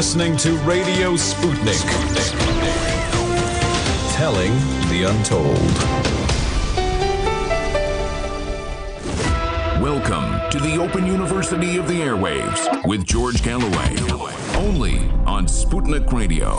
listening to Radio Sputnik. Telling the untold. Welcome to the Open University of the Airwaves with George Galloway. Only on Sputnik Radio.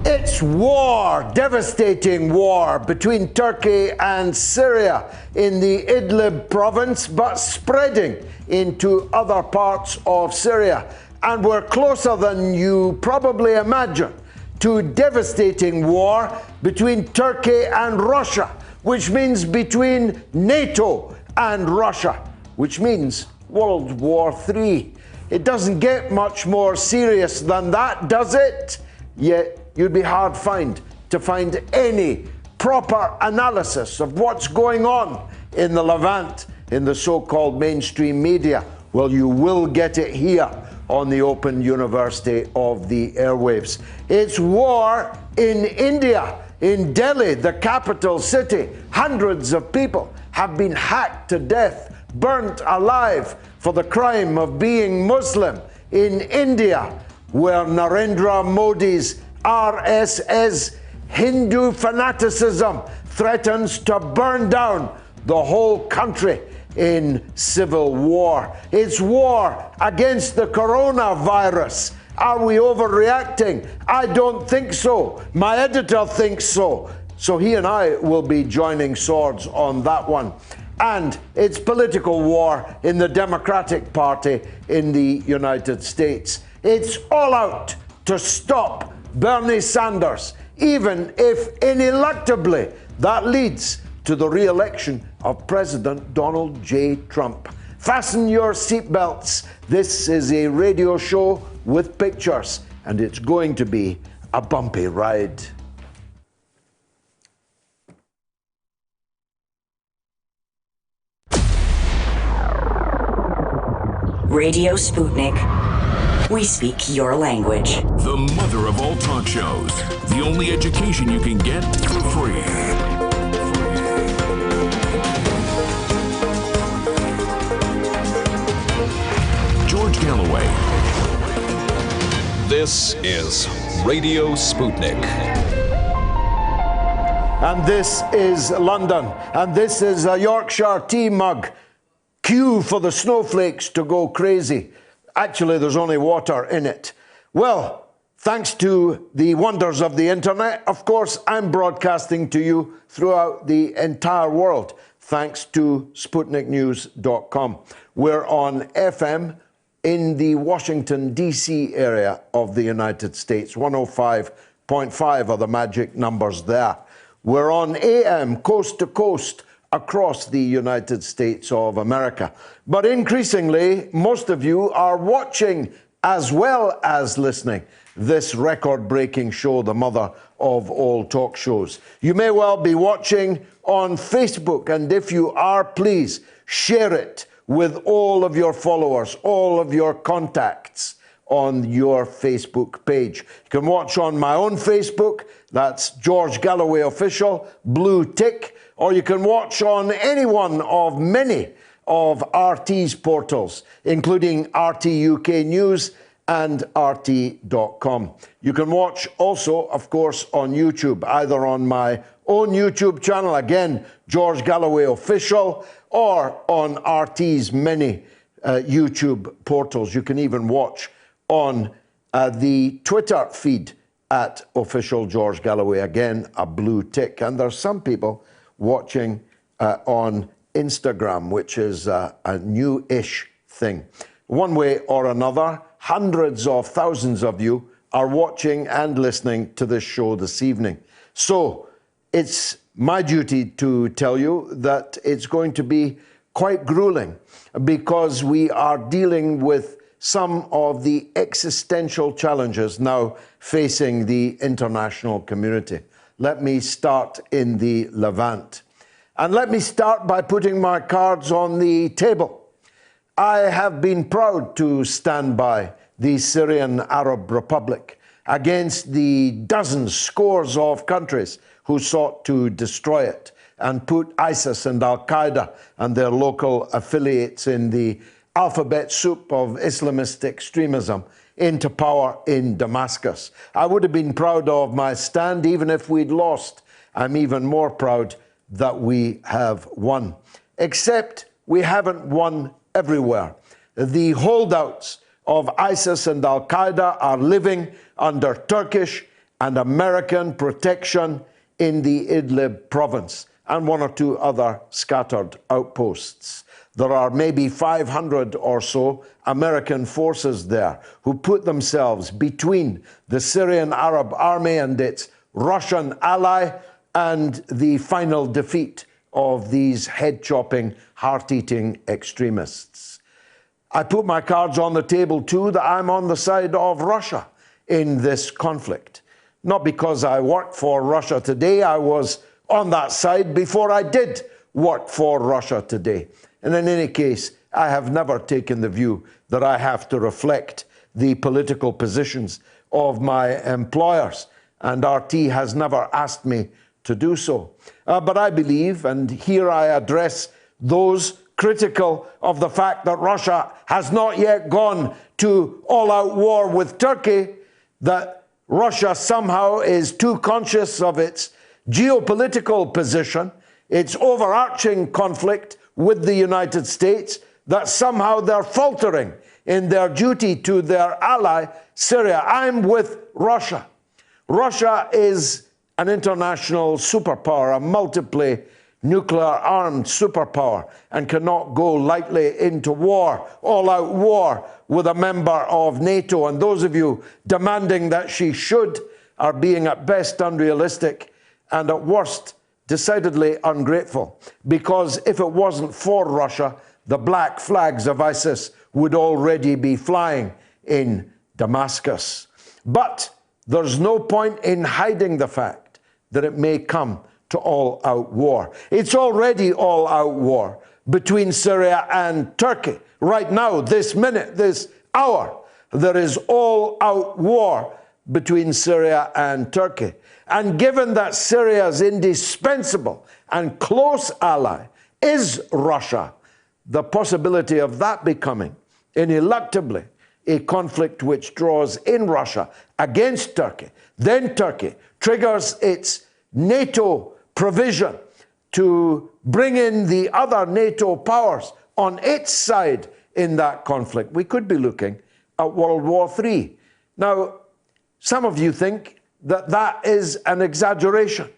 It's war, devastating war between Turkey and Syria in the Idlib province, but spreading into other parts of Syria. And we're closer than you probably imagine to devastating war between Turkey and Russia, which means between NATO and Russia, which means World War III. It doesn't get much more serious than that, does it? Yet you'd be hard to find any proper analysis of what's going on in the Levant in the so-called mainstream media. Well, you will get it here on the Open University of the Airwaves. It's war in India, in Delhi, the capital city. Hundreds of people have been hacked to death, burnt alive for the crime of being Muslim. In India, where Narendra Modi's RSS Hindu fanaticism threatens to burn down the whole country in civil war. It's war against the coronavirus. Are we overreacting? I don't think so. My editor thinks so. So he and I will be joining swords on that one. And it's political war in the Democratic Party in the United States. It's all out to stop Bernie Sanders, even if ineluctably that leads to the re-election of President Donald J. Trump. Fasten your seatbelts. This is a radio show with pictures, and it's going to be a bumpy ride. Radio Sputnik. We speak your language. The mother of all talk shows. The only education you can get for free. George Galloway. This is Radio Sputnik. And this is London. And this is a Yorkshire tea mug. Cue for the snowflakes to go crazy. Actually, there's only water in it. Well, thanks to the wonders of the internet, of course, I'm broadcasting to you throughout the entire world, thanks to SputnikNews.com. We're on FM in the Washington, D.C. area of the United States. 105.5 are the magic numbers there. We're on AM, coast to coast, across the United States of America. But increasingly, most of you are watching as well as listening this record-breaking show, the mother of all talk shows. You may well be watching on Facebook, and if you are, please share it with all of your followers, all of your contacts on your Facebook page. You can watch on my own Facebook, that's George Galloway Official, blue tick, or you can watch on any one of many of RT's portals, including RT UK News and RT.com. You can watch also, of course, on YouTube, either on my own YouTube channel, again, George Galloway Official, or on RT's many YouTube portals. You can even watch on the Twitter feed at Official George Galloway, again, a blue tick. And there's some people watching on Instagram, which is a new-ish thing. One way or another, hundreds of thousands of you are watching and listening to this show this evening. So it's my duty to tell you that it's going to be quite grueling because we are dealing with some of the existential challenges now facing the international community. Let me start in the Levant. And let me start by putting my cards on the table. I have been proud to stand by the Syrian Arab Republic against the dozens, scores of countries who sought to destroy it and put ISIS and Al-Qaeda and their local affiliates in the alphabet soup of Islamist extremism into power in Damascus. I would have been proud of my stand even if we'd lost. I'm even more proud that we have won. Except we haven't won everywhere. The holdouts of ISIS and Al-Qaeda are living under Turkish and American protection in the Idlib province and one or two other scattered outposts. There are maybe 500 or so American forces there who put themselves between the Syrian Arab Army and its Russian ally and the final defeat of these head-chopping, heart-eating extremists. I put my cards on the table too that I'm on the side of Russia in this conflict. Not because I work for Russia Today, I was on that side before I did work for Russia Today. And in any case, I have never taken the view that I have to reflect the political positions of my employers, and RT has never asked me to do so. But I believe, and here I address those critical of the fact that Russia has not yet gone to all-out war with Turkey, that Russia somehow is too conscious of its geopolitical position, its overarching conflict with the United States, that somehow they're faltering in their duty to their ally, Syria. I'm with Russia. Russia is an international superpower, a multiply nuclear-armed superpower, and cannot go lightly into war, all-out war, with a member of NATO. And those of you demanding that she should are being at best unrealistic and at worst decidedly ungrateful, because if it wasn't for Russia, the black flags of ISIS would already be flying in Damascus. But there's no point in hiding the fact that it may come to all-out war. It's already all-out war between Syria and Turkey. Right now, this minute, this hour, there is all-out war between Syria and Turkey. And given that Syria's indispensable and close ally is Russia, the possibility of that becoming ineluctably a conflict which draws in Russia against Turkey, then Turkey triggers its NATO provision to bring in the other NATO powers on its side in that conflict. We could be looking at World War III. Now, some of you think that that is an exaggeration,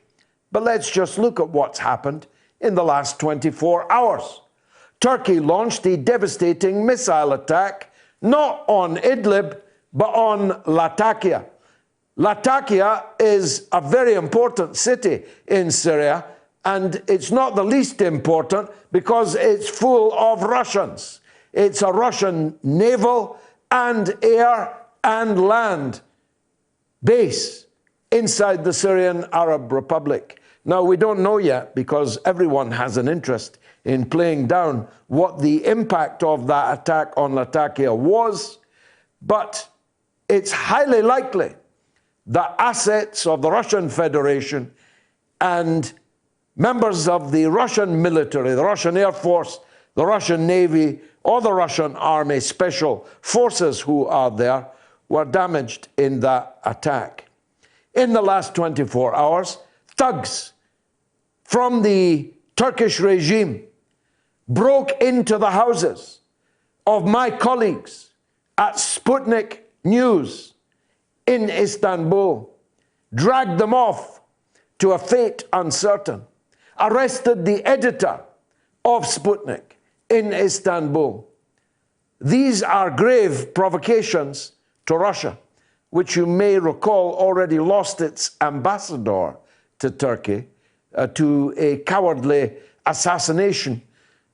but let's just look at what's happened in the last 24 hours. Turkey launched a devastating missile attack, not on Idlib, but on Latakia. Latakia is a very important city in Syria, and it's not the least important because it's full of Russians. It's a Russian naval and air and land base inside the Syrian Arab Republic. Now, we don't know yet because everyone has an interest in playing down what the impact of that attack on Latakia was, but it's highly likely that assets of the Russian Federation and members of the Russian military, the Russian Air Force, the Russian Navy, or the Russian Army Special Forces who are there were damaged in that attack. In the last 24 hours, thugs from the Turkish regime broke into the houses of my colleagues at Sputnik News in Istanbul, dragged them off to a fate uncertain, arrested the editor of Sputnik in Istanbul. These are grave provocations to Russia, which you may recall already lost its ambassador to Turkey to a cowardly assassination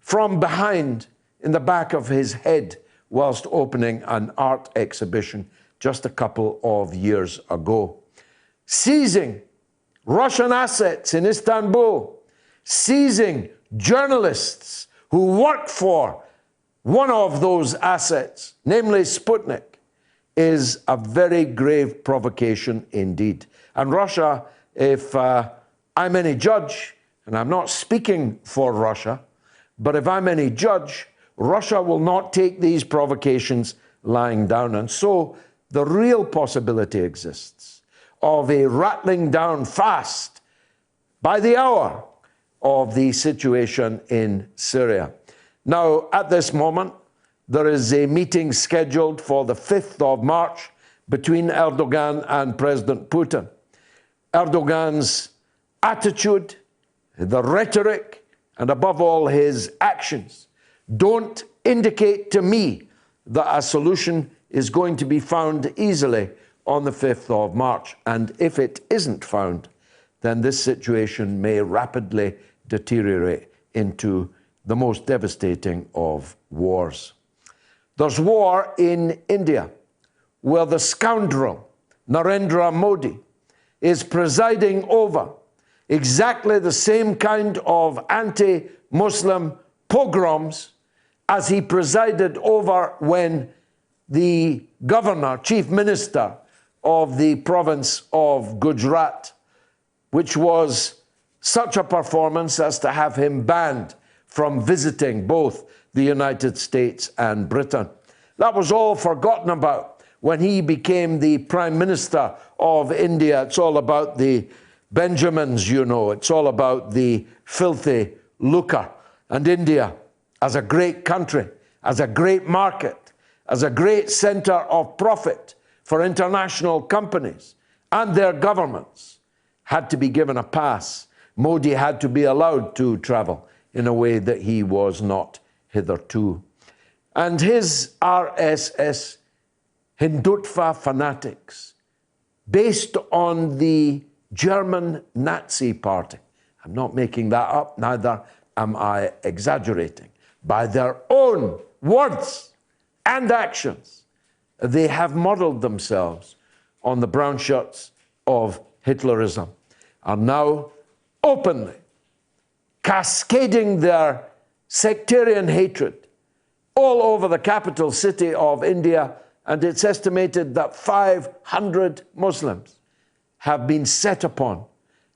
from behind in the back of his head whilst opening an art exhibition just a couple of years ago. Seizing Russian assets in Istanbul, seizing journalists who work for one of those assets, namely Sputnik, is a very grave provocation indeed. And Russia, if I'm any judge, and I'm not speaking for Russia, but if I'm any judge, Russia will not take these provocations lying down. And so the real possibility exists of a rattling down fast by the hour of the situation in Syria. Now, at this moment, there is a meeting scheduled for the 5th of March between Erdogan and President Putin. Erdogan's attitude, the rhetoric, and above all his actions don't indicate to me that a solution is going to be found easily on the 5th of March. And if it isn't found, then this situation may rapidly deteriorate into the most devastating of wars. There's war in India, where the scoundrel Narendra Modi is presiding over exactly the same kind of anti-Muslim pogroms as he presided over when the governor, chief minister of the province of Gujarat, which was such a performance as to have him banned from visiting both the United States and Britain. That was all forgotten about when he became the Prime Minister of India. It's all about the Benjamins, you know. It's all about the filthy lucre. And India, as a great country, as a great market, as a great center of profit for international companies and their governments, had to be given a pass. Modi had to be allowed to travel in a way that he was not hitherto. And his RSS Hindutva fanatics, based on the German Nazi Party, I'm not making that up, neither am I exaggerating, by their own words and actions, they have modeled themselves on the brown shirts of Hitlerism, are now openly cascading their sectarian hatred all over the capital city of India, and it's estimated that 500 Muslims have been set upon,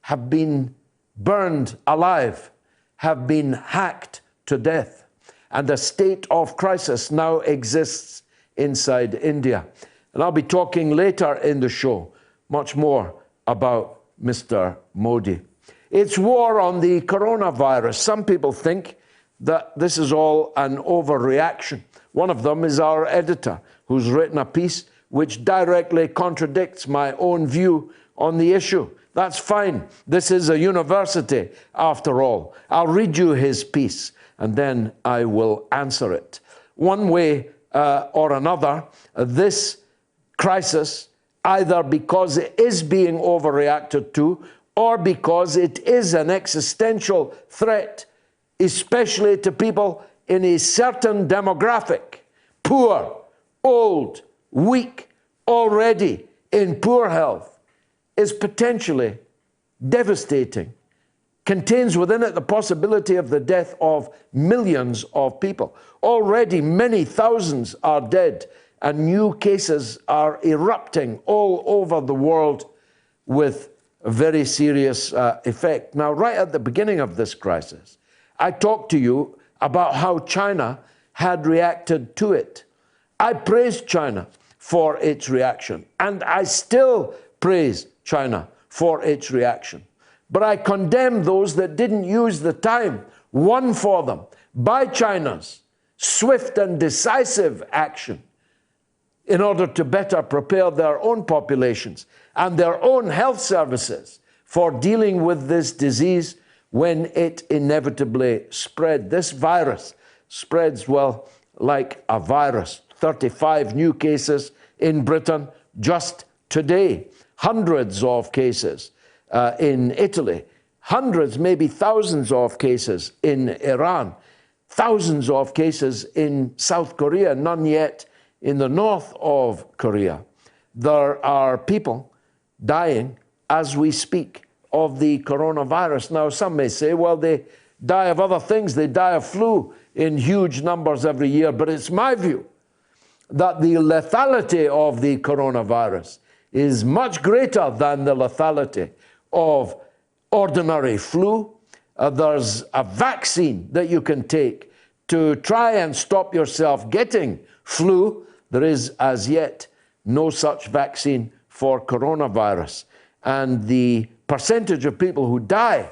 have been burned alive, have been hacked to death, and a state of crisis now exists inside India. And I'll be talking later in the show much more about Mr. Modi. It's war on the coronavirus. Some people think that this is all an overreaction. One of them is our editor, who's written a piece which directly contradicts my own view on the issue. That's fine. This is a university, after all. I'll read you his piece, and then I will answer it. One way or another, this crisis, either because it is being overreacted to, or because it is an existential threat, especially to people in a certain demographic, poor, old, weak, already in poor health, is potentially devastating, contains within it the possibility of the death of millions of people. Already many thousands are dead, and new cases are erupting all over the world with a very serious effect. Now, right at the beginning of this crisis, I talked to you about how China had reacted to it. I praised China for its reaction, and I still praise China for its reaction. But I condemn those that didn't use the time won for them by China's swift and decisive action in order to better prepare their own populations and their own health services for dealing with this disease when it inevitably spread. This virus spreads, well, like a virus. 35 new cases in Britain just today. Hundreds of cases in Italy. Hundreds, maybe thousands of cases in Iran. Thousands of cases in South Korea, none yet in the north of Korea. There are people dying as we speak of the coronavirus. Now, some may say, well, they die of other things. They die of flu in huge numbers every year. But it's my view that the lethality of the coronavirus is much greater than the lethality of ordinary flu. There's a vaccine that you can take to try and stop yourself getting flu. There is, as yet, no such vaccine for coronavirus. And the percentage of people who die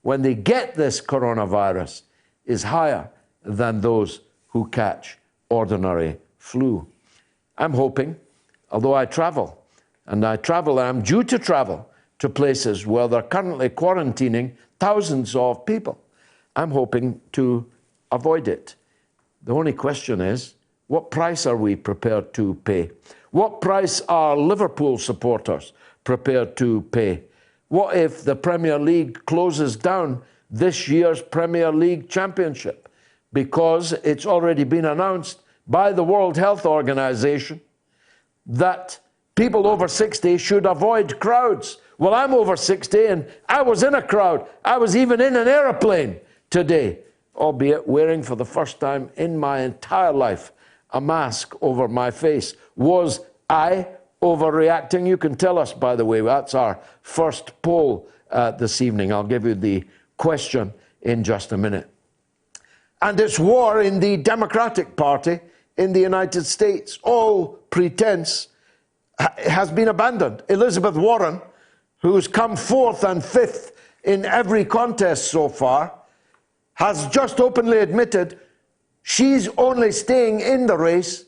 when they get this coronavirus is higher than those who catch ordinary flu. I'm hoping, although I travel, and I'm due to travel to places where they're currently quarantining thousands of people, I'm hoping to avoid it. The only question is, what price are we prepared to pay? What price are Liverpool supporters prepared to pay? What if the Premier League closes down this year's Premier League Championship because it's already been announced by the World Health Organization that people over 60 should avoid crowds? Well, I'm over 60 and I was in a crowd. I was even in an airplane today, albeit wearing for the first time in my entire life a mask over my face. Was I overreacting? You can tell us, by the way. That's our first poll this evening. I'll give you the question in just a minute. And it's war in the Democratic Party in the United States. All pretense has been abandoned. Elizabeth Warren, who's come fourth and fifth in every contest so far, has just openly admitted she's only staying in the race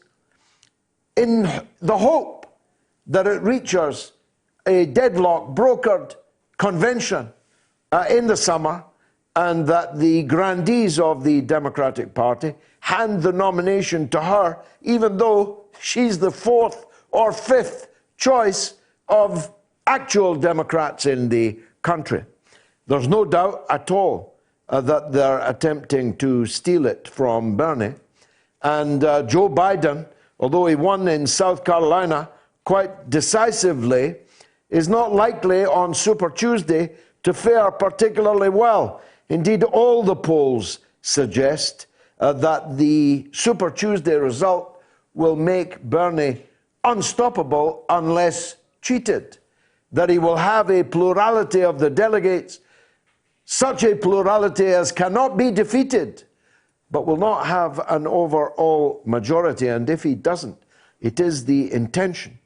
in the hope that it reaches a deadlock brokered convention in the summer, and that the grandees of the Democratic Party hand the nomination to her, even though she's the fourth or fifth choice of actual Democrats in the country. There's no doubt at all that they're attempting to steal it from Bernie. And Joe Biden, although he won in South Carolina quite decisively, is not likely on Super Tuesday to fare particularly well. Indeed, all the polls suggest that the Super Tuesday result will make Bernie unstoppable unless cheated, that he will have a plurality of the delegates, such a plurality as cannot be defeated, but will not have an overall majority. And if he doesn't, it is the intention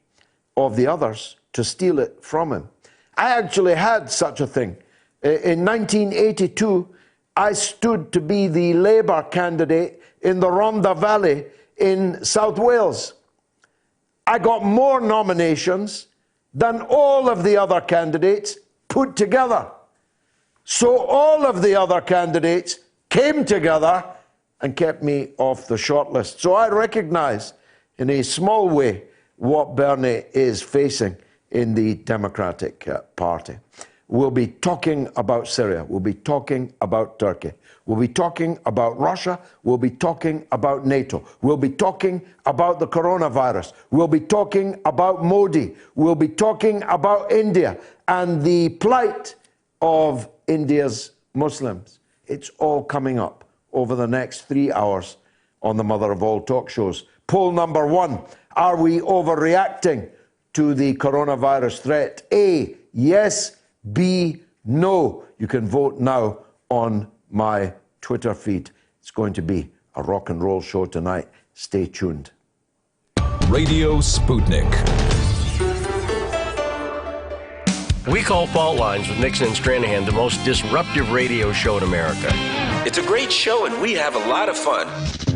of the others to steal it from him. I actually had such a thing. In 1982, I stood to be the Labour candidate in the Rhondda Valley in South Wales. I got more nominations than all of the other candidates put together. So all of the other candidates came together and kept me off the shortlist. So I recognize in a small way what Bernie is facing in the Democratic Party. We'll be talking about Syria. We'll be talking about Turkey. We'll be talking about Russia. We'll be talking about NATO. We'll be talking about the coronavirus. We'll be talking about Modi. We'll be talking about India and the plight of India's Muslims. It's all coming up over the next 3 hours on the mother of all talk shows. Poll number 1, are we overreacting to the coronavirus threat? A, yes. B, no. You can vote now on my Twitter feed. It's going to be a rock and roll show tonight. Stay tuned. Radio Sputnik. We call Fault Lines with Nixon and Stranahan the most disruptive radio show in America. It's a great show and we have a lot of fun.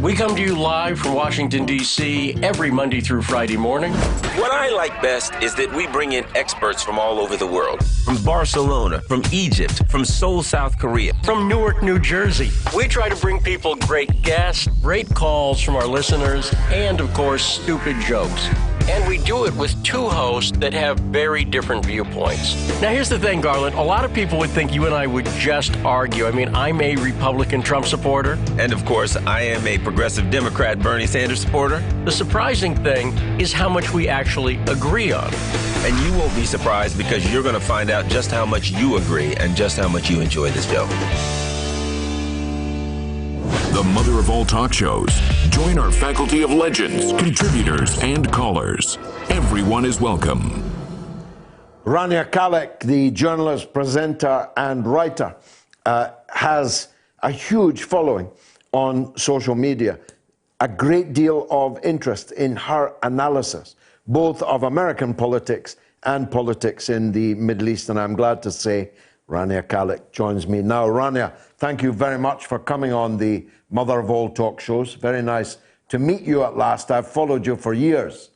We come to you live from Washington, D.C. every Monday through Friday morning. What I like best is that we bring in experts from all over the world. From Barcelona, from Egypt, from Seoul, South Korea. From Newark, New Jersey. We try to bring people great guests, great calls from our listeners, and, of course, stupid jokes. And we do it with two hosts that have very different viewpoints. Now, here's the thing, Garland. A lot of people would think you and I would just argue. I mean, I'm a Republican Trump supporter. And, of course, I am a progressive Democrat Bernie Sanders supporter. The surprising thing is how much we actually agree on. And you won't be surprised because you're going to find out just how much you agree and just how much you enjoy this show. The mother of all talk shows. Join our faculty of legends, contributors, and callers. Everyone is welcome. Rania Khalek, the journalist, presenter, and writer, has a huge following on social media. A great deal of interest in her analysis both of American politics and politics in the Middle East. And I'm glad to say Rania Khalek joins me now. Rania, thank you very much for coming on the mother of all talk shows. Very nice to meet you at last. I've followed you for years.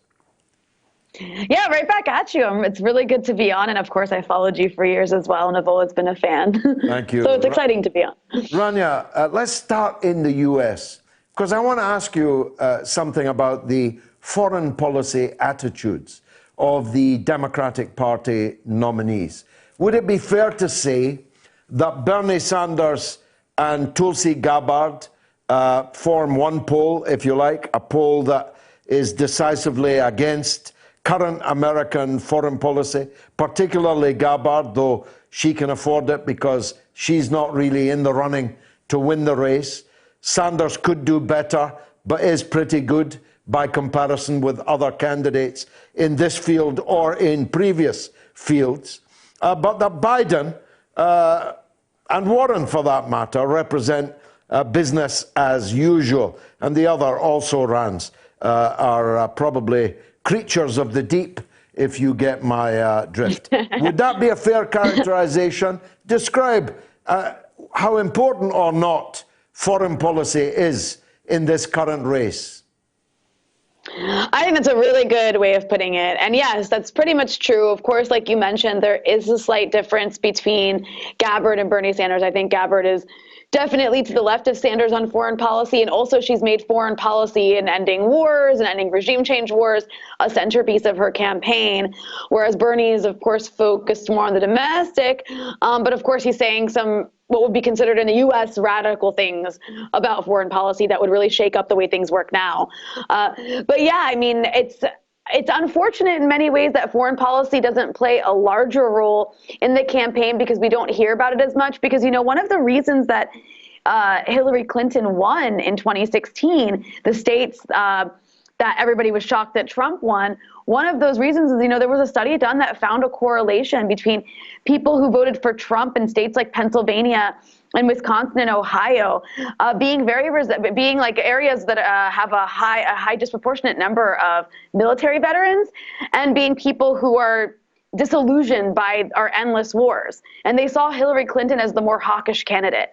Yeah, right back at you. It's really good to be on. And of course, I followed you for years as well, and I've always been a fan. Thank you. So it's exciting to be on. Rania, let's start in the US, because I want to ask you something about the foreign policy attitudes of the Democratic Party nominees. Would it be fair to say that Bernie Sanders and Tulsi Gabbard form one pole, if you like, a pole that is decisively against current American foreign policy, particularly Gabbard, though she can afford it because she's not really in the running to win the race. Sanders could do better, but is pretty good by comparison with other candidates in this field or in previous fields. But that Biden and Warren, for that matter, represent business as usual. And the other also-rans are probably creatures of the deep, if you get my drift. Would that be a fair characterization? Describe how important or not foreign policy is in this current race. I think that's a really good way of putting it. And yes, that's pretty much true. Of course, like you mentioned, there is a slight difference between Gabbard and Bernie Sanders. I think Gabbard is definitely to the left of Sanders on foreign policy, and also she's made foreign policy and ending wars and ending regime change wars a centerpiece of her campaign, whereas Bernie is, of course, focused more on the domestic, but of course he's saying some what would be considered in the U.S. radical things about foreign policy that would really shake up the way things work now. But yeah, I mean, it's unfortunate in many ways that foreign policy doesn't play a larger role in the campaign because we don't hear about it as much. Because, you know, one of the reasons that Hillary Clinton won in 2016, the states that everybody was shocked that Trump won, one of those reasons is, you know, there was a study done that found a correlation between people who voted for Trump in states like Pennsylvania and Wisconsin and Ohio, being like areas that have a high disproportionate number of military veterans, and being people who are disillusioned by our endless wars. And they saw Hillary Clinton as the more hawkish candidate.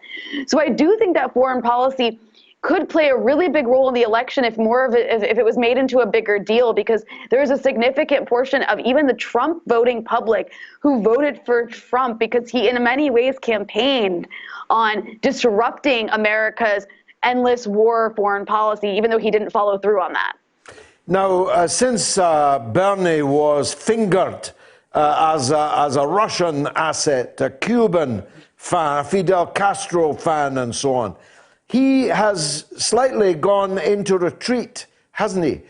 So I do think that foreign policy could play a really big role in the election if it was made into a bigger deal, because there is a significant portion of even the Trump voting public who voted for Trump because he in many ways campaigned on disrupting America's endless war foreign policy, even though he didn't follow through on that. Now, since Bernie was fingered as a Russian asset, a Cuban fan, a Fidel Castro fan, and so on, he has slightly gone into retreat, hasn't he?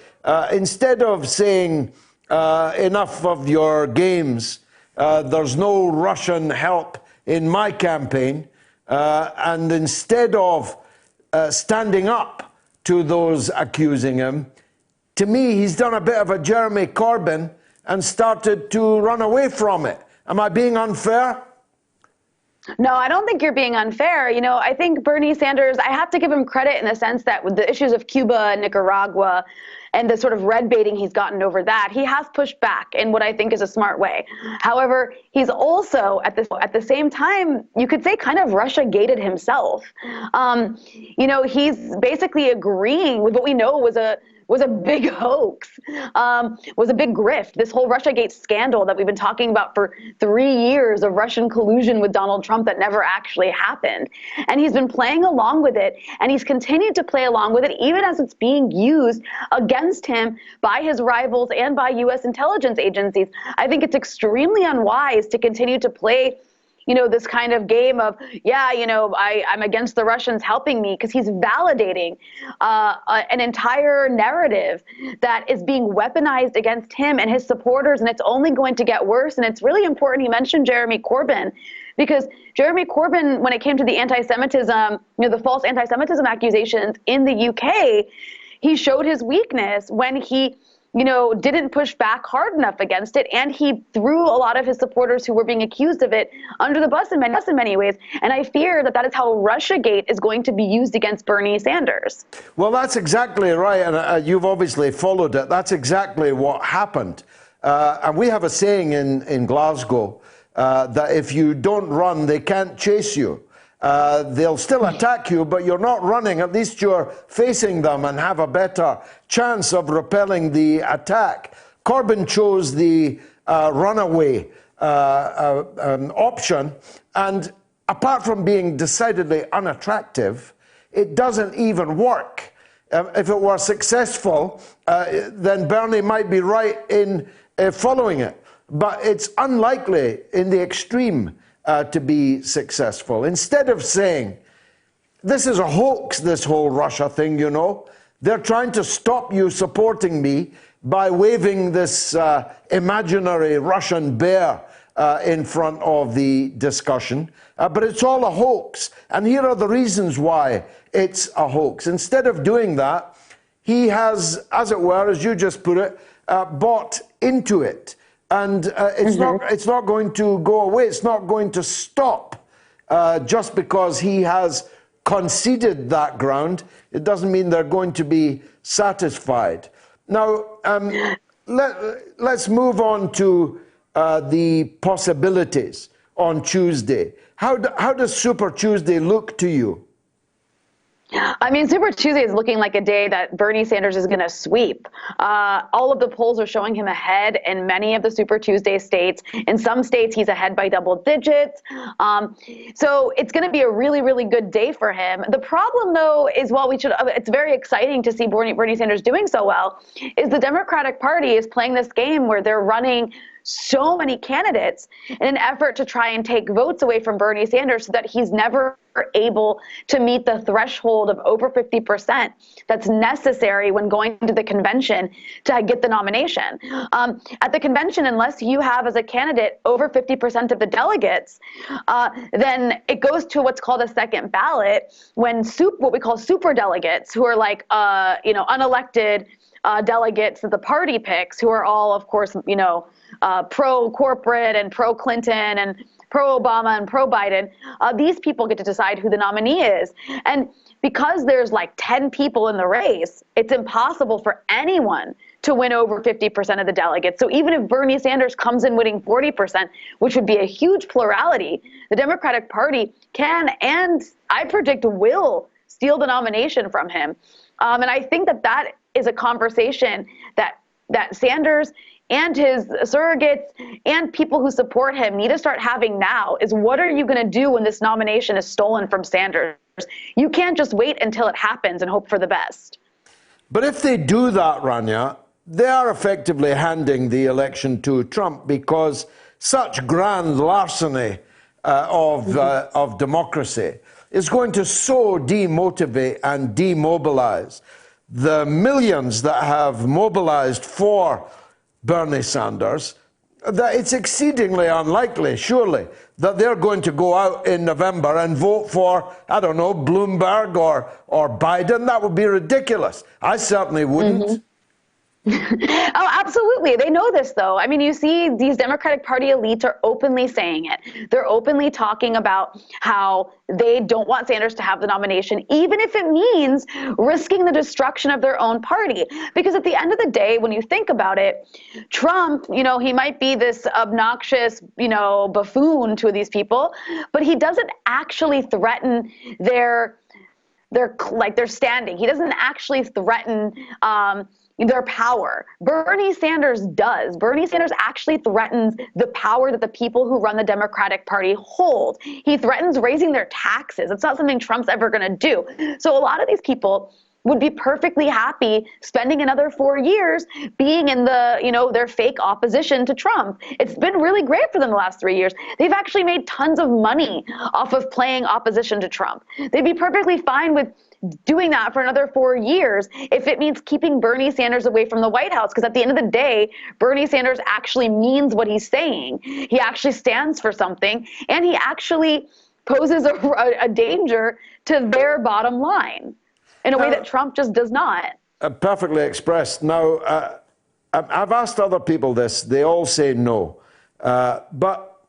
Instead of saying, enough of your games, there's no Russian help in my campaign, and instead of standing up to those accusing him, to me, he's done a bit of a Jeremy Corbyn and started to run away from it. Am I being unfair? No, I don't think you're being unfair. You know, I think Bernie Sanders, I have to give him credit in the sense that with the issues of Cuba, Nicaragua, and the sort of red baiting he's gotten over that, he has pushed back in what I think is a smart way. However, he's also at the same time, you could say, kind of Russia-gated himself. You know, he's basically agreeing with what we know was a big hoax, was a big grift. This whole Russiagate scandal that we've been talking about for 3 years of Russian collusion with Donald Trump that never actually happened. And he's been playing along with it, and he's continued to play along with it even as it's being used against him by his rivals and by U.S. intelligence agencies. I think it's extremely unwise to continue to play, you know, this kind of game of, yeah, you know, I'm against the Russians helping me, because he's validating an entire narrative that is being weaponized against him and his supporters, and it's only going to get worse. And it's really important he mentioned Jeremy Corbyn, because Jeremy Corbyn, when it came to the anti-Semitism, you know, the false anti-Semitism accusations in the UK, he showed his weakness when he didn't push back hard enough against it, and he threw a lot of his supporters who were being accused of it under the bus in many ways. And I fear that is how Russiagate is going to be used against Bernie Sanders. Well, that's exactly right, and you've obviously followed it. That's exactly what happened. And we have a saying in Glasgow that if you don't run, they can't chase you. They'll still attack you, but you're not running. At least you're facing them and have a better chance of repelling the attack. Corbyn chose the runaway option, and apart from being decidedly unattractive, it doesn't even work. If it were successful, then Bernie might be right in following it. But it's unlikely in the extreme to be successful. Instead of saying, this is a hoax, this whole Russia thing, they're trying to stop you supporting me by waving this imaginary Russian bear in front of the discussion. But it's all a hoax. And here are the reasons why it's a hoax. Instead of doing that, he has, as it were, as you just put it, bought into it. And it's not going to go away. It's not going to stop just because he has conceded that ground. It doesn't mean they're going to be satisfied. Now, let's move on to the possibilities on Tuesday. How does Super Tuesday look to you? I mean, Super Tuesday is looking like a day that Bernie Sanders is going to sweep. All of the polls are showing him ahead in many of the Super Tuesday states. In some states, he's ahead by double digits. So it's going to be a really, really good day for him. The problem, though, is it's very exciting to see Bernie Sanders doing so well, is the Democratic Party is playing this game where they're running so many candidates in an effort to try and take votes away from Bernie Sanders so that he's never able to meet the threshold of over 50% that's necessary when going to the convention to get the nomination. At the convention, unless you have as a candidate over 50% of the delegates, then it goes to what's called a second ballot when what we call super delegates, who are like unelected delegates that the party picks, who are all, of course, pro-corporate and pro-Clinton and pro-Obama and pro-Biden, these people get to decide who the nominee is. And because there's like 10 people in the race, it's impossible for anyone to win over 50% of the delegates. So even if Bernie Sanders comes in winning 40%, which would be a huge plurality, the Democratic Party can, and I predict will, steal the nomination from him. And I think that is a conversation that Sanders and his surrogates and people who support him need to start having now, is what are you going to do when this nomination is stolen from Sanders? You can't just wait until it happens and hope for the best. But if they do that, Rania, they are effectively handing the election to Trump, because such grand larceny of democracy is going to so demotivate and demobilize the millions that have mobilized for Bernie Sanders, that it's exceedingly unlikely, surely, that they're going to go out in November and vote for, I don't know, Bloomberg or Biden. That would be ridiculous. I certainly wouldn't. Oh, absolutely. They know this, though. I mean, you see these Democratic Party elites are openly saying it. They're openly talking about how they don't want Sanders to have the nomination, even if it means risking the destruction of their own party. Because at the end of the day, when you think about it, Trump, he might be this obnoxious, buffoon to these people, but he doesn't actually threaten their standing. He doesn't actually threaten their power. Bernie Sanders does. Bernie Sanders actually threatens the power that the people who run the Democratic Party hold. He threatens raising their taxes. It's not something Trump's ever going to do. So a lot of these people would be perfectly happy spending another 4 years being in their fake opposition to Trump. It's been really great for them the last 3 years. They've actually made tons of money off of playing opposition to Trump. They'd be perfectly fine with doing that for another 4 years if it means keeping Bernie Sanders away from the White House. Because at the end of the day, Bernie Sanders actually means what he's saying. He actually stands for something, and he actually poses a danger to their bottom line in a way that Trump just does not. Perfectly expressed. Now, I've asked other people this, they all say no. But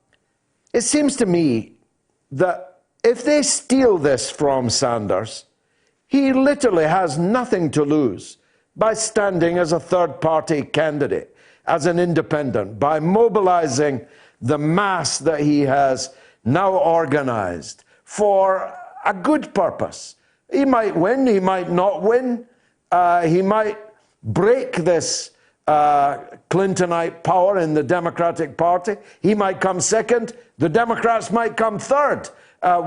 it seems to me that if they steal this from Sanders, he literally has nothing to lose by standing as a third-party candidate, as an independent, by mobilizing the mass that he has now organized for a good purpose. He might win, he might not win, he might break this Clintonite power in the Democratic Party. He might come second, the Democrats might come third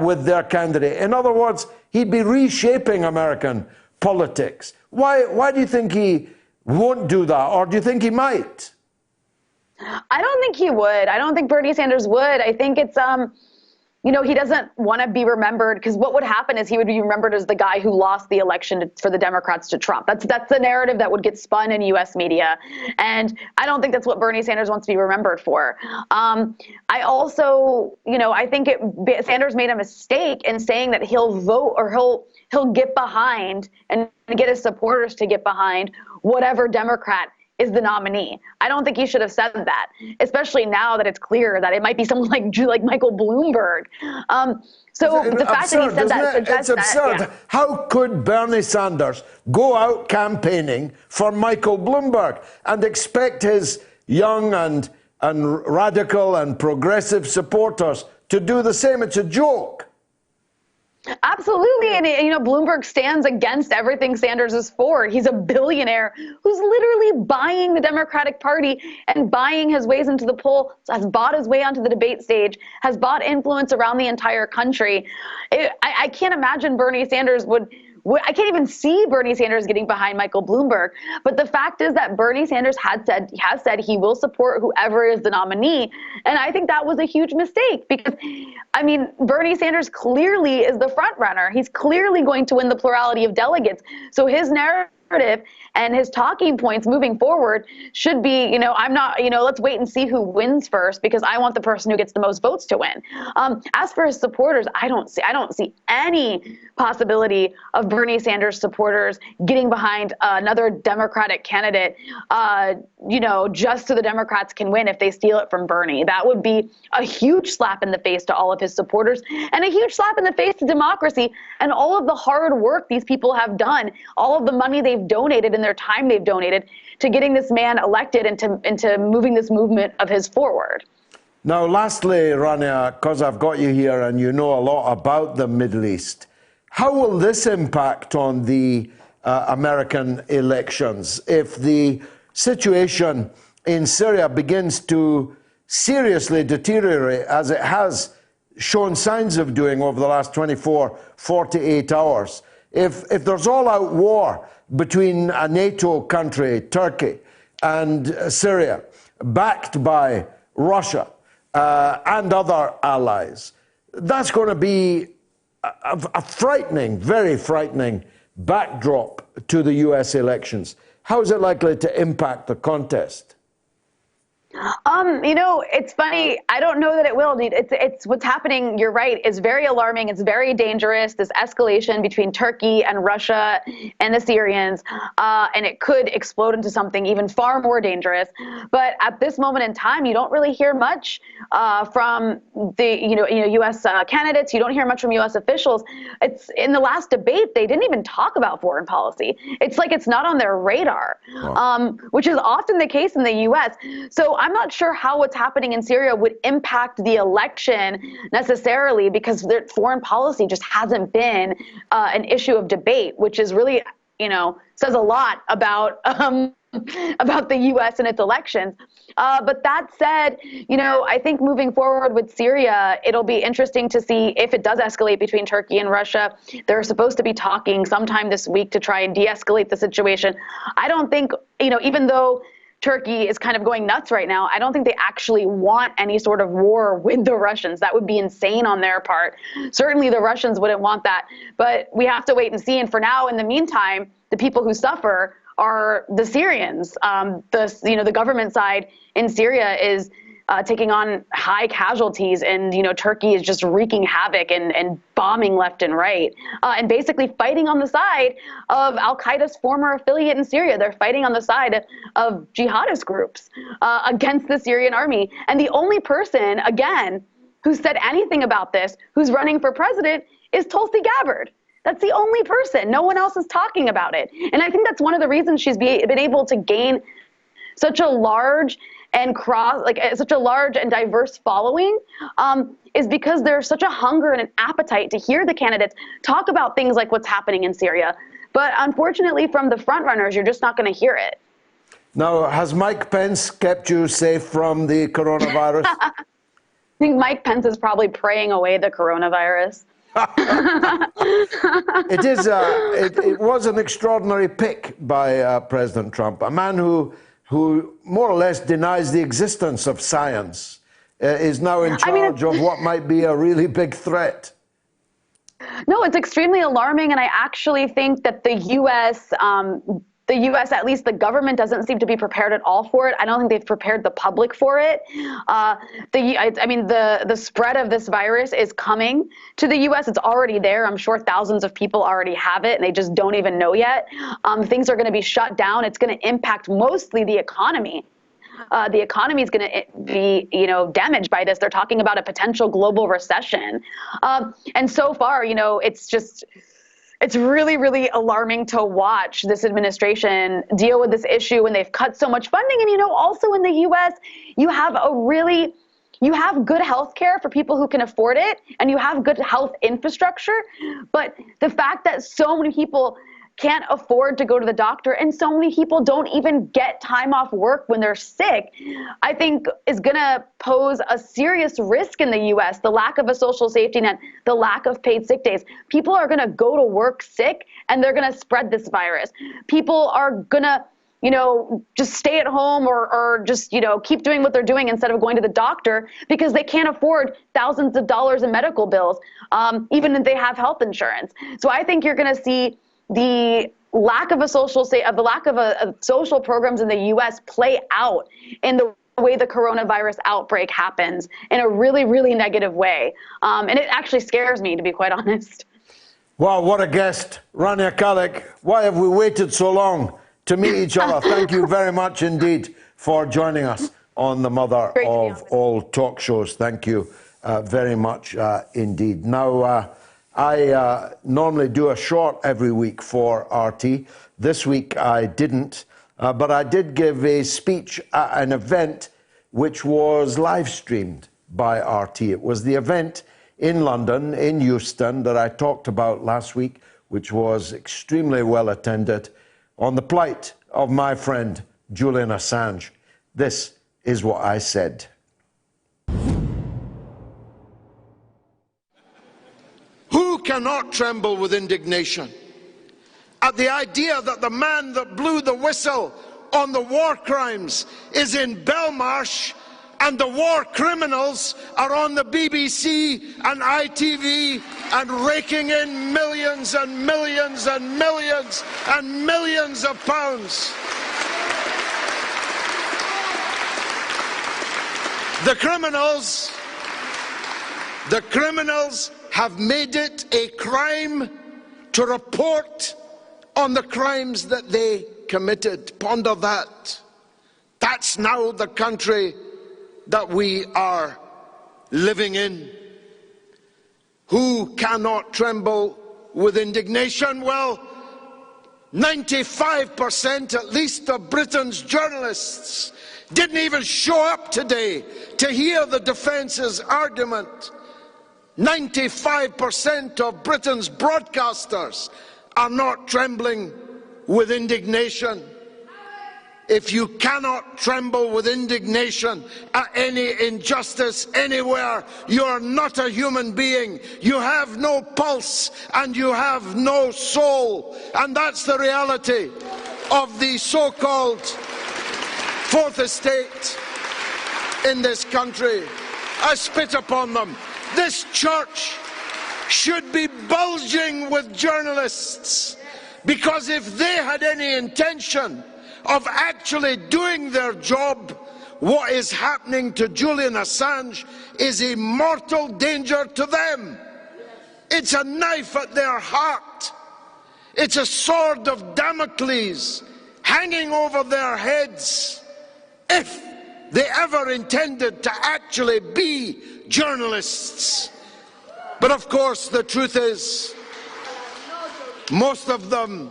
with their candidate. In other words, he'd be reshaping American politics. Why do you think he won't do that, or do you think he might? I don't think he would. I don't think Bernie Sanders would. I think it's, he doesn't want to be remembered, because what would happen is he would be remembered as the guy who lost the election for the Democrats to Trump. That's the narrative that would get spun in U.S. media. And I don't think that's what Bernie Sanders wants to be remembered for. I also, I think Sanders made a mistake in saying that he'll vote, or he'll get behind and get his supporters to get behind whatever Democrat is the nominee. I don't think he should have said that, especially now that it's clear that it might be someone like Michael Bloomberg. So the fact that he said that suggests it's absurd. Yeah. How could Bernie Sanders go out campaigning for Michael Bloomberg and expect his young and radical and progressive supporters to do the same? It's a joke. Absolutely. And, Bloomberg stands against everything Sanders is for. He's a billionaire who's literally buying the Democratic Party and buying his ways into the poll, has bought his way onto the debate stage, has bought influence around the entire country. I can't imagine Bernie Sanders I can't even see Bernie Sanders getting behind Michael Bloomberg. But the fact is that Bernie Sanders has said he will support whoever is the nominee. And I think that was a huge mistake, because, Bernie Sanders clearly is the front runner. He's clearly going to win the plurality of delegates. So his narrative and his talking points moving forward should be, let's wait and see who wins first, because I want the person who gets the most votes to win. As for his supporters, I don't see any possibility of Bernie Sanders supporters getting behind another Democratic candidate, just so the Democrats can win if they steal it from Bernie. That would be a huge slap in the face to all of his supporters, and a huge slap in the face to democracy and all of the hard work these people have done, all of the money they've donated and their time they've donated to getting this man elected and into moving this movement of his forward. Now, lastly, Rania, because I've got you here and you know a lot about the Middle East, how will this impact on the American elections if the situation in Syria begins to seriously deteriorate, as it has shown signs of doing over the last 24, 48 hours? If there's all-out war between a NATO country, Turkey, and Syria, backed by Russia and other allies, that's going to be a frightening, very frightening backdrop to the US elections. How is it likely to impact the contest? It's funny. I don't know that it will. It's what's happening. You're right. Is very alarming. It's very dangerous. This escalation between Turkey and Russia and the Syrians, and it could explode into something even far more dangerous. But at this moment in time, you don't really hear much from the U.S. Candidates. You don't hear much from U.S. officials. It's in the last debate they didn't even talk about foreign policy. It's like it's not on their radar, which is often the case in the U.S. So I'm not sure how what's happening in Syria would impact the election necessarily, because their foreign policy just hasn't been an issue of debate, which is really, says a lot about the U.S. and its elections. But that said, I think moving forward with Syria, it'll be interesting to see if it does escalate between Turkey and Russia. They're supposed to be talking sometime this week to try and de-escalate the situation. I don't think, even though Turkey is kind of going nuts right now, I don't think they actually want any sort of war with the Russians. That would be insane on their part. Certainly the Russians wouldn't want that, but we have to wait and see. And for now, in the meantime, the people who suffer are the Syrians. The government side in Syria is taking on high casualties, and Turkey is just wreaking havoc and bombing left and right, and basically fighting on the side of Al-Qaeda's former affiliate in Syria. They're fighting on the side of jihadist groups against the Syrian army. And the only person, again, who said anything about this, who's running for president, is Tulsi Gabbard. That's the only person. No one else is talking about it. And I think that's one of the reasons she's been able to gain such a large and such a large and diverse following, is because there's such a hunger and an appetite to hear the candidates talk about things like what's happening in Syria. But unfortunately, from the front runners, you're just not going to hear it. Now, has Mike Pence kept you safe from the coronavirus? I think Mike Pence is probably praying away the coronavirus. It was an extraordinary pick by President Trump, a man who more or less denies the existence of science, is now in charge of what might be a really big threat. No, it's extremely alarming, and I actually think that the U.S., at least the government, doesn't seem to be prepared at all for it. I don't think they've prepared the public for it. The spread of this virus is coming to the U.S. It's already there. I'm sure thousands of people already have it, and they just don't even know yet. Things are going to be shut down. It's going to impact mostly the economy. The economy is going to be, damaged by this. They're talking about a potential global recession. And so far, it's really, really alarming to watch this administration deal with this issue when they've cut so much funding. And, also in the U.S., you have good health care for people who can afford it, and you have good health infrastructure. But the fact that so many people can't afford to go to the doctor, and so many people don't even get time off work when they're sick, I think is going to pose a serious risk in the U.S. The lack of a social safety net, the lack of paid sick days. People are going to go to work sick, and they're going to spread this virus. People are going to, just stay at home or just, keep doing what they're doing instead of going to the doctor because they can't afford thousands of dollars in medical bills, even if they have health insurance. So I think you're going to see the lack of social programs in the U.S. play out in the way the coronavirus outbreak happens in a really, really negative way. And it actually scares me, to be quite honest. Wow, what a guest. Rania Khalek, why have we waited so long to meet each other? Thank you very much indeed for joining us on the mother of all talk shows. Thank you very much indeed. Now, I normally do a short every week for RT. This week I didn't, but I did give a speech at an event which was live streamed by RT. It was the event in London, in Euston, that I talked about last week, which was extremely well attended, on the plight of my friend Julian Assange. This is what I said. Who cannot tremble with indignation at the idea that the man that blew the whistle on the war crimes is in Belmarsh and the war criminals are on the BBC and ITV and raking in millions and millions and millions and millions of pounds? The criminals have made it a crime to report on the crimes that they committed. Ponder that. That's now the country that we are living in. Who cannot tremble with indignation? Well, 95% at least of Britain's journalists didn't even show up today to hear the defence's argument. 95% of Britain's broadcasters are not trembling with indignation. If you cannot tremble with indignation at any injustice anywhere, you are not a human being. You have no pulse and you have no soul. And that's the reality of the so-called fourth estate in this country. I spit upon them. This church should be bulging with journalists, because if they had any intention of actually doing their job, what is happening to Julian Assange is a mortal danger to them. It's a knife at their heart. It's a sword of Damocles hanging over their heads if they ever intended to actually be journalists. But of course, the truth is, most of them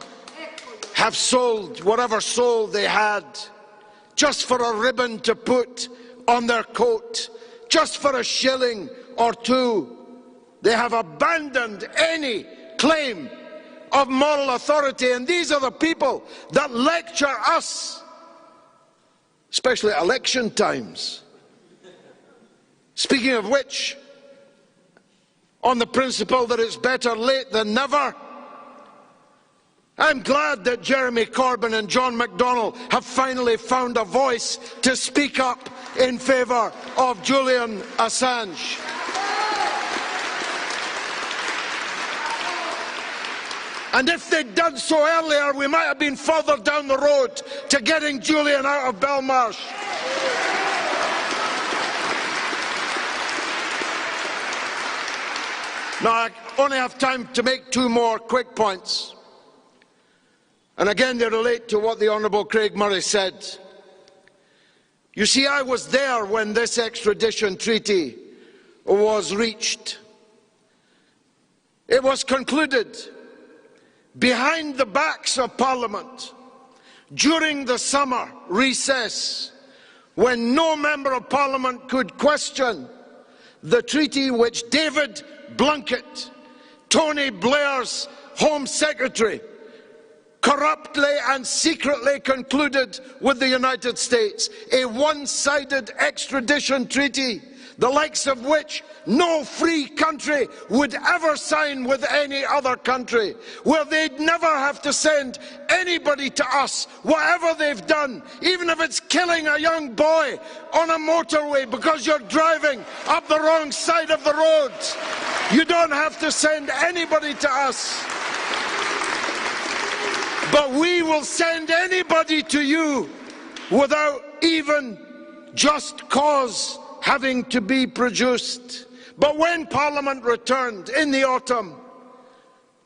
have sold whatever soul they had just for a ribbon to put on their coat, just for a shilling or two. They have abandoned any claim of moral authority, and these are the people that lecture us, especially at election times. Speaking of which, on the principle that it's better late than never, I'm glad that Jeremy Corbyn and John McDonnell have finally found a voice to speak up in favour of Julian Assange. And if they'd done so earlier, we might have been further down the road to getting Julian out of Belmarsh. Now, I only have time to make two more quick points. And again, they relate to what the Honourable Craig Murray said. You see, I was there when this extradition treaty was reached. It was concluded behind the backs of Parliament during the summer recess, when no member of Parliament could question the treaty which David Blunkett, Tony Blair's Home Secretary, corruptly and secretly concluded with the United States, a one-sided extradition treaty, the likes of which no free country would ever sign with any other country, where they'd never have to send anybody to us, whatever they've done, even if it's killing a young boy on a motorway because you're driving up the wrong side of the road. You don't have to send anybody to us. But we will send anybody to you without even just cause having to be produced. But when Parliament returned in the autumn,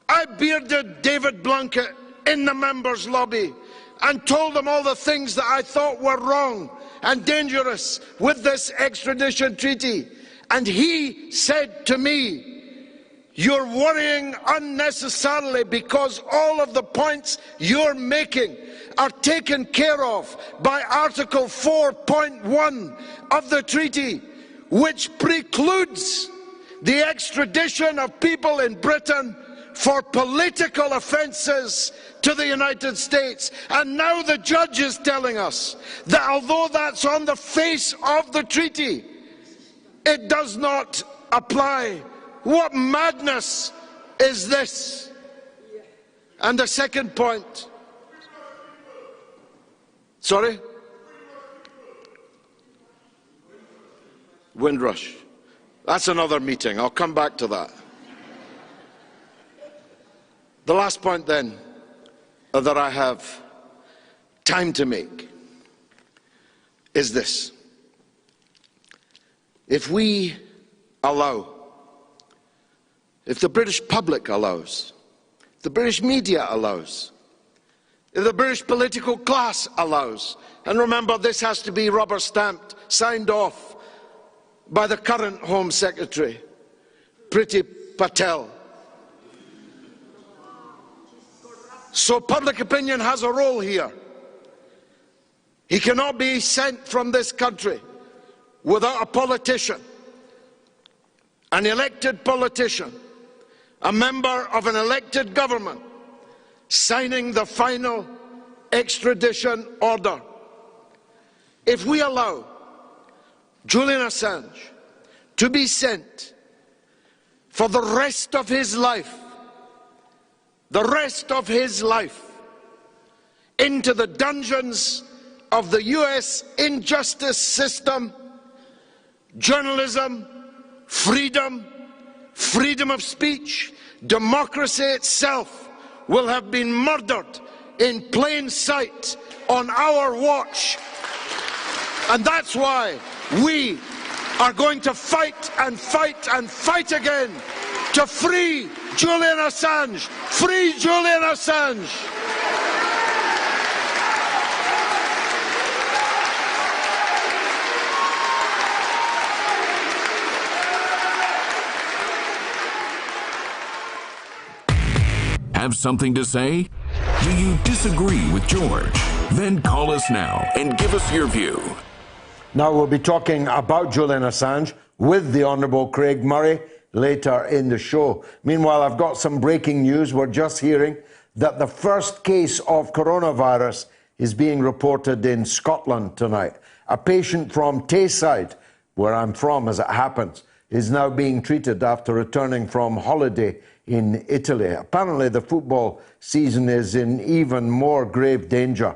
I bearded David Blunkett in the members' lobby and told him all the things that I thought were wrong and dangerous with this extradition treaty. And he said to me, "You're worrying unnecessarily because all of the points you're making are taken care of by Article 4.1 of the treaty, which precludes the extradition of people in Britain for political offences to the United States." And now the judge is telling us that although that's on the face of the treaty, it does not apply. What madness is this? And the second point. Sorry? Windrush. That's another meeting. I'll come back to that. The last point then that I have time to make is this. If we allow, if the British public allows, if the British media allows, if the British political class allows, and remember this has to be rubber stamped, signed off by the current Home Secretary, Priti Patel. So public opinion has a role here. He cannot be sent from this country without a politician, an elected politician, a member of an elected government, signing the final extradition order. If we allow Julian Assange to be sent for the rest of his life, into the dungeons of the US injustice system, journalism, freedom of speech, democracy itself will have been murdered in plain sight on our watch. And that's why we are going to fight and fight and fight again to free Julian Assange. Free Julian Assange. Have something to say? Do you disagree with George? Then call us now and give us your view. Now we'll be talking about Julian Assange with the Honourable Craig Murray later in the show. Meanwhile, I've got some breaking news. We're just hearing that the first case of coronavirus is being reported in Scotland tonight. A patient from Tayside, where I'm from as it happens, is now being treated after returning from holiday in Italy. Apparently the football season is in even more grave danger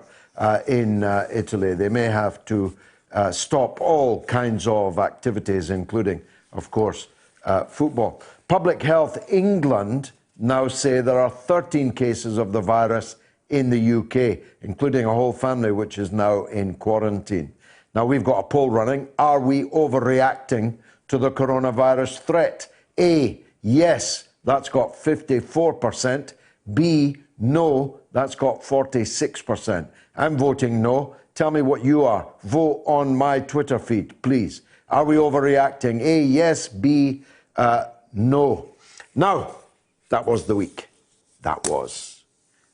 in Italy. They may have to stop all kinds of activities, including, of course, football. Public Health England now say there are 13 cases of the virus in the UK, including a whole family which is now in quarantine. Now we've got a poll running. Are we overreacting to the coronavirus threat? A, yes, that's got 54%. B, no, that's got 46%. I'm voting no. Tell me what you are. Vote on my Twitter feed, please. Are we overreacting? A, yes. B, no. Now, that was the week. That was.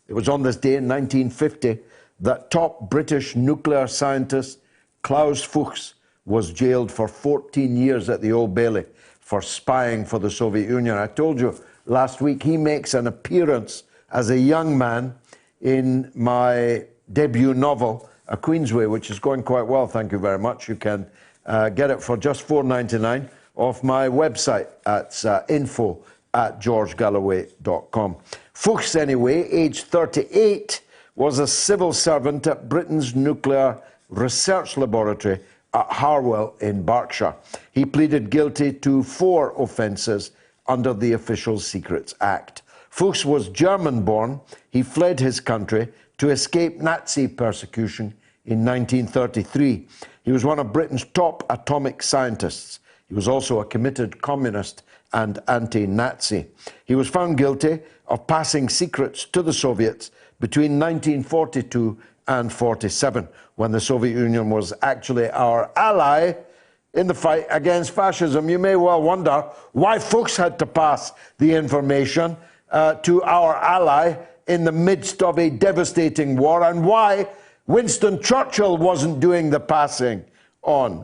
It was on this day in 1950 that top British nuclear scientist Klaus Fuchs was jailed for 14 years at the Old Bailey for spying for the Soviet Union. I told you last week he makes an appearance as a young man in my debut novel, A Queensway, which is going quite well, thank you very much. You can get it for just $4.99 off my website at info@georgegalloway.com. Fuchs, anyway, aged 38, was a civil servant at Britain's nuclear research laboratory at Harwell in Berkshire. He pleaded guilty to 4 offences under the Official Secrets Act. Fuchs was German-born. He fled his country to escape Nazi persecution in 1933. He was one of Britain's top atomic scientists. He was also a committed communist and anti-Nazi. He was found guilty of passing secrets to the Soviets between 1942 and 47, when the Soviet Union was actually our ally in the fight against fascism. You may well wonder why Fuchs had to pass the information to our ally in the midst of a devastating war, and why Winston Churchill wasn't doing the passing on.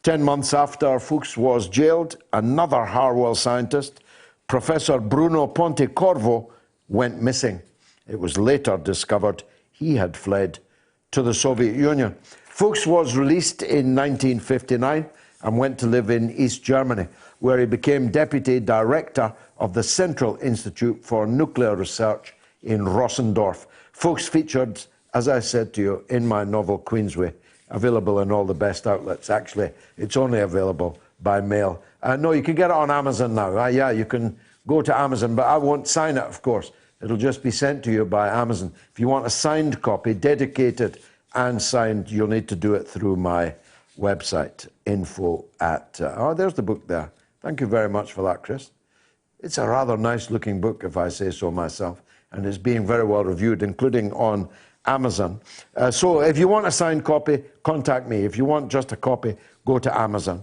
10 months after Fuchs was jailed, another Harwell scientist, Professor Bruno Pontecorvo, went missing. It was later discovered he had fled to the Soviet Union. Fuchs was released in 1959 and went to live in East Germany, where he became deputy director of the Central Institute for Nuclear Research in Rossendorf. Fuchs featured, as I said to you, in my novel Queensway, available in all the best outlets. Actually, it's only available by mail. No, you can get it on Amazon now. Yeah, you can go to Amazon, but I won't sign it, of course. It'll just be sent to you by Amazon. If you want a signed copy, dedicated and signed, you'll need to do it through my website, oh, there's the book there. Thank you very much for that, Chris. It's a rather nice-looking book, if I say so myself, and it's being very well reviewed, including on Amazon. So if you want a signed copy, contact me. If you want just a copy, go to Amazon.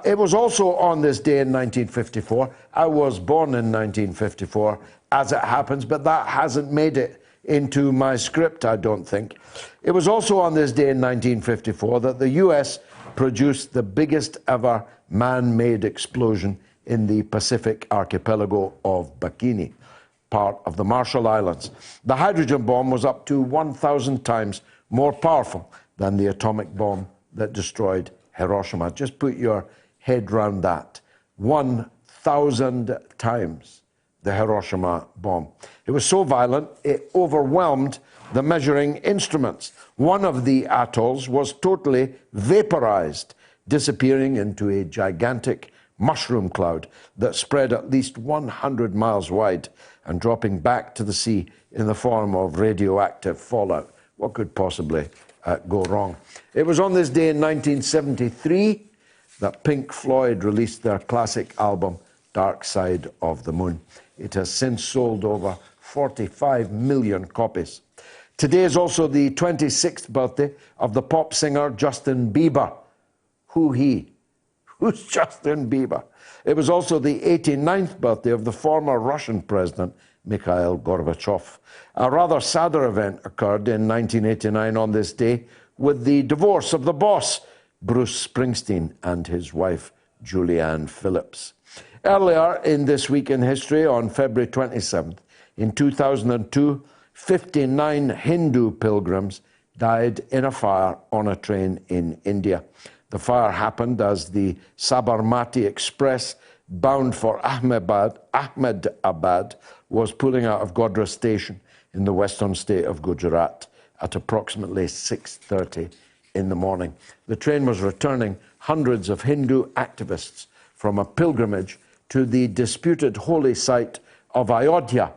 It was also on this day in 1954. I was born in 1954, as it happens, but that hasn't made it into my script, I don't think. It was also on this day in 1954 that the US produced the biggest ever man-made explosion in the Pacific archipelago of Bikini, part of the Marshall Islands. The hydrogen bomb was up to 1,000 times more powerful than the atomic bomb that destroyed Hiroshima. Just put your head round that. 1,000 times the Hiroshima bomb. It was so violent, it overwhelmed the measuring instruments. One of the atolls was totally vaporized, disappearing into a gigantic mushroom cloud that spread at least 100 miles wide and dropping back to the sea in the form of radioactive fallout. What could possibly go wrong. It was on this day in 1973 that Pink Floyd released their classic album, Dark Side of the Moon. It has since sold over 45 million copies. Today is also the 26th birthday of the pop singer Justin Bieber. Who's Justin Bieber? It was also the 89th birthday of the former Russian president, Mikhail Gorbachev. A rather sadder event occurred in 1989 on this day with the divorce of the boss, Bruce Springsteen, and his wife, Julianne Phillips. Earlier in This Week in History, on February 27th, in 2002, 59 Hindu pilgrims died in a fire on a train in India. The fire happened as the Sabarmati Express, bound for Ahmedabad, was pulling out of Godhra station in the western state of Gujarat at approximately 6:30 in the morning. The train was returning hundreds of Hindu activists from a pilgrimage to the disputed holy site of Ayodhya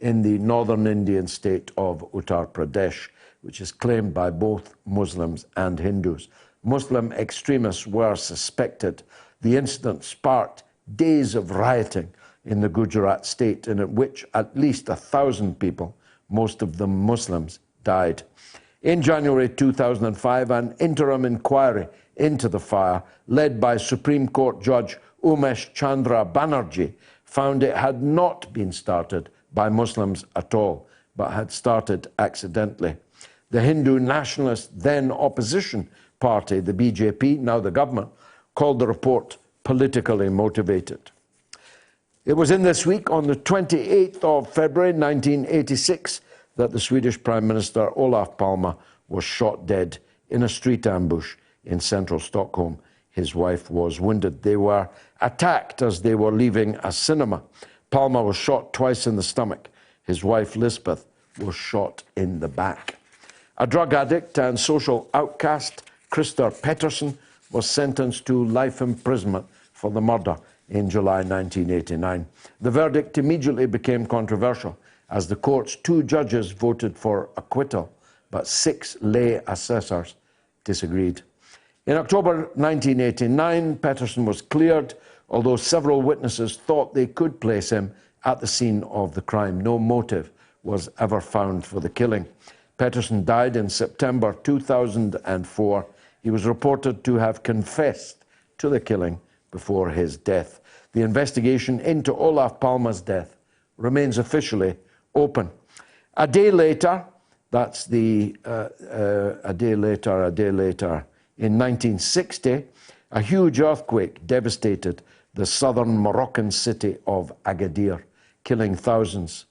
in the northern Indian state of Uttar Pradesh, which is claimed by both Muslims and Hindus. Muslim extremists were suspected. The incident sparked days of rioting in the Gujarat state, in which at least 1,000 people, most of them Muslims, died. In January 2005, an interim inquiry into the fire, led by Supreme Court Judge Umesh Chandra Banerjee, found it had not been started by Muslims at all, but had started accidentally. The Hindu nationalist, then opposition party, the BJP, now the government, called the report politically motivated. It was in this week, on the 28th of February 1986, that the Swedish Prime Minister Olof Palme was shot dead in a street ambush in central Stockholm. His wife was wounded. They were attacked as they were leaving a cinema. Palme was shot twice in the stomach. His wife, Lisbeth, was shot in the back. A drug addict and social outcast, Christer Pettersson, was sentenced to life imprisonment for the murder in July 1989. The verdict immediately became controversial as the court's 2 judges voted for acquittal, but 6 lay assessors disagreed. In October 1989, Pettersson was cleared, although several witnesses thought they could place him at the scene of the crime. No motive was ever found for the killing. Pettersson died in September 2004. He was reported to have confessed to the killing before his death. The investigation into Olof Palme's death remains officially open. A day later, in 1960, a huge earthquake devastated the southern Moroccan city of Agadir, killing thousands.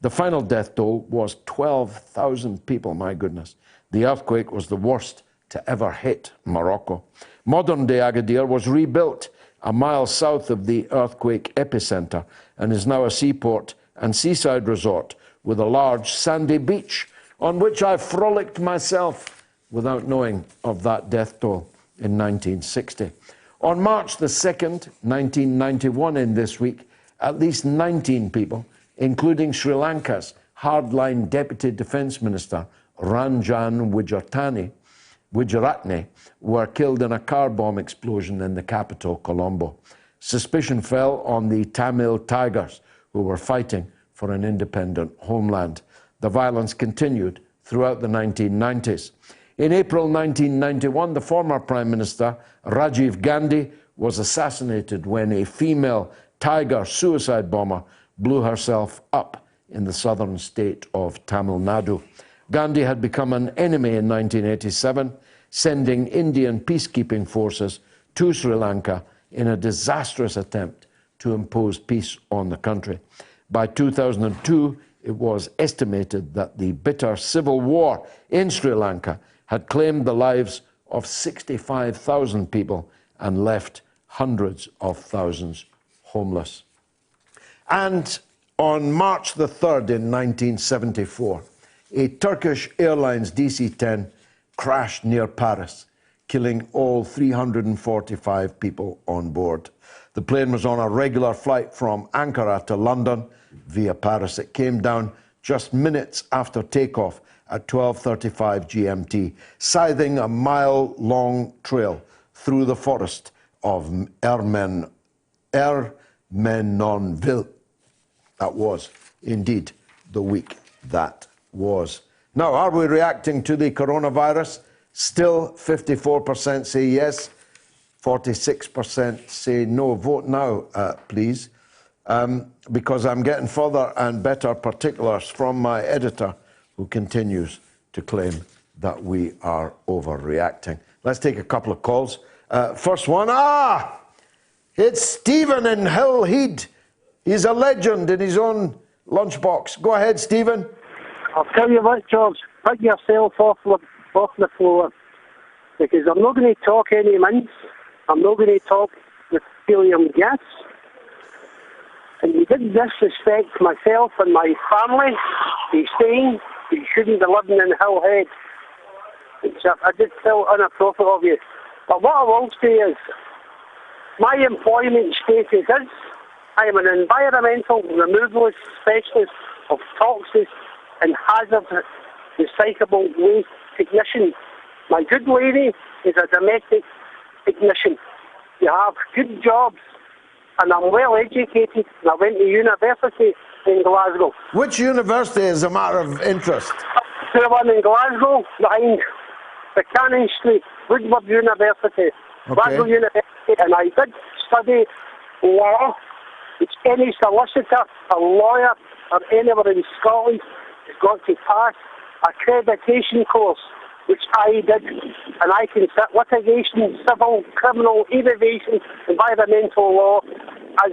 The final death toll was 12,000 people, my goodness. The earthquake was the worst to ever hit Morocco. Modern-day Agadir was rebuilt a mile south of the earthquake epicenter and is now a seaport and seaside resort with a large sandy beach on which I frolicked myself without knowing of that death toll in 1960. On March the 2nd, 1991, in this week, at least 19 people, including Sri Lanka's hardline Deputy Defence Minister Ranjan Wijeratne, were killed in a car bomb explosion in the capital, Colombo. Suspicion fell on the Tamil Tigers, who were fighting for an independent homeland. The violence continued throughout the 1990s. In April 1991, the former Prime Minister, Rajiv Gandhi, was assassinated when a female Tiger suicide bomber blew herself up in the southern state of Tamil Nadu. Gandhi had become an enemy in 1987, sending Indian peacekeeping forces to Sri Lanka in a disastrous attempt to impose peace on the country. By 2002, it was estimated that the bitter civil war in Sri Lanka had claimed the lives of 65,000 people and left hundreds of thousands homeless. And on March the 3rd in 1974, a Turkish Airlines DC-10 crashed near Paris, killing all 345 people on board. The plane was on a regular flight from Ankara to London via Paris. It came down just minutes after takeoff at 12:35 GMT, scything a mile-long trail through the forest of Ermenonville. That was indeed the week that was. Now, are we reacting to the coronavirus? Still 54% say yes, 46% say no. Vote now, please, because I'm getting further and better particulars from my editor, who continues to claim that we are overreacting. Let's take a couple of calls. First one, it's Stephen in Hillhead. He's a legend in his own lunchbox. Go ahead, Stephen. I'll tell you what, George, pick yourself off the floor, because I'm not going to talk any mince. I'm not going to talk with helium gas. And you did disrespect myself and my family. He's saying you shouldn't be living in Hillhead. I did feel inappropriate of you. But what I will say is, my employment status is, I am an environmental removalist specialist of toxics and hazardous recyclable waste technician. My good lady is a domestic technician. You have good jobs, and I'm well educated, and I went to university in Glasgow. Which university is a matter of interest? The one in Glasgow, behind the Cannon Street, Woodward University. Okay. Glasgow University, and I did study law, which any solicitor, a lawyer, or anywhere in Scotland has got to pass accreditation course, which I did, and I can sit litigation, civil, criminal, innovation, environmental law, as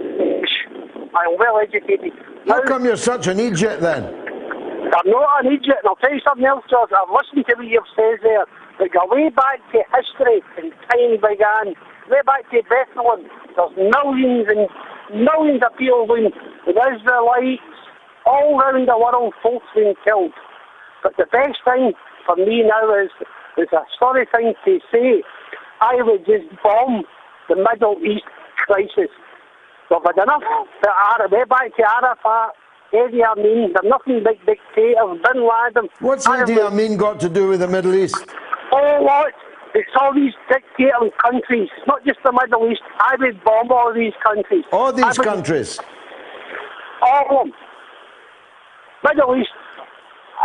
I'm well educated. How come you're such an idiot then? I'm not an idiot, and I'll tell you something else, George. I've listened to what you've said there. But go way back to history and time began, way back to Bethlehem. There's millions and millions of people with Israelites all around the world, folks being killed. But the best thing for me now is a sorry thing to say. I would just bomb the Middle East crisis. We've had enough. Way back to Arafat, Idi Amin, they're nothing big dictators, Bin Laden. What's Idi Amin got to do with the Middle East? Oh, what? It's all these dictating countries. It's not just the Middle East. I would bomb all these countries. All these countries? All of them. Middle East,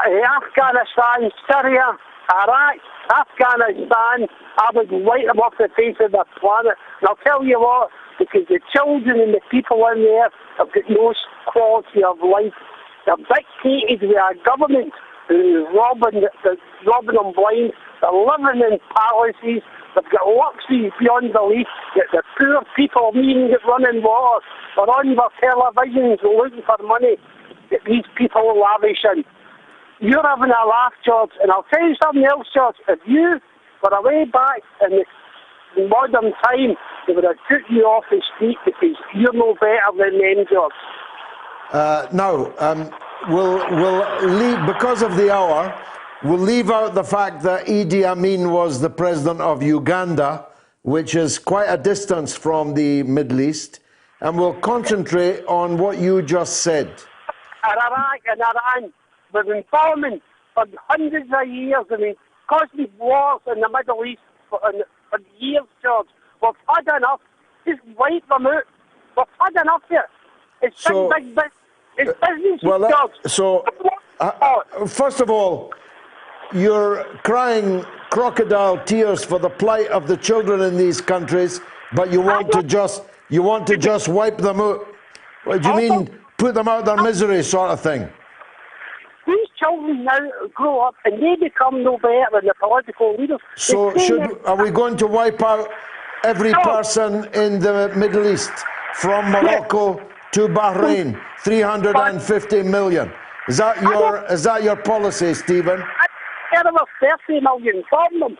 Afghanistan, Syria, Iraq, Afghanistan. I would wipe them off the face of the planet. And I'll tell you what, because the children and the people in there have got no quality of life. They're dictated with our government who's robbing them blind. They're living in palaces. They've got luxuries beyond belief. Yet the poor people needing get running water. They're on their televisions looking for money that these people lavish in. You're having a laugh, George. And I'll tell you something else, George. If you were away back in the modern time, they would have took you off the street because you're no better than them, George. We'll leave, because of the hour, we'll leave out the fact that Idi Amin was the president of Uganda, which is quite a distance from the Middle East, and we'll concentrate on what you just said. Iraq and Iran, we've been bombing for hundreds of years, and we've caused wars in the Middle East for years, George. We've had enough. Just wipe them out. We've had enough here. It's big business. It's business, George. First of all, you're crying crocodile tears for the plight of the children in these countries, but you want to just wipe them out. What do you mean, put them out of their misery, sort of thing? These children now grow up and they become no better than the political leaders. So are we going to wipe out every person in the Middle East, from Morocco to Bahrain, 350 million? Is that your policy, Stephen? There were 30 million from them.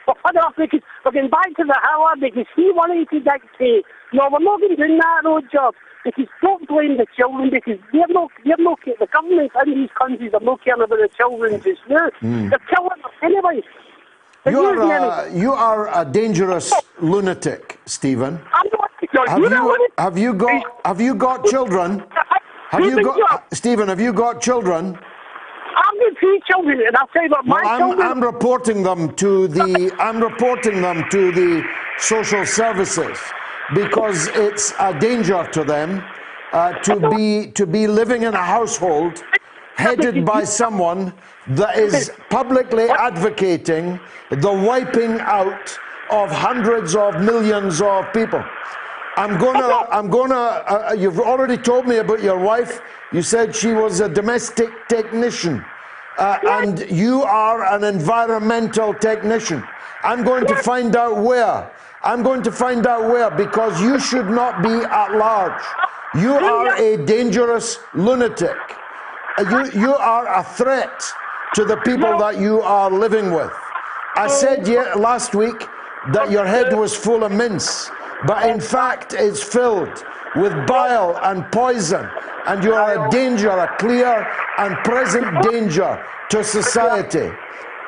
We're going back to the Howard because he wanted to dictate. No, we're not going to do that road, George. Because don't blame the children, because the governments in these countries are not caring about the children just now. They're killing them anyway. You are a dangerous lunatic, Stephen. Have you got children? Stephen, have you got children? I've got 3 children, and I'll tell you what, my children... I'm reporting them to the social services because it's a danger to them to be living in a household headed by someone that is publicly advocating the wiping out of hundreds of millions of people. You've already told me about your wife. You said she was a domestic technician, and you are an environmental technician. I'm going to find out where. Because you should not be at large. You are a dangerous lunatic. You are a threat to the people that you are living with. I said last week that your head was full of mince, but in fact it's filled with bile and poison, and you are a danger, a clear and present danger to society.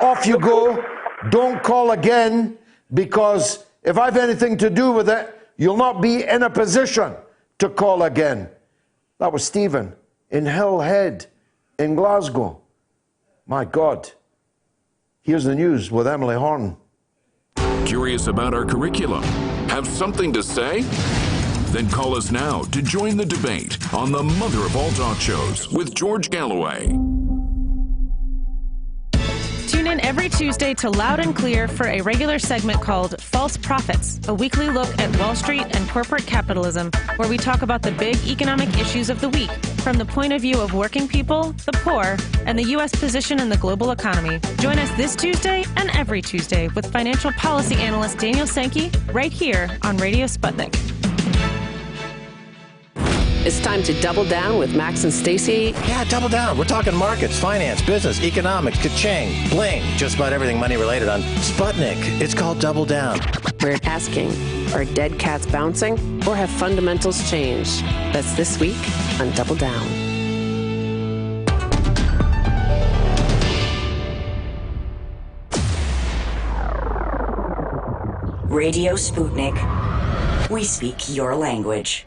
Off you go. Don't call again, because if I have anything to do with it, you'll not be in a position to call again. That was Stephen in Hill Head in Glasgow. My God. Here's the news with Emily Horn. Curious about our curriculum? Have something to say? Then call us now to join the debate on the mother of all talk shows with George Galloway. Tune in every Tuesday to Loud and Clear for a regular segment called False Prophets, a weekly look at Wall Street and corporate capitalism, where we talk about the big economic issues of the week from the point of view of working people, the poor, and the U.S. position in the global economy. Join us this Tuesday and every Tuesday with financial policy analyst Daniel Sankey right here on Radio Sputnik. It's time to double down with Max and Stacy. Yeah, double down. We're talking markets, finance, business, economics, ka-ching, bling, just about everything money related on Sputnik. It's called Double Down. We're asking, are dead cats bouncing or have fundamentals changed? That's this week on Double Down. Radio Sputnik. We speak your language.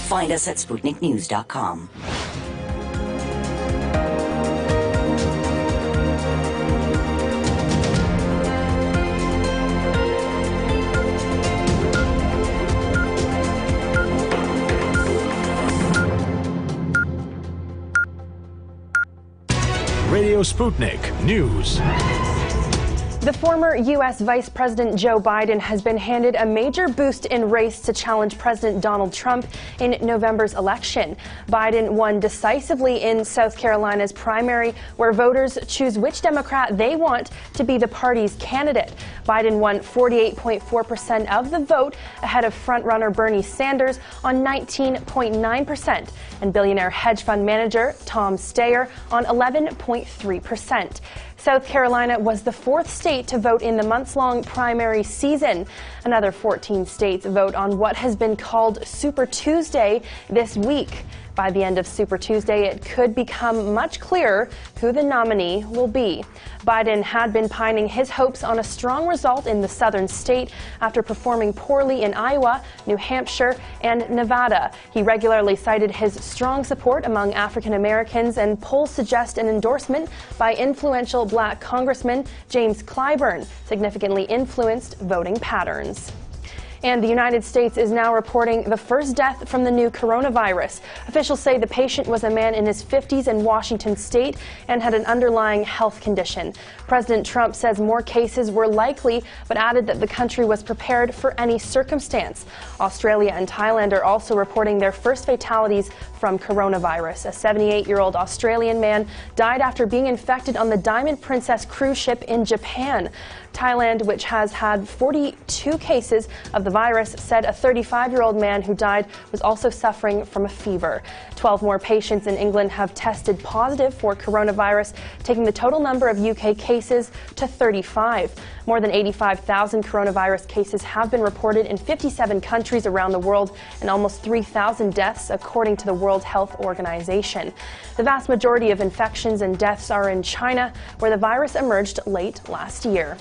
Find us at SputnikNews.com. Radio Sputnik News. The former U.S. Vice President Joe Biden has been handed a major boost in race to challenge President Donald Trump in November's election. Biden won decisively in South Carolina's primary, where voters choose which Democrat they want to be the party's candidate. Biden won 48.4% of the vote ahead of frontrunner Bernie Sanders on 19.9% and billionaire hedge fund manager Tom Steyer on 11.3%. South Carolina was the 4th state to vote in the months-long primary season. Another 14 states vote on what has been called Super Tuesday this week. By the end of Super Tuesday, it could become much clearer who the nominee will be. Biden had been pining his hopes on a strong result in the southern state after performing poorly in Iowa, New Hampshire, and Nevada. He regularly cited his strong support among African Americans, and polls suggest an endorsement by influential black Congressman James Clyburn significantly influenced voting patterns. And the United States is now reporting the first death from the new coronavirus. Officials say the patient was a man in his 50s in Washington state and had an underlying health condition. President Trump says more cases were likely, but added that the country was prepared for any circumstance. Australia and Thailand are also reporting their first fatalities from coronavirus. A 78-year-old Australian man died after being infected on the Diamond Princess cruise ship in Japan. Thailand, which has had 42 cases of the virus, said a 35-year-old man who died was also suffering from a fever. 12 more patients in England have tested positive for coronavirus, taking the total number of UK cases to 35. More than 85,000 coronavirus cases have been reported in 57 countries around the world, and almost 3,000 deaths, according to the World Health Organization. The vast majority of infections and deaths are in China, where the virus emerged late last year.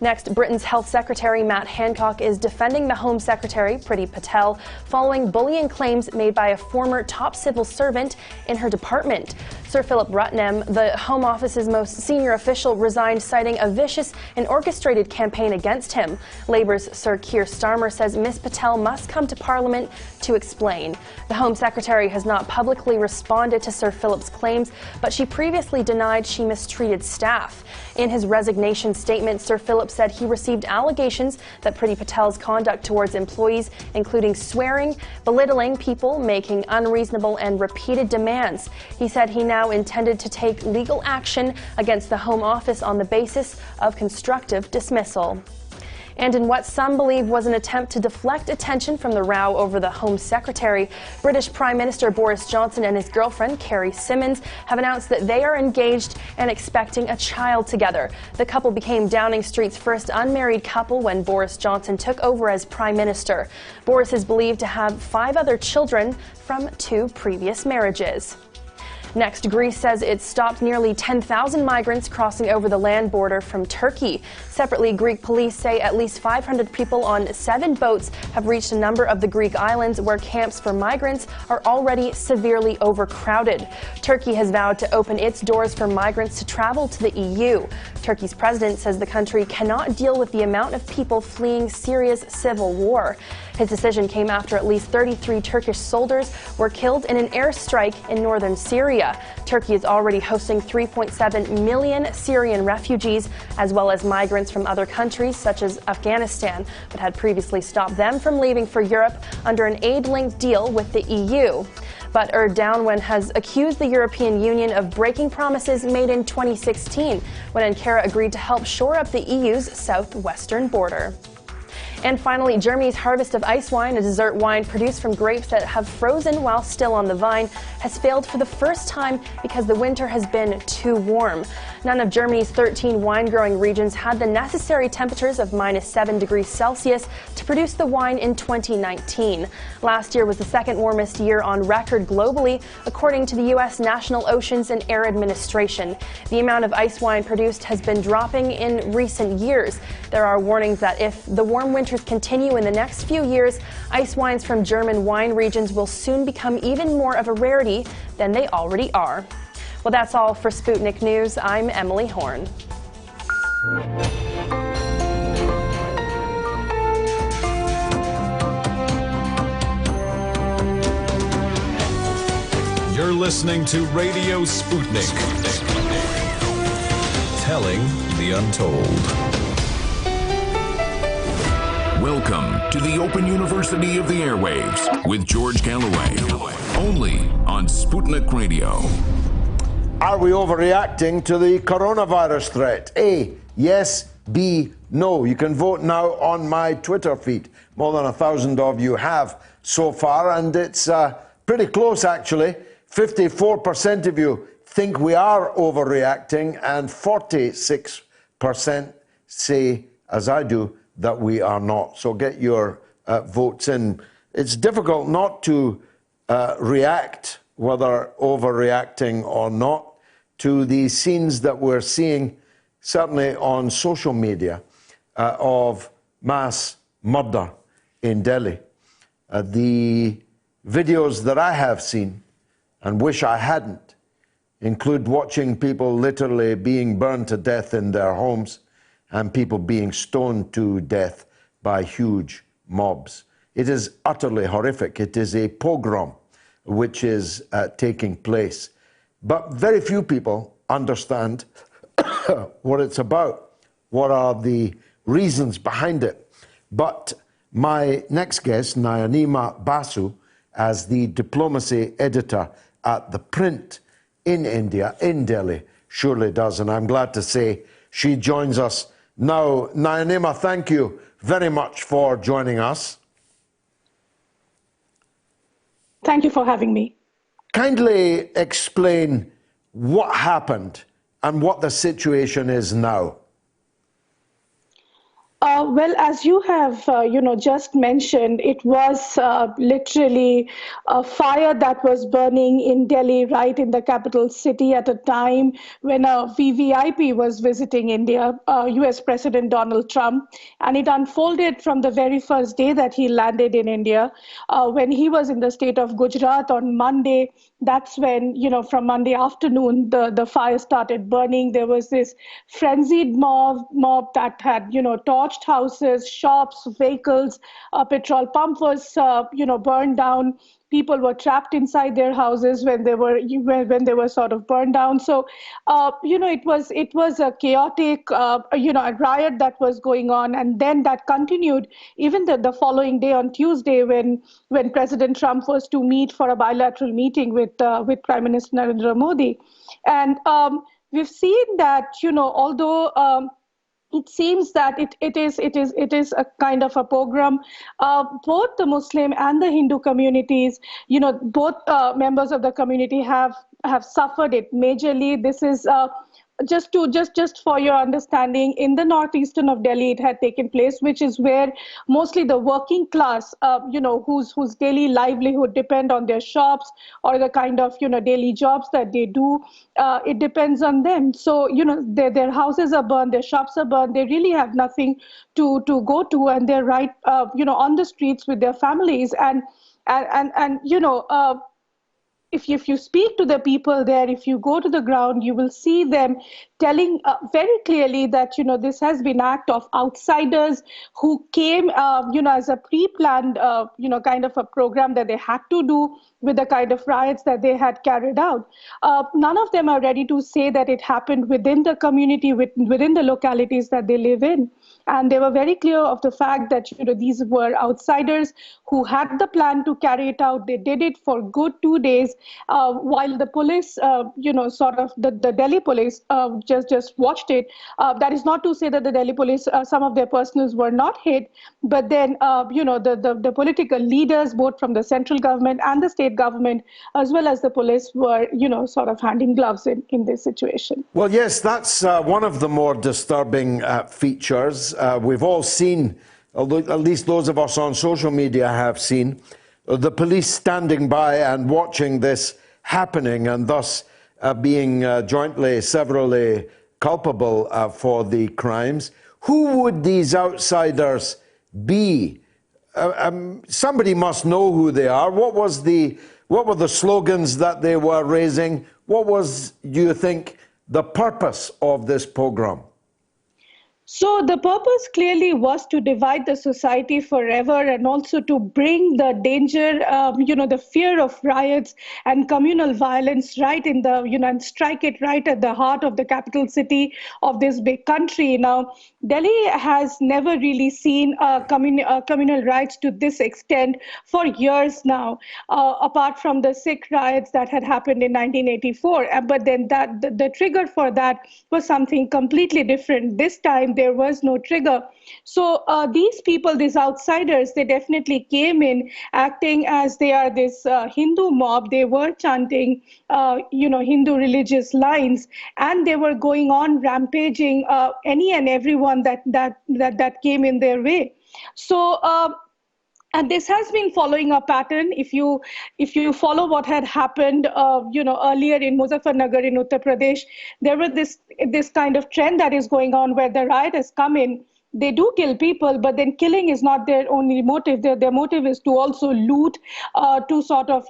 Next, Britain's Health Secretary Matt Hancock is defending the Home Secretary, Priti Patel, following bullying claims made by a former top civil servant in her department. Sir Philip Rutnam, the Home Office's most senior official, resigned, citing a vicious and orchestrated campaign against him. Labour's Sir Keir Starmer says Ms Patel must come to Parliament to explain. The Home Secretary has not publicly responded to Sir Philip's claims, but she previously denied she mistreated staff. In his resignation statement, Sir Philip said he received allegations that Priti Patel's conduct towards employees, including swearing, belittling people, making unreasonable and repeated demands. He said he now intended to take legal action against the Home Office on the basis of constructive dismissal. And in what some believe was an attempt to deflect attention from the row over the Home Secretary, British Prime Minister Boris Johnson and his girlfriend, Carrie Symonds, have announced that they are engaged and expecting a child together. The couple became Downing Street's first unmarried couple when Boris Johnson took over as Prime Minister. Boris is believed to have 5 other children from 2 previous marriages. Next, Greece says it stopped nearly 10,000 migrants crossing over the land border from Turkey. Separately, Greek police say at least 500 people on 7 boats have reached a number of the Greek islands where camps for migrants are already severely overcrowded. Turkey has vowed to open its doors for migrants to travel to the EU. Turkey's president says the country cannot deal with the amount of people fleeing Syria's civil war. His decision came after at least 33 Turkish soldiers were killed in an airstrike in northern Syria. Turkey is already hosting 3.7 million Syrian refugees, as well as migrants from other countries such as Afghanistan, but had previously stopped them from leaving for Europe under an aid-linked deal with the EU. But Erdogan has accused the European Union of breaking promises made in 2016 when Ankara agreed to help shore up the EU's southwestern border. And finally, Germany's harvest of ice wine, a dessert wine produced from grapes that have frozen while still on the vine, has failed for the first time because the winter has been too warm. None of Germany's 13 wine-growing regions had the necessary temperatures of -7 degrees Celsius to produce the wine in 2019. Last year was the second warmest year on record globally, according to the U.S. National Oceans and Air Administration. The amount of ice wine produced has been dropping in recent years. There are warnings that if the warm winters continue in the next few years, ice wines from German wine regions will soon become even more of a rarity than they already are. Well, that's all for Sputnik News. I'm Emily Horn. You're listening to Radio Sputnik. Telling the untold. Welcome to the Open University of the Airwaves with George Galloway, only on Sputnik Radio. Are we overreacting to the coronavirus threat? A, yes. B, no. You can vote now on my Twitter feed. More than 1,000 of you have so far, and it's pretty close, actually. 54% of you think we are overreacting, and 46% say, as I do, that we are not. So get your votes in. It's difficult not to react, whether overreacting or not, to the scenes that we're seeing, certainly on social media, of mass murder in Delhi. The videos that I have seen, and wish I hadn't, include watching people literally being burned to death in their homes and people being stoned to death by huge mobs. It is utterly horrific. It is a pogrom which is taking place. But very few people understand what it's about, what are the reasons behind it. But my next guest, Nayanima Basu, as the diplomacy editor at The Print in India, in Delhi, surely does. And I'm glad to say she joins us now. Nayanima, thank you very much for joining us. Thank you for having me. Kindly explain what happened and what the situation is now. Well, as you have, just mentioned, it was literally a fire that was burning in Delhi, right in the capital city, at a time when a VVIP was visiting India, U.S. President Donald Trump, and it unfolded from the very first day that he landed in India. When he was in the state of Gujarat on Monday, that's when, from Monday afternoon, the fire started burning. There was this frenzied mob that had, torched houses, shops, vehicles. A petrol pump was, burned down. People were trapped inside their houses when they were sort of burned down. So, it was a chaotic, a riot that was going on, and then that continued even the following day on Tuesday when President Trump was to meet for a bilateral meeting with Prime Minister Narendra Modi, and we've seen that although. It seems that it is a kind of a pogrom. Both the Muslim and the Hindu communities, both members of the community have suffered it majorly. This is just for your understanding, in the northeastern of Delhi, it had taken place, which is where mostly the working class, whose daily livelihood depend on their shops or the kind of daily jobs that they do. It depends on them. So their houses are burned, their shops are burned. They really have nothing to go to, and they're right on the streets with their families. And if you speak to the people there, if you go to the ground, you will see them telling very clearly that this has been act of outsiders who came as a pre-planned kind of a program that they had to do with the kind of riots that they had carried out. None of them are ready to say that it happened within the community, within the localities that they live in. And they were very clear of the fact that these were outsiders who had the plan to carry it out. They did it for good 2 days, while the police, the Delhi police just watched it. That is not to say that the Delhi police, some of their personals were not hit, but then the political leaders, both from the central government and the state government, as well as the police, were sort of handing gloves in this situation. Well, yes, that's one of the more disturbing features. We've all seen, at least those of us on social media have seen, the police standing by and watching this happening, and thus being jointly, severally culpable for the crimes. Who would these outsiders be? Somebody must know who they are. What were the slogans that they were raising? What was, do you think, the purpose of this pogrom? So the purpose clearly was to divide the society forever, and also to bring the danger, the fear of riots and communal violence right in the, and strike it right at the heart of the capital city of this big country. Now, Delhi has never really seen communal riots to this extent for years now, apart from the Sikh riots that had happened in 1984. But then the trigger for that was something completely different. This time, there was no trigger. So these people, these outsiders, they definitely came in acting as they are this Hindu mob. They were chanting, Hindu religious lines, and they were going on rampaging any and everyone that came in their way. So. And this has been following a pattern. If you follow what had happened, earlier in Muzaffarnagar in Uttar Pradesh, there was this kind of trend that is going on where the riot has come in. They do kill people, but then killing is not their only motive. Their motive is to also loot, to sort of,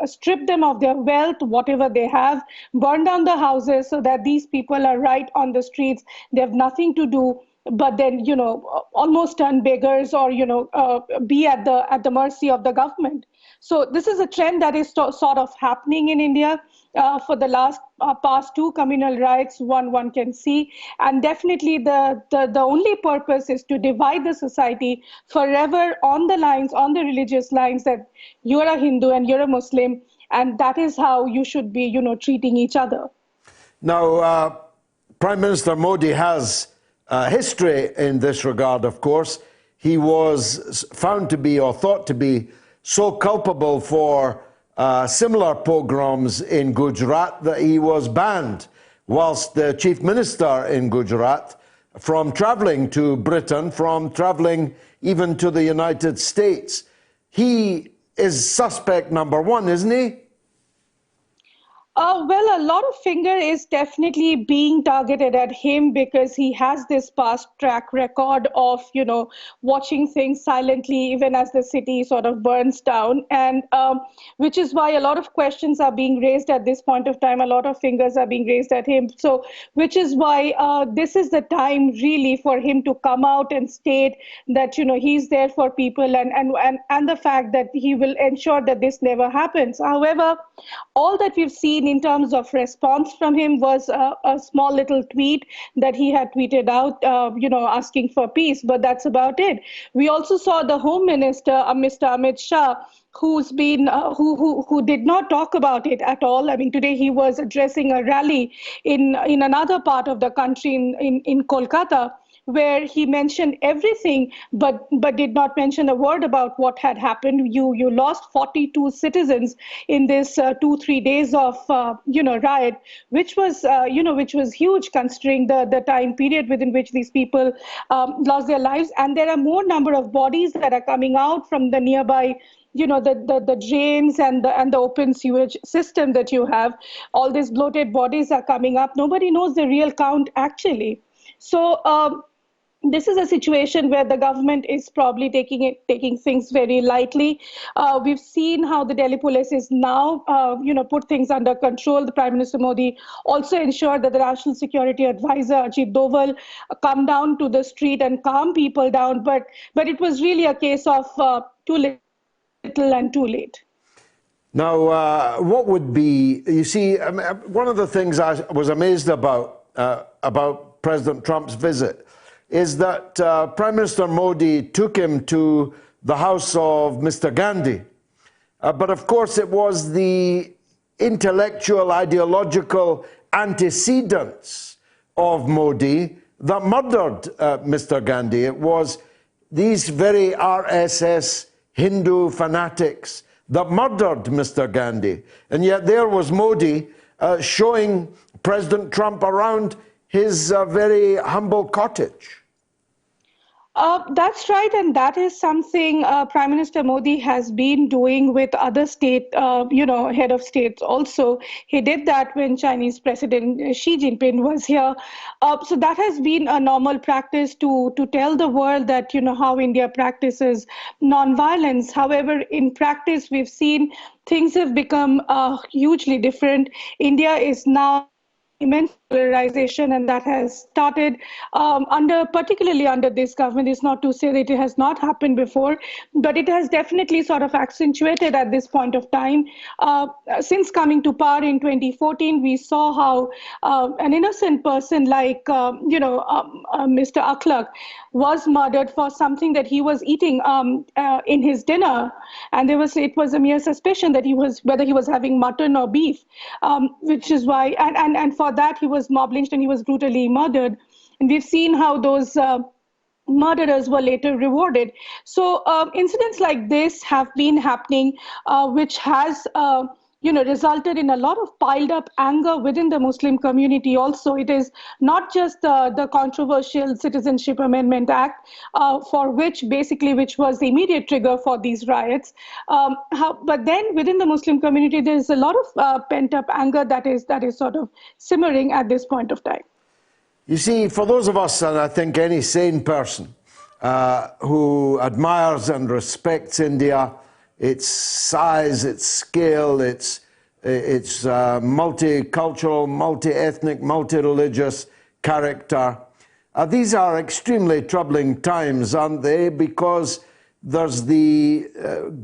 strip them of their wealth, whatever they have, burn down the houses so that these people are right on the streets. They have nothing to do but then, almost turn beggars or, be at the mercy of the government. So this is a trend that is sort of happening in India for the past two communal riots, one can see. And definitely the only purpose is to divide the society forever on the religious lines, that you're a Hindu and you're a Muslim, and that is how you should be, treating each other. Now, Prime Minister Modi has history in this regard, of course. He was found to be, or thought to be, so culpable for similar pogroms in Gujarat that he was banned, whilst the chief minister in Gujarat from traveling to Britain, from traveling even to the United States. He is suspect number one, isn't he? Well, a lot of finger is definitely being targeted at him because he has this past track record of, watching things silently even as the city sort of burns down. And which is why a lot of questions are being raised at this point of time. A lot of fingers are being raised at him. So, which is why this is the time really for him to come out and state that, he's there for people and the fact that he will ensure that this never happens. However, all that we've seen in terms of response from him was a small little tweet that he had tweeted out, asking for peace, but that's about it. We also saw the Home Minister, Mr. Amit Shah, who's been who did not talk about it at all. I mean, today he was addressing a rally in another part of the country in Kolkata, where he mentioned everything, but did not mention a word about what had happened. You lost 42 citizens in this 2-3 days of riot, which was huge considering the time period within which these people lost their lives. And there are more number of bodies that are coming out from the nearby the drains and the open sewage system that you have. All these bloated bodies are coming up. Nobody knows the real count actually. So this is a situation where the government is probably taking things very lightly. We've seen how the Delhi police is now, put things under control. The Prime Minister Modi also ensured that the National Security Advisor Ajit Doval come down to the street and calm people down. But it was really a case of too little and too late. Now, what would be, you see, one of the things I was amazed about President Trump's visit is that Prime Minister Modi took him to the house of Mr. Gandhi. But of course, it was the intellectual, ideological antecedents of Modi that murdered Mr. Gandhi. It was these very RSS Hindu fanatics that murdered Mr. Gandhi. And yet there was Modi showing President Trump around his very humble cottage. That's right, and that is something Prime Minister Modi has been doing with other state, head of states also. He did that when Chinese President Xi Jinping was here. So that has been a normal practice to tell the world that, how India practices nonviolence. However, in practice, we've seen things have become hugely different. India is now immense polarization, and that has started particularly under this government. Is not to say that it has not happened before, but it has definitely sort of accentuated at this point of time. Since coming to power in 2014, we saw how an innocent person like Mr. Akhlaq was murdered for something that he was eating in his dinner, and it was a mere suspicion that whether he was having mutton or beef, which is why and for that he was mob lynched and he was brutally murdered. And we've seen how those murderers were later rewarded. So incidents like this have been happening, which has resulted in a lot of piled up anger within the Muslim community also. It is not just the controversial Citizenship Amendment Act, which was the immediate trigger for these riots. But then within the Muslim community, there is a lot of pent up anger that is sort of simmering at this point of time. You see, for those of us, and I think any sane person who admires and respects India, its size, its scale, its multicultural, multi-ethnic, multi-religious character. These are extremely troubling times, aren't they? Because there's the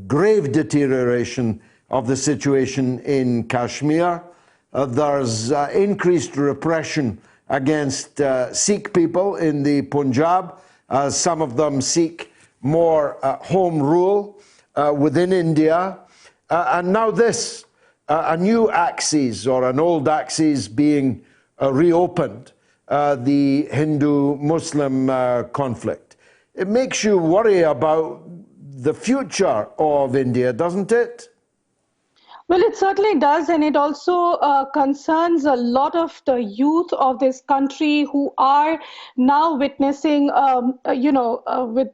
grave deterioration of the situation in Kashmir. There's increased repression against Sikh people in the Punjab. Some of them seek more home rule within India, and now this, a new axis or an old axis being reopened, the Hindu-Muslim conflict. It makes you worry about the future of India, doesn't it? Well, it certainly does, and it also concerns a lot of the youth of this country who are now witnessing, with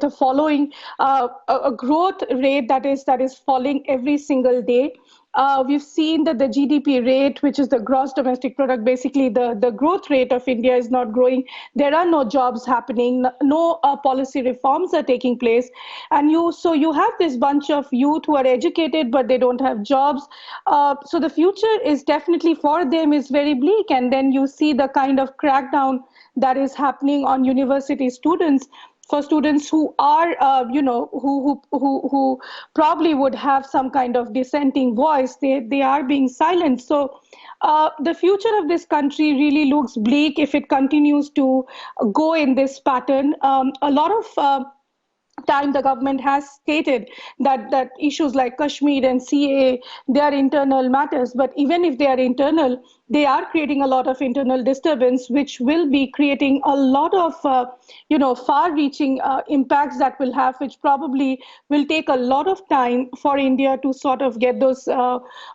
a following a growth rate that is falling every single day. We've seen that the GDP rate, which is the gross domestic product, basically the growth rate of India is not growing. There are no jobs happening, no policy reforms are taking place. And you have this bunch of youth who are educated, but they don't have jobs. So the future is definitely for them is very bleak. And then you see the kind of crackdown that is happening on university students. For students who are, who probably would have some kind of dissenting voice, they are being silenced. So the future of this country really looks bleak if it continues to go in this pattern. A lot of time the government has stated that issues like Kashmir and CAA, they are internal matters, but even if they are internal, they are creating a lot of internal disturbance, which will be creating a lot of far-reaching impacts that will have, which probably will take a lot of time for India to sort of get those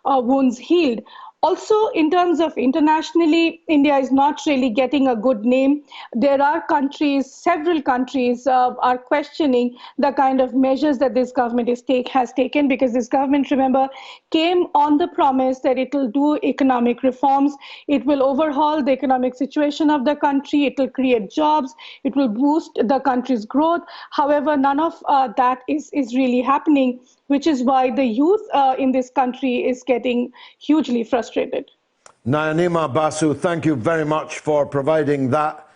wounds healed. Also, in terms of internationally, India is not really getting a good name. There are countries, several countries are questioning the kind of measures that this government has taken, because this government, remember, came on the promise that it will do economic reforms. It will overhaul the economic situation of the country. It will create jobs. It will boost the country's growth. However, none of that is really happening, which is why the youth in this country is getting hugely frustrated. Nayanima Basu, thank you very much for providing that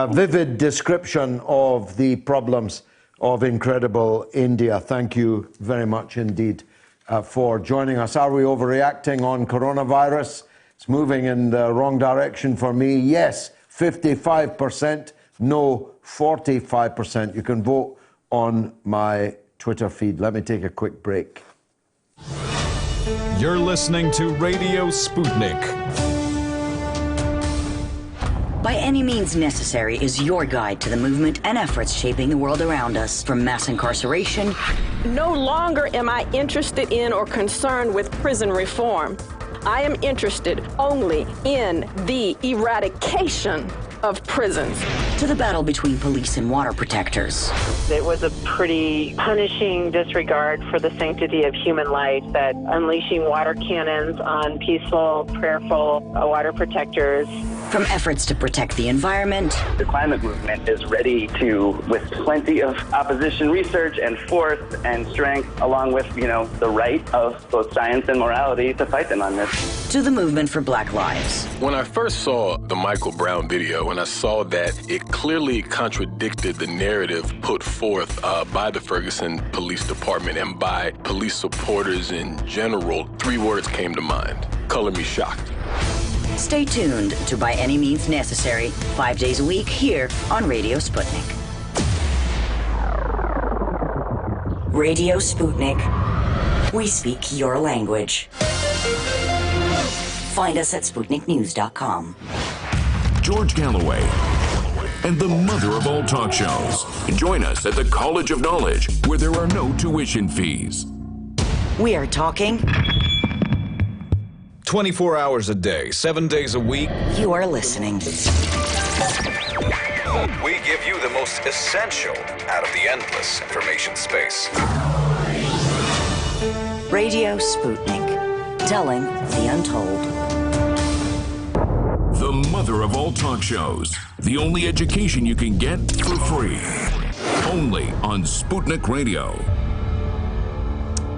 vivid description of the problems of incredible India. Thank you very much indeed for joining us. Are we overreacting on coronavirus? It's moving in the wrong direction for me. Yes, 55%. No, 45%. You can vote on my Twitter feed. Let me take a quick break. You're listening to Radio Sputnik. By Any Means Necessary is your guide to the movement and efforts shaping the world around us, from mass incarceration. No longer am I interested in or concerned with prison reform. I am interested only in the eradication of prisons. To the battle between police and water protectors. It was a pretty punishing disregard for the sanctity of human life, that unleashing water cannons on peaceful, prayerful water protectors. From efforts to protect the environment. The climate movement is ready to, with plenty of opposition research and force and strength, along with, the right of both science and morality, to fight them on this. To the movement for Black Lives. When I first saw the Michael Brown video, and I saw that it clearly contradicted the narrative put forth by the Ferguson Police Department and by police supporters in general, 3 words came to mind: color me shocked. Stay tuned to By Any Means Necessary, 5 days a week here on Radio Sputnik. Radio Sputnik. We speak your language. Find us at SputnikNews.com. George Galloway and the mother of all talk shows. Join us at the College of Knowledge, where there are no tuition fees. We are talking 24 hours a day, 7 days a week. You are listening. We give you the most essential out of the endless information space. Radio Sputnik. Telling the untold. The mother of all talk shows. The only education you can get for free. Only on Sputnik Radio.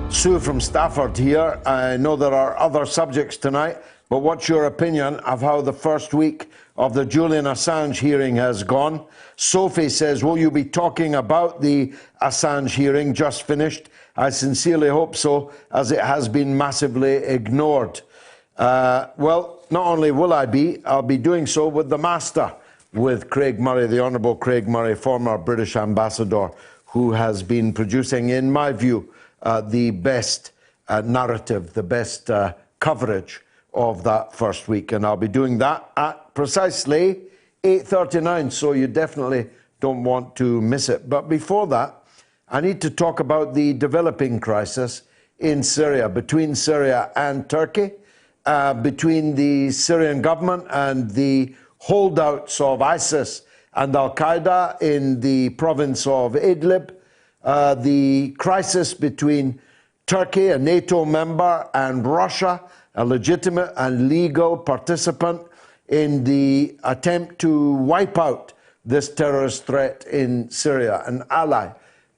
Sue from Stafford here. I know there are other subjects tonight, but what's your opinion of how the first week of the Julian Assange hearing has gone? Sophie says, will you be talking about the Assange hearing just finished? I sincerely hope so, as it has been massively ignored. Well, not only will I'll be doing so with the master, with Craig Murray, the Honourable Craig Murray, former British ambassador, who has been producing, in my view, the best narrative, the best coverage of that first week. And I'll be doing that at precisely 8:39, so you definitely don't want to miss it. But before that, I need to talk about the developing crisis in Syria, between Syria and Turkey, between the Syrian government and the holdouts of ISIS and Al-Qaeda in the province of Idlib, the crisis between Turkey, a NATO member, and Russia, a legitimate and legal participant in the attempt to wipe out this terrorist threat in Syria, an ally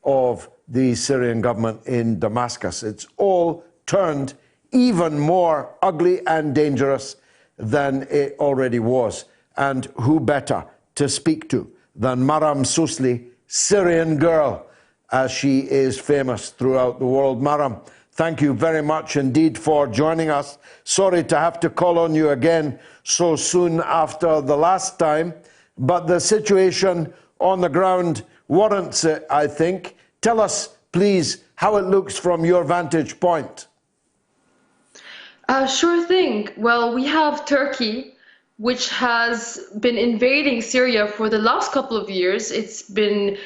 of the Syrian government in Damascus. It's all turned even more ugly and dangerous than it already was. And who better to speak to than Mariam Susli, Syrian girl, as she is famous throughout the world. Mariam, thank you very much indeed for joining us. Sorry to have to call on you again so soon after the last time, but the situation on the ground warrants it, I think. Tell us, please, how it looks from your vantage point. Sure thing. Well, we have Turkey, which has been invading Syria for the last couple of years. It's been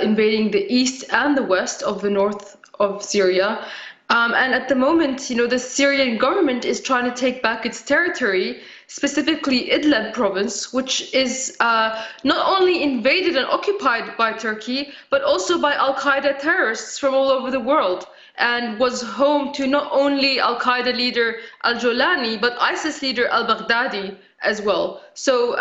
invading the east and the west of the north of Syria. And at the moment, you know, the Syrian government is trying to take back its territory, specifically Idlib province, which is not only invaded and occupied by Turkey, but also by Al-Qaeda terrorists from all over the world, and was home to not only Al-Qaeda leader al-Jolani, but ISIS leader al-Baghdadi as well. So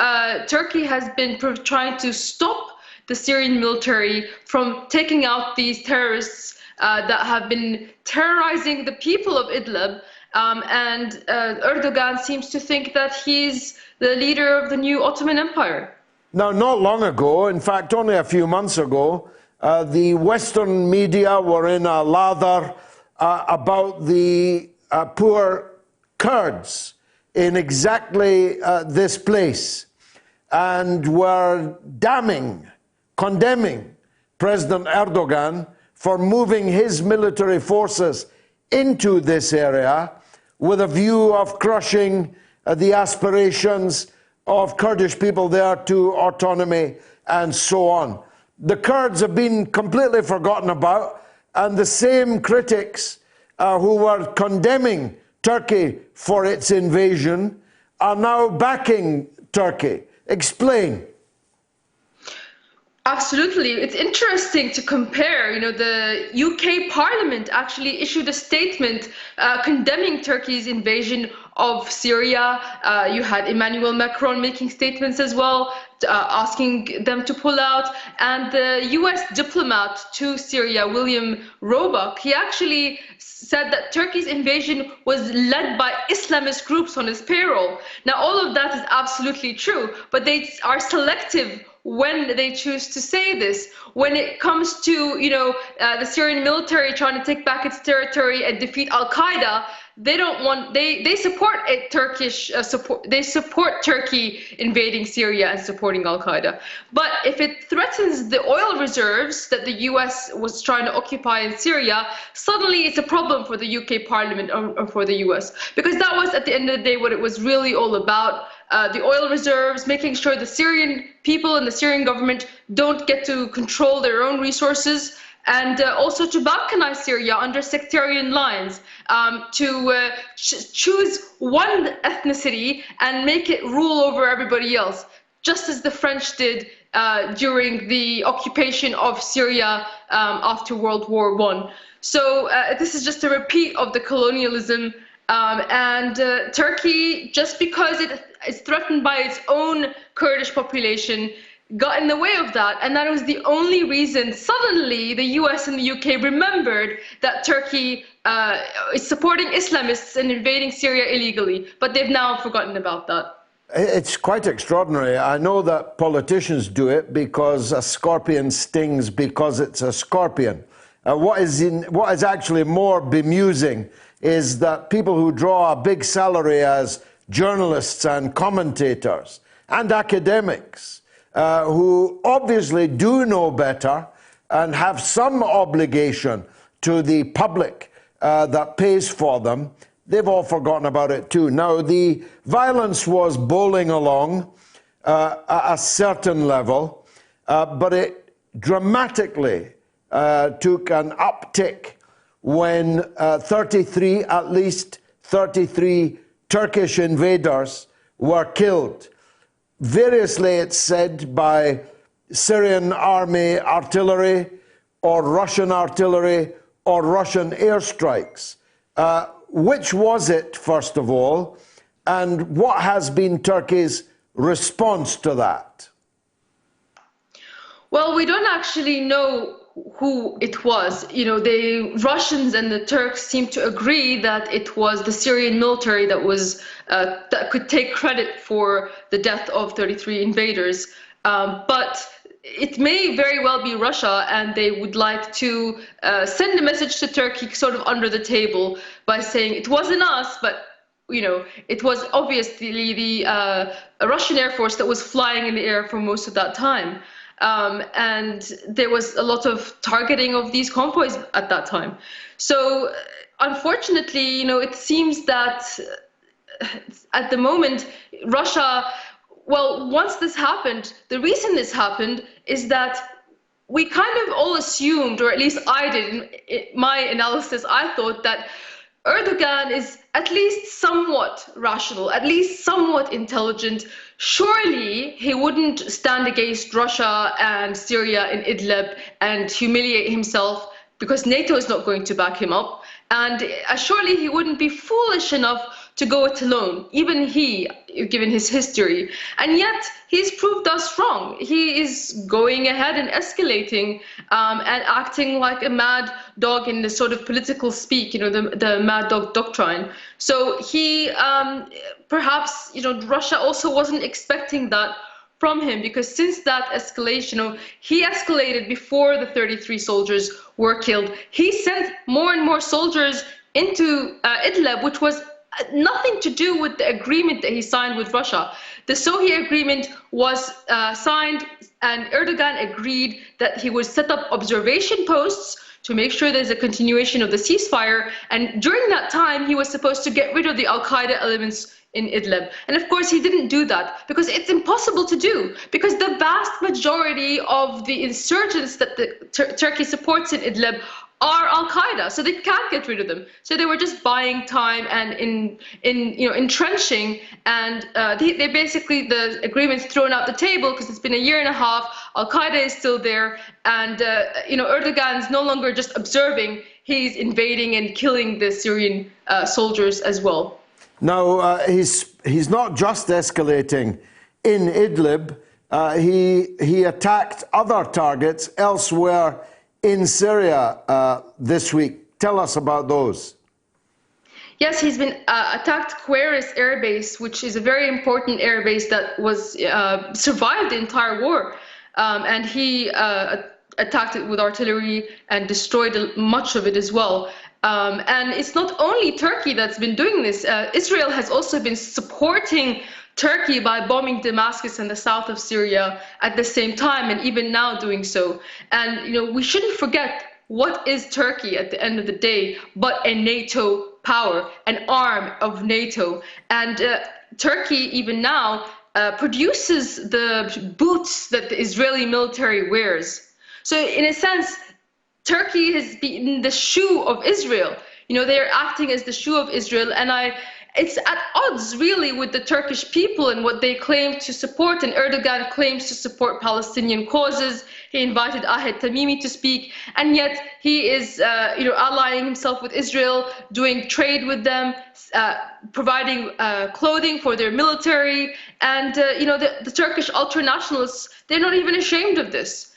Turkey has been trying to stop the Syrian military from taking out these terrorists that have been terrorizing the people of Idlib. And Erdogan seems to think that he's the leader of the new Ottoman Empire. Now, not long ago, in fact, only a few months ago, the Western media were in a lather about the poor Kurds in exactly this place, and were condemning President Erdogan for moving his military forces into this area with a view of crushing the aspirations of Kurdish people there to autonomy and so on. The Kurds have been completely forgotten about, and the same critics who were condemning Turkey for its invasion are now backing Turkey. Explain. Absolutely. It's interesting to compare. You know, the UK Parliament actually issued a statement condemning Turkey's invasion of Syria. You had Emmanuel Macron making statements as well, asking them to pull out. And the US diplomat to Syria, William Roebuck, he actually said that Turkey's invasion was led by Islamist groups on his payroll. Now, all of that is absolutely true, but they are selective when they choose to say this. When it comes to, you know, the Syrian military trying to take back its territory and defeat Al-Qaeda, they don't want, they support a Turkish support. They support Turkey invading Syria and supporting Al-Qaeda. But if it threatens the oil reserves that the US was trying to occupy in Syria, suddenly it's a problem for the UK Parliament or for the US, because that was at the end of the day what it was really all about. The oil reserves, making sure the Syrian people and the Syrian government don't get to control their own resources, and also to balkanize Syria under sectarian lines, to choose one ethnicity and make it rule over everybody else, just as the French did during the occupation of Syria after World War I. So this is just a repeat of the colonialism. And Turkey, just because it is threatened by its own Kurdish population, got in the way of that. And that was the only reason suddenly the US and the UK remembered that Turkey is supporting Islamists and invading Syria illegally. But they've now forgotten about that. It's quite extraordinary. I know that politicians do it because a scorpion stings because it's a scorpion. What is actually more bemusing is that people who draw a big salary as journalists and commentators and academics, who obviously do know better and have some obligation to the public that pays for them, they've all forgotten about it too. Now, the violence was bowling along at a certain level, but it dramatically took an uptick when at least 33 Turkish invaders were killed. Variously, it's said by Syrian army artillery or Russian artillery or Russian airstrikes. Which was it, first of all, and what has been Turkey's response to that? Well, we don't actually know who it was. You know, the Russians and the Turks seem to agree that it was the Syrian military that was that could take credit for the death of 33 invaders. But it may very well be Russia, and they would like to send a message to Turkey sort of under the table by saying it wasn't us, but you know, it was obviously the Russian Air Force that was flying in the air for most of that time. And there was a lot of targeting of these convoys at that time. So unfortunately, you know, it seems that at the moment, Russia, well, once this happened, the reason this happened is that we kind of all assumed, or at least I did, in my analysis, I thought that Erdogan is at least somewhat rational, at least somewhat intelligent. Surely he wouldn't stand against Russia and Syria in Idlib and humiliate himself because NATO is not going to back him up. And surely he wouldn't be foolish enough to go it alone, even he, given his history. And yet he's proved us wrong. He is going ahead and escalating and acting like a mad dog in the sort of political speak, you know, the mad dog doctrine. So he, perhaps, you know, Russia also wasn't expecting that from him, because since that escalation, you know, he escalated before the 33 soldiers were killed. He sent more and more soldiers into Idlib, which was nothing to do with the agreement that he signed with Russia. The Sohi agreement was signed, and Erdogan agreed that he would set up observation posts to make sure there's a continuation of the ceasefire. And during that time, he was supposed to get rid of the Al-Qaeda elements in Idlib. And of course, he didn't do that because it's impossible to do, because the vast majority of the insurgents that Turkey supports in Idlib are Al-Qaeda, so they can't get rid of them. So they were just buying time and entrenching, and they basically, the agreement's thrown out the table because it's been a year and a half. Al-Qaeda is still there, and Erdogan's no longer just observing; he's invading and killing the Syrian soldiers as well. Now he's not just escalating in Idlib. He attacked other targets elsewhere in Syria this week. Tell us about those. Yes, he's been attacked Queris Air Base, which is a very important air base that was survived the entire war. And he attacked it with artillery and destroyed much of it as well. And it's not only Turkey that's been doing this. Israel has also been supporting Turkey by bombing Damascus and the south of Syria at the same time, and even now doing so. And we shouldn't forget, what is Turkey at the end of the day but a NATO power, an arm of NATO? And Turkey even now produces the boots that the Israeli military wears. So in a sense, Turkey has been the shoe of Israel. They're acting as the shoe of Israel, and it's at odds really with the Turkish people and what they claim to support. And Erdogan claims to support Palestinian causes. He invited Ahed Tamimi to speak, and yet he is allying himself with Israel, doing trade with them, providing clothing for their military. And the Turkish ultra-nationalists, they're not even ashamed of this.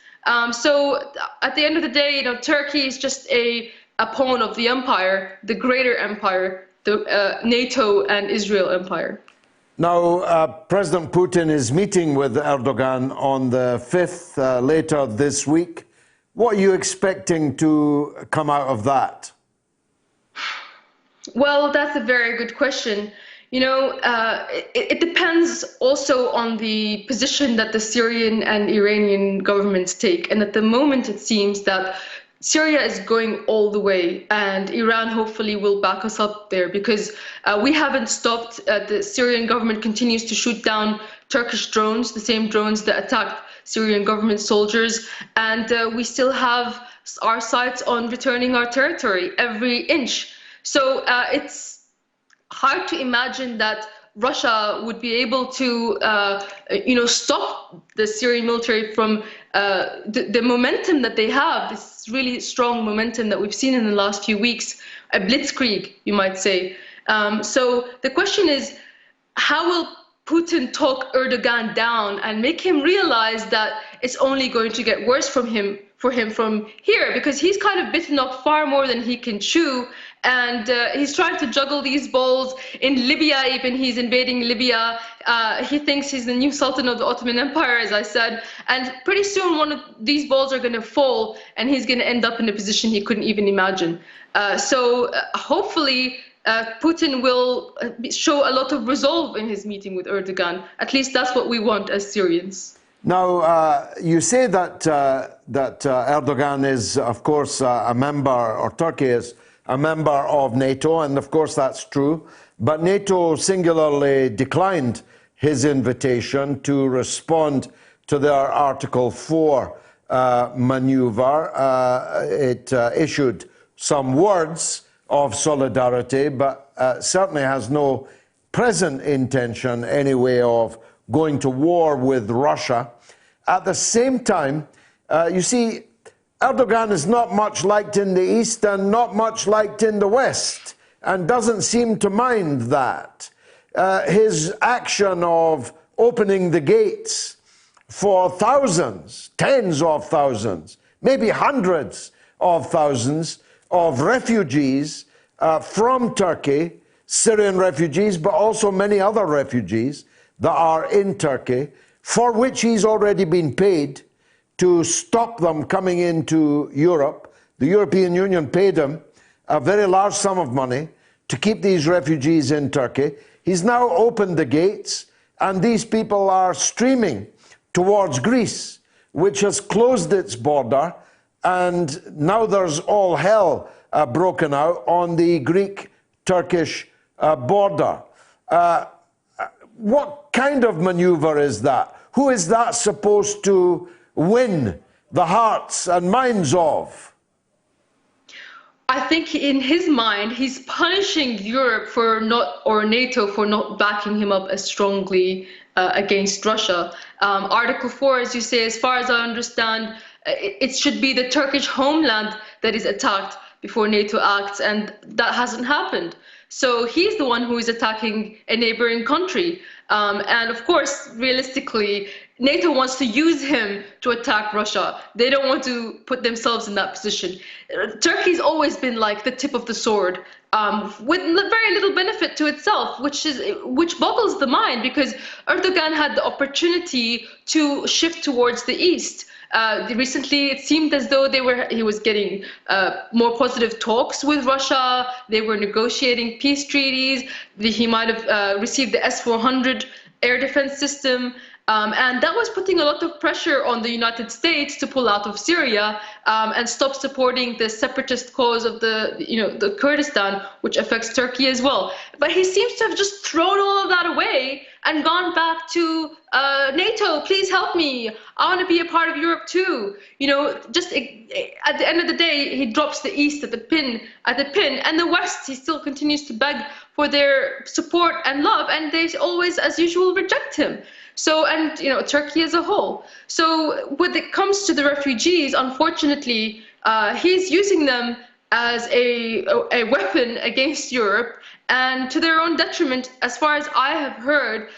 So at the end of the day, Turkey is just a pawn of the empire, the greater empire, the NATO and Israel empire. Now, President Putin is meeting with Erdogan on the 5th later this week. What are you expecting to come out of that? Well, that's a very good question. It depends also on the position that the Syrian and Iranian governments take. And at the moment, it seems that Syria is going all the way, and Iran hopefully will back us up there, because we haven't stopped. The Syrian government continues to shoot down Turkish drones, the same drones that attacked Syrian government soldiers, and we still have our sights on returning our territory every inch. So it's hard to imagine that Russia would be able to, stop the Syrian military from the momentum that they have, this really strong momentum that we've seen in the last few weeks, a blitzkrieg, you might say. So the question is, how will Putin talk Erdogan down and make him realize that it's only going to get worse for him from here, because he's kind of bitten off far more than he can chew, and he's trying to juggle these balls. In Libya, even, he's invading Libya. He thinks he's the new Sultan of the Ottoman Empire, as I said, and pretty soon one of these balls are going to fall and he's going to end up in a position he couldn't even imagine. So hopefully Putin will show a lot of resolve in his meeting with Erdogan. At least that's what we want as Syrians. Now, you say that Erdogan is, of course, a member, or Turkey is a member of NATO, and of course that's true. But NATO singularly declined his invitation to respond to their Article 4 maneuver. It issued some words of solidarity, but certainly has no present intention anyway of going to war with Russia. At the same time, you see, Erdogan is not much liked in the East and not much liked in the West, and doesn't seem to mind that. His action of opening the gates for thousands, tens of thousands, maybe hundreds of thousands of refugees from Turkey, Syrian refugees, but also many other refugees that are in Turkey, for which he's already been paid to stop them coming into Europe. The European Union paid him a very large sum of money to keep these refugees in Turkey. He's now opened the gates, and these people are streaming towards Greece, which has closed its border, and now there's all hell broken out on the Greek-Turkish border. What kind of maneuver is that? Who is that supposed to win the hearts and minds of? I think in his mind, he's punishing Europe for not, or NATO for not backing him up as strongly against Russia. Article 4, as you say, as far as I understand, it should be the Turkish homeland that is attacked before NATO acts, and that hasn't happened. So he's the one who is attacking a neighboring country. And of course, realistically, NATO wants to use him to attack Russia. They don't want to put themselves in that position. Turkey's always been like the tip of the sword, with very little benefit to itself, which boggles the mind, because Erdogan had the opportunity to shift towards the east. Recently, it seemed as though he was getting more positive talks with Russia. They were negotiating peace treaties. He might have received the S-400 air defense system. And that was putting a lot of pressure on the United States to pull out of Syria and stop supporting the separatist cause of the Kurdistan, which affects Turkey as well. But he seems to have just thrown all of that away and gone back to NATO. Please help me. I want to be a part of Europe too. Just at the end of the day, he drops the East at the pin, and the West, he still continues to beg for their support and love, and they always, as usual, reject him. So, and Turkey as a whole. So when it comes to the refugees, unfortunately, he's using them as a weapon against Europe, and to their own detriment, as far as I have heard.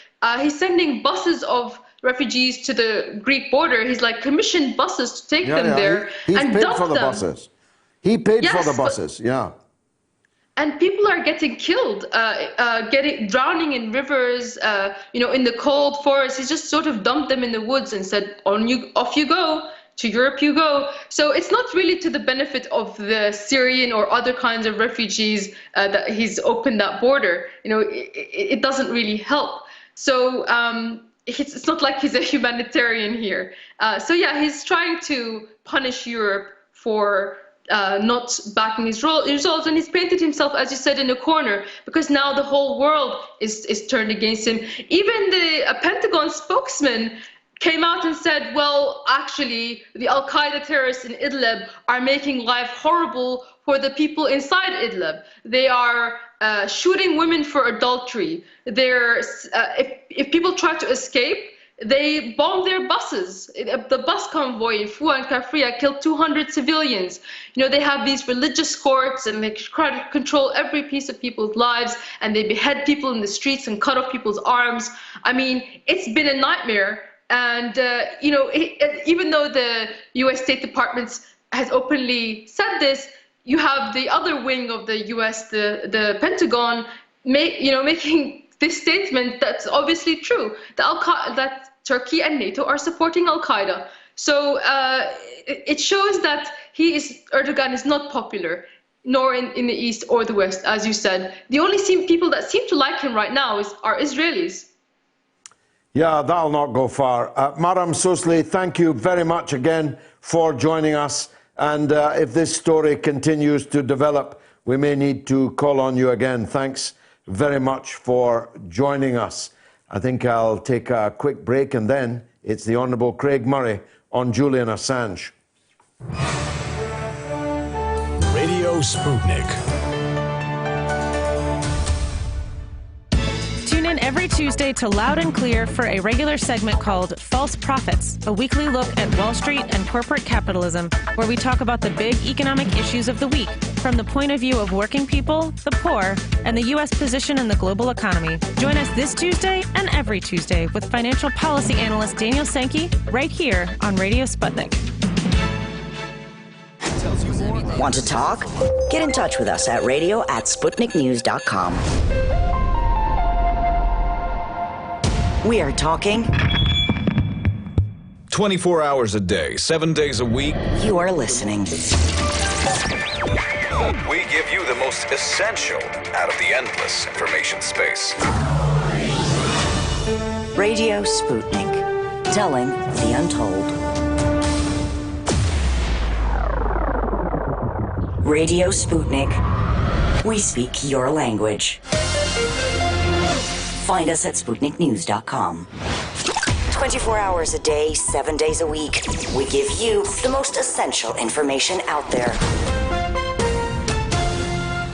He's sending buses of refugees to the Greek border. He's like commissioned buses to take them there and dump them. He's paid for the buses. He paid for the buses, yeah. And people are getting killed, drowning in rivers, in the cold forest. He's just sort of dumped them in the woods and said, off you go, to Europe you go. So it's not really to the benefit of the Syrian or other kinds of refugees that he's opened that border. It doesn't really help. So it's not like he's a humanitarian here. So yeah, he's trying to punish Europe for not backing his results, and he's painted himself, as you said, in a corner, because now the whole world is turned against him. Even the Pentagon spokesman came out and said, well, actually, the Al-Qaeda terrorists in Idlib are making life horrible for the people inside Idlib. They are shooting women for adultery. If people try to escape, they bomb their buses. The bus convoy in Fua and Kafria killed 200 civilians. You know, they have these religious courts and they try to control every piece of people's lives, and they behead people in the streets and cut off people's arms. I mean, it's been a nightmare. And, you know, even though the US State Department has openly said this, you have the other wing of the US, the Pentagon, making this statement that's obviously true, that Turkey and NATO are supporting Al-Qaeda. So it shows that Erdogan is not popular, nor in the East or the West, as you said. The only people that seem to like him right now are Israelis. Yeah, that'll not go far. Mariam Susli, thank you very much again for joining us. And if this story continues to develop, we may need to call on you again. Thanks very much for joining us. I think I'll take a quick break, and then it's the Honourable Craig Murray on Julian Assange. Radio Sputnik. Tune in every Tuesday to Loud and Clear for a regular segment called False Prophets, a weekly look at Wall Street and corporate capitalism, where we talk about the big economic issues of the week from the point of view of working people, the poor, and the U.S. position in the global economy. Join us this Tuesday and every Tuesday with financial policy analyst Daniel Sankey right here on Radio Sputnik. Want to talk? Get in touch with us at radio@sputniknews.com. We are talking 24 hours a day, 7 days a week. You are listening. We give you the most essential out of the endless information space. Radio Sputnik, telling the untold. Radio Sputnik, we speak your language. Find us at SputnikNews.com. 24 hours a day, 7 days a week. We give you the most essential information out there.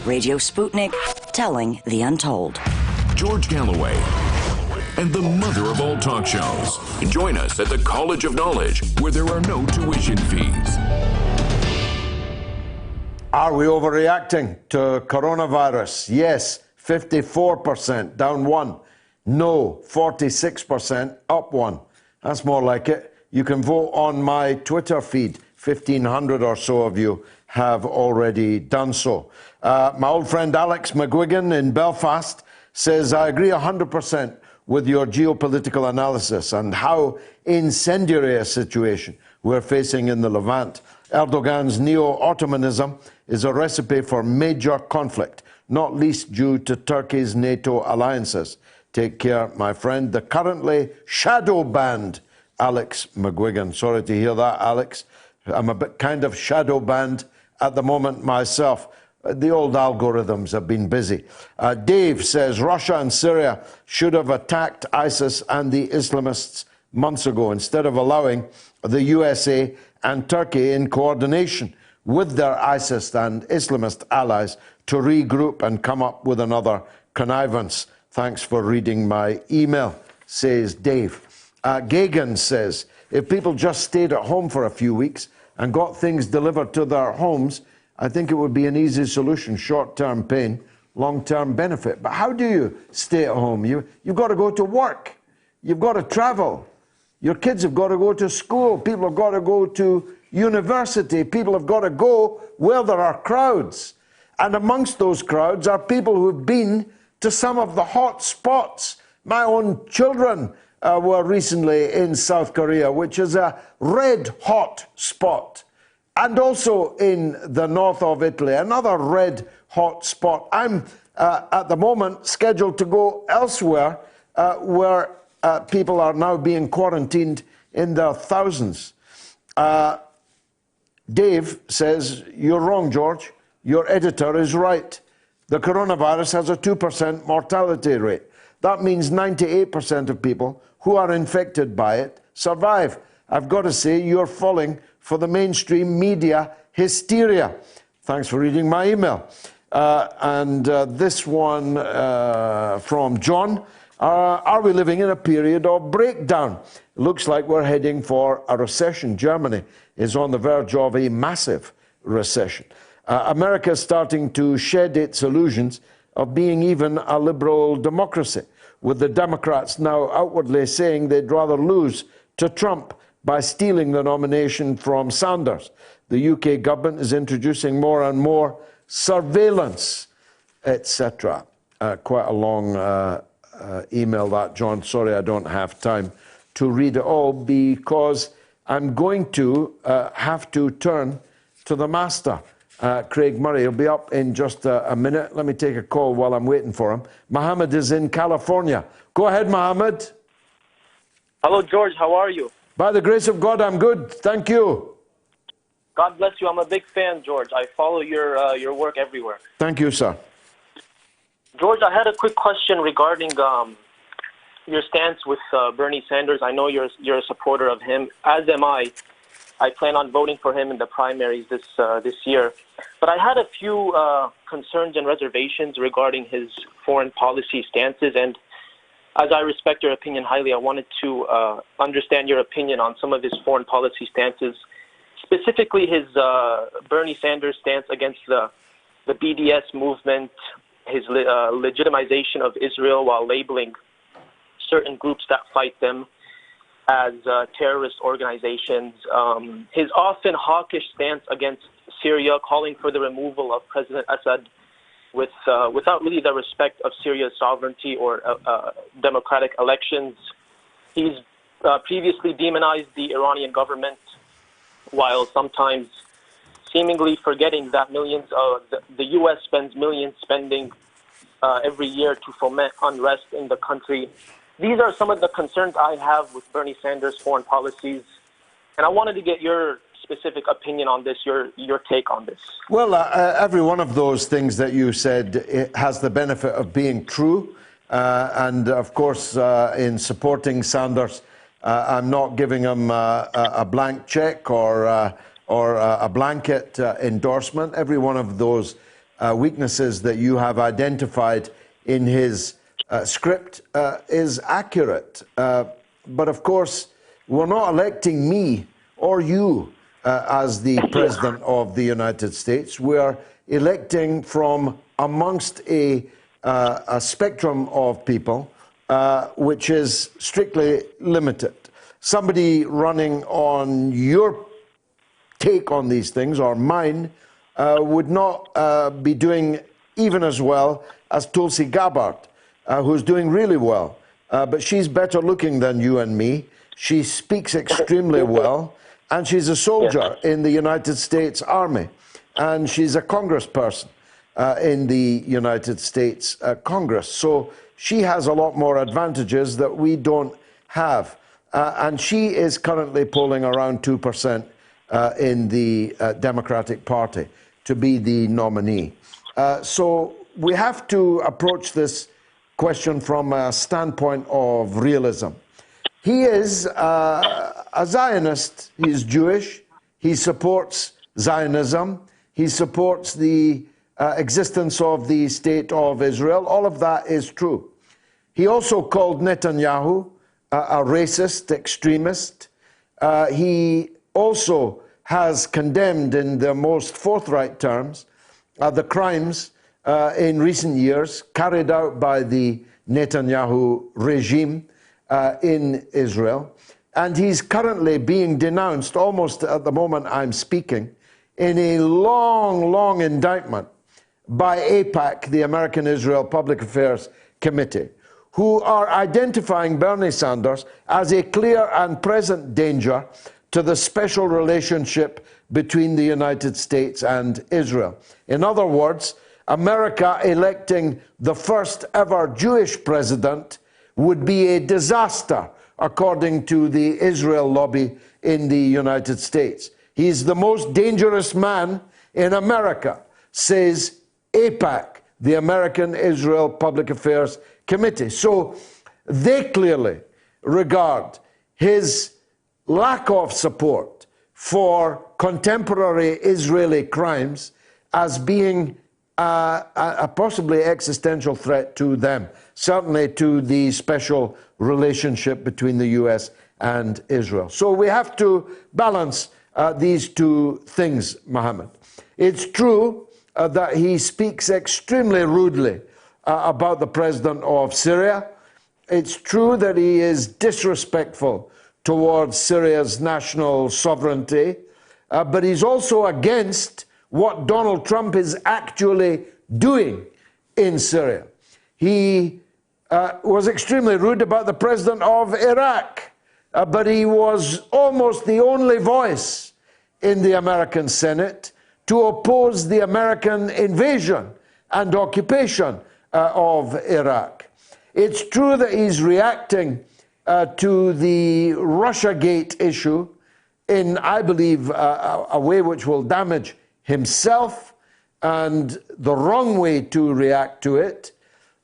Radio Sputnik, telling the untold. George Galloway and the mother of all talk shows. Join us at the College of Knowledge, where there are no tuition fees. Are we overreacting to coronavirus? Yes, 54%, down 1. No, 46%, up 1. That's more like it. You can vote on my Twitter feed. 1,500 or so of you have already done so. My old friend Alex McGuigan in Belfast says, I agree 100% with your geopolitical analysis and how incendiary a situation we're facing in the Levant. Erdogan's neo-Ottomanism is a recipe for major conflict, not least due to Turkey's NATO alliances. Take care, my friend. The currently shadow-banned Alex McGuigan. Sorry to hear that, Alex. I'm a bit kind of shadow-banned at the moment myself. The old algorithms have been busy. Dave says Russia and Syria should have attacked ISIS and the Islamists months ago instead of allowing the USA and Turkey in coordination with their ISIS and Islamist allies to regroup and come up with another connivance. Thanks for reading my email, says Dave. Gagan says, if people just stayed at home for a few weeks and got things delivered to their homes, I think it would be an easy solution. Short-term pain, long-term benefit. But how do you stay at home? You've got to go to work. You've got to travel. Your kids have got to go to school. People have got to go to university. People have got to go where there are crowds. And amongst those crowds are people who've been to some of the hot spots. My own children were recently in South Korea, which is a red-hot spot. And also in the north of Italy, another red-hot spot. I'm, at the moment, scheduled to go elsewhere where people are now being quarantined in their thousands. Dave says, you're wrong, George. Your editor is right. The coronavirus has a 2% mortality rate. That means 98% of people who are infected by it survive. I've got to say, you're falling for the mainstream media hysteria. Thanks for reading my email. This one from John. Are we living in a period of breakdown? It looks like we're heading for a recession. Germany is on the verge of a massive recession. America is starting to shed its illusions of being even a liberal democracy, with the Democrats now outwardly saying they'd rather lose to Trump by stealing the nomination from Sanders. The UK government is introducing more and more surveillance, etc. Quite a long email that, John. Sorry I don't have time to read it all, because I'm going to have to turn to the master, Craig Murray. He'll be up in just a minute. Let me take a call while I'm waiting for him. Mohammed is in California. Go ahead, Mohammed. Hello, George. How are you? By the grace of God, I'm good. Thank you. God bless you. I'm a big fan, George. I follow your work everywhere. Thank you, sir. George, I had a quick question regarding your stance with Bernie Sanders. I know you're a supporter of him, as am I. I plan on voting for him in the primaries this year. But I had a few concerns and reservations regarding his foreign policy stances. And as I respect your opinion highly, I wanted to understand your opinion on some of his foreign policy stances, specifically his Bernie Sanders stance against the BDS movement, his legitimization of Israel while labeling certain groups that fight them as terrorist organizations, his often hawkish stance against Syria, calling for the removal of President Assad without really the respect of Syria's sovereignty or democratic elections. He's previously demonized the Iranian government, while sometimes seemingly forgetting that the U.S. spends millions spending every year to foment unrest in the country. These are some of the concerns I have with Bernie Sanders' foreign policies, and I wanted to get your specific opinion on this, your take on this. Well, every one of those things that you said, it has the benefit of being true, and of course, in supporting Sanders, I'm not giving him a blank check or a blanket endorsement. Every one of those weaknesses that you have identified in his script is accurate. But of course, we're not electing me or you as the President of the United States. We're electing from amongst a spectrum of people which is strictly limited. Somebody running on your take on these things, or mine, would not be doing even as well as Tulsi Gabbard, who's doing really well. But she's better looking than you and me. She speaks extremely well, and she's a soldier in the United States Army, and she's a congressperson in the United States Congress. So she has a lot more advantages that we don't have. And she is currently polling around 2% in the Democratic Party to be the nominee. So we have to approach this question from a standpoint of realism. He is a Zionist. He is Jewish. He supports Zionism. He supports the existence of the State of Israel. All of that is true. He also called Netanyahu a racist extremist. He also has condemned in the most forthright terms the crimes in recent years carried out by the Netanyahu regime in Israel. And he's currently being denounced, almost at the moment I'm speaking, in a long, long indictment by AIPAC, the American Israel Public Affairs Committee, who are identifying Bernie Sanders as a clear and present danger to the special relationship between the United States and Israel. In other words, America electing the first ever Jewish president would be a disaster, according to the Israel lobby in the United States. He's the most dangerous man in America, says AIPAC, the American-Israel Public Affairs Committee. So they clearly regard his lack of support for contemporary Israeli crimes as being a possibly existential threat to them, certainly to the special relationship between the US and Israel. So we have to balance these two things, Mohammed. It's true that he speaks extremely rudely about the president of Syria. It's true that he is disrespectful towards Syria's national sovereignty, but he's also against what Donald Trump is actually doing in Syria. He was extremely rude about the president of Iraq, but he was almost the only voice in the American Senate to oppose the American invasion and occupation of Iraq. It's true that he's reacting to the Russiagate issue in, I believe, a way which will damage himself and the wrong way to react to it.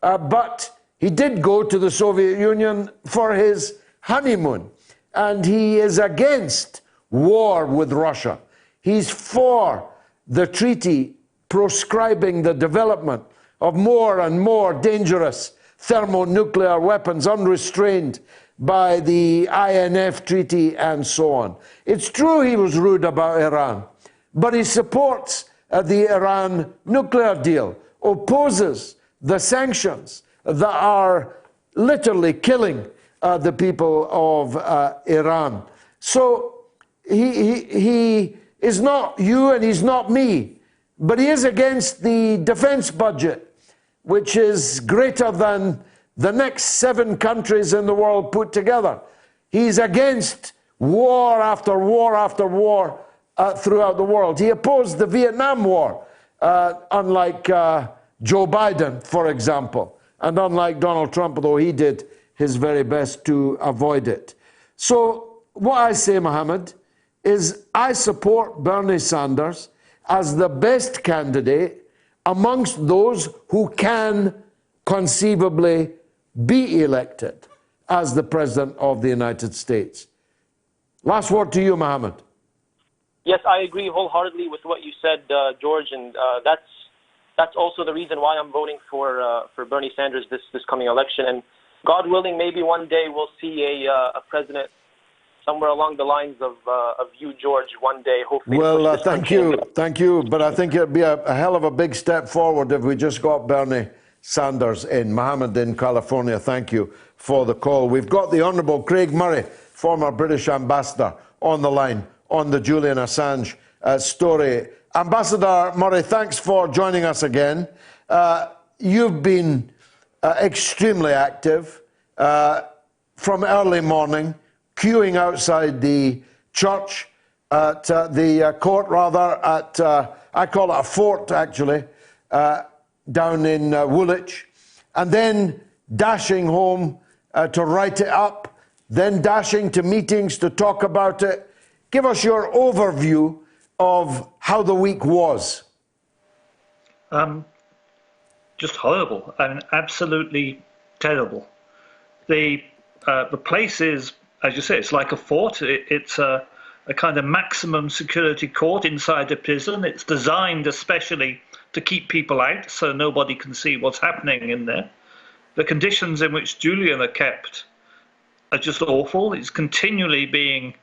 But he did go to the Soviet Union for his honeymoon, and he is against war with Russia. He's for the treaty proscribing the development of more and more dangerous thermonuclear weapons unrestrained by the INF treaty and so on. It's true he was rude about Iran, but he supports the Iran nuclear deal, opposes the sanctions that are literally killing the people of Iran. So he is not you and he's not me, but he is against the defense budget, which is greater than the next 7 countries in the world put together. He's against war after war after war throughout the world. He opposed the Vietnam War, unlike Joe Biden, for example, and unlike Donald Trump, although he did his very best to avoid it. So what I say, Mohammed, is I support Bernie Sanders as the best candidate amongst those who can conceivably be elected as the President of the United States. Last word to you, Mohammed. Yes, I agree wholeheartedly with what you said, George, and that's also the reason why I'm voting for Bernie Sanders this coming election. And God willing, maybe one day we'll see a president somewhere along the lines of you, George, one day, hopefully. Well, thank you. But I think it'd be a hell of a big step forward if we just got Bernie Sanders in. Mohammed in California, thank you for the call. We've got the Honourable Craig Murray, former British ambassador, on the line on the Julian Assange story. Ambassador Murray, thanks for joining us again. You've been extremely active from early morning, queuing outside the church, at the court rather, at, I call it a fort actually, down in Woolwich, and then dashing home to write it up, then dashing to meetings to talk about it. Give us your overview of how the week was. Just horrible. I mean, absolutely terrible. The place is, as you say, it's like a fort. It's a kind of maximum security court inside a prison. It's designed especially to keep people out so nobody can see what's happening in there. The conditions in which Julian are kept are just awful. He's continually being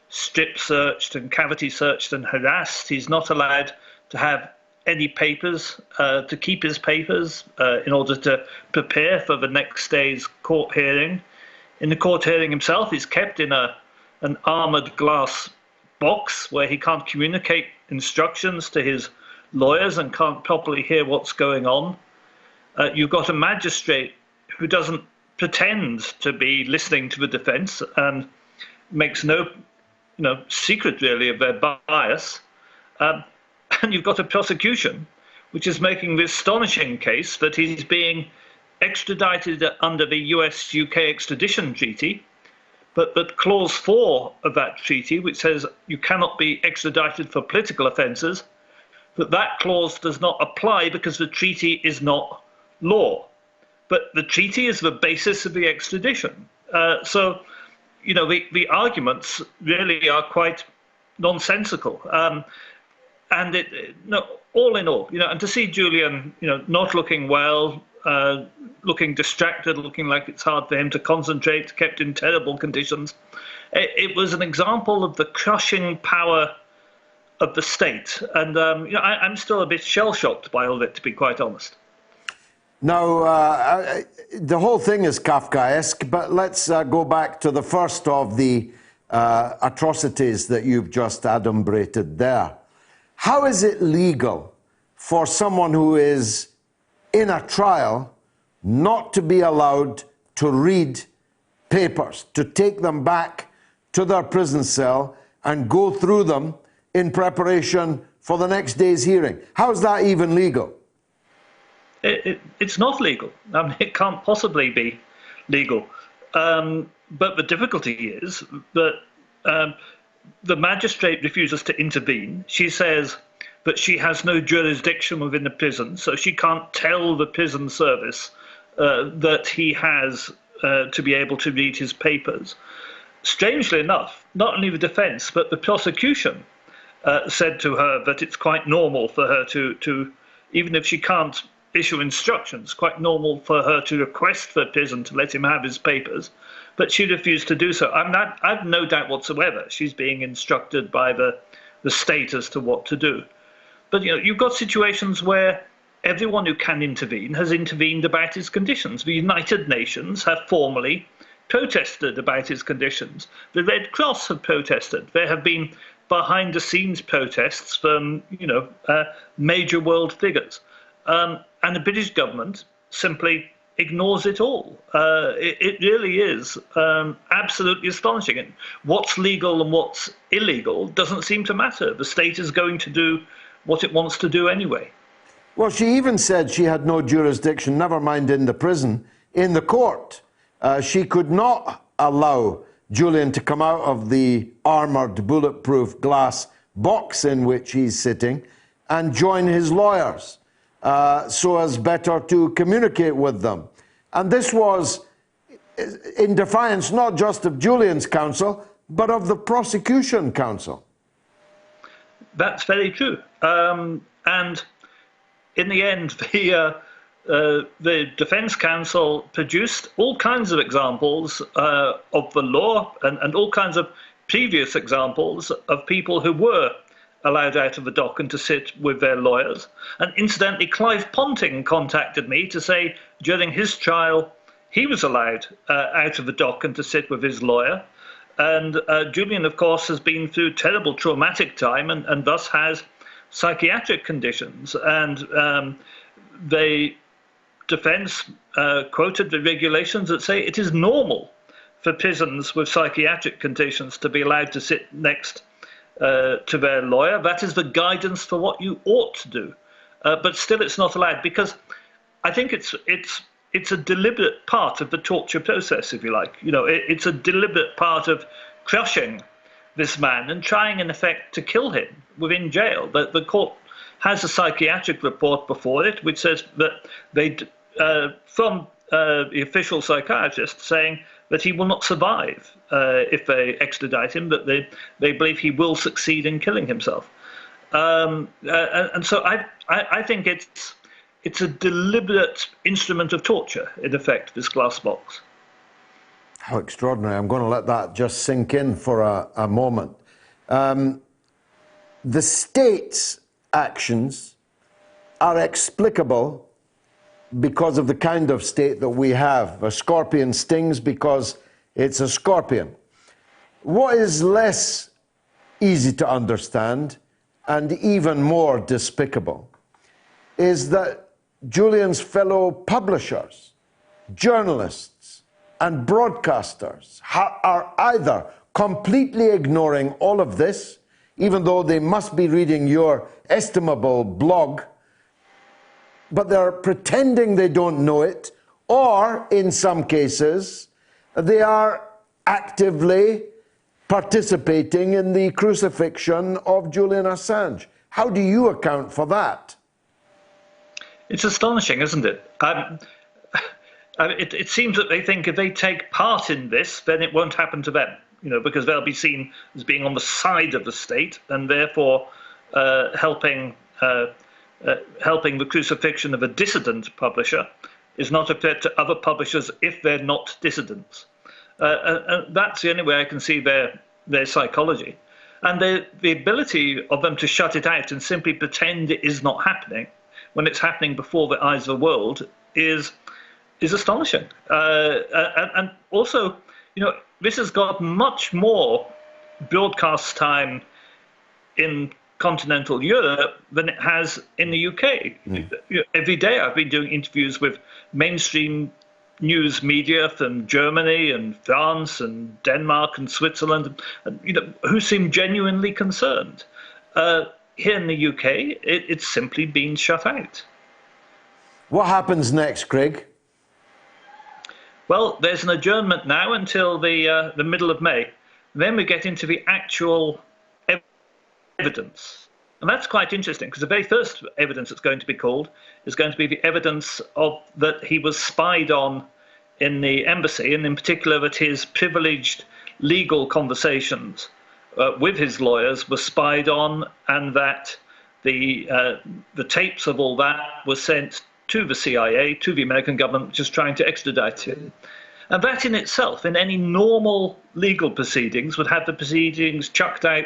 strip searched and cavity searched and harassed. He's not allowed to have any papers, to keep his papers in order to prepare for the next day's court hearing. In the court hearing himself, he's kept in an armoured glass box where he can't communicate instructions to his lawyers and can't properly hear what's going on. You've got a magistrate who doesn't pretend to be listening to the defence and makes no secret really of their bias. And you've got a prosecution which is making the astonishing case that he's being extradited under the US-UK extradition treaty, but clause 4 of that treaty, which says you cannot be extradited for political offences, that clause does not apply because the treaty is not law. But the treaty is the basis of the extradition. So, the arguments really are quite nonsensical. And all in all, and to see Julian, not looking well, looking distracted, looking like it's hard for him to concentrate, kept in terrible conditions, it was an example of the crushing power of the state. And, I'm still a bit shell-shocked by all of it, to be quite honest. Now, the whole thing is Kafkaesque, but let's go back to the first of the atrocities that you've just adumbrated there. How is it legal for someone who is in a trial not to be allowed to read papers, to take them back to their prison cell and go through them in preparation for the next day's hearing? How is that even legal? It's not legal. It can't possibly be legal. But the difficulty is that the magistrate refuses to intervene. She says that she has no jurisdiction within the prison, so she can't tell the prison service that he has to be able to read his papers. Strangely enough, not only the defense, but the prosecution said to her that it's quite normal for her to even if she can't issue instructions, quite normal for her to request the prison to let him have his papers, but she refused to do so. I've no doubt whatsoever she's being instructed by the state as to what to do. But you've got situations where everyone who can intervene has intervened about his conditions. The United Nations have formally protested about his conditions. The Red Cross have protested. There have been behind-the-scenes protests from major world figures. And the British government simply ignores it all. It really is absolutely astonishing. And what's legal and what's illegal doesn't seem to matter. The state is going to do what it wants to do anyway. Well, she even said she had no jurisdiction, never mind in the prison, in the court. She could not allow Julian to come out of the armoured, bulletproof glass box in which he's sitting and join his lawyers, so as better to communicate with them. And this was in defiance not just of Julian's counsel, but of the prosecution counsel. That's very true. And in the end, the defense counsel produced all kinds of examples of the law and all kinds of previous examples of people who were allowed out of the dock and to sit with their lawyers. And incidentally, Clive Ponting contacted me to say during his trial he was allowed out of the dock and to sit with his lawyer. And Julian, of course, has been through terrible traumatic time and thus has psychiatric conditions. And the defense quoted the regulations that say it is normal for prisons with psychiatric conditions to be allowed to sit next to their lawyer. That is the guidance for what you ought to do. But still it's not allowed, because I think it's a deliberate part of the torture process, if you like. It's a deliberate part of crushing this man and trying, in effect, to kill him within jail. The court has a psychiatric report before it which says that from the official psychiatrist saying that he will not survive if they extradite him, that they believe he will succeed in killing himself. And so I think it's a deliberate instrument of torture, in effect, this glass box. How extraordinary. I'm going to let that just sink in for a moment. The state's actions are explicable because of the kind of state that we have. A scorpion stings because it's a scorpion. What is less easy to understand and even more despicable is that Julian's fellow publishers, journalists, and broadcasters are either completely ignoring all of this, even though they must be reading your estimable blog, but they're pretending they don't know it, or in some cases, they are actively participating in the crucifixion of Julian Assange. How do you account for that? It's astonishing, isn't it? It seems that they think if they take part in this, then it won't happen to them, because they'll be seen as being on the side of the state and therefore helping the crucifixion of a dissident publisher is not a threat to other publishers if they're not dissidents. And that's the only way I can see their psychology. And the ability of them to shut it out and simply pretend it is not happening when it's happening before the eyes of the world is astonishing. And also, this has got much more broadcast time in continental Europe than it has in the UK. Every day I've been doing interviews with mainstream news media from Germany and France and Denmark and Switzerland, who seem genuinely concerned. Here in the UK, it's simply been shut out. What happens next, Craig? Well, there's an adjournment now until the middle of May. Then we get into the actual evidence. And that's quite interesting, because the very first evidence that's going to be called is going to be the evidence of that he was spied on in the embassy, and in particular that his privileged legal conversations with his lawyers were spied on, and that the tapes of all that were sent to the CIA, to the American government, which is trying to extradite him. And that in itself, in any normal legal proceedings, would have the proceedings chucked out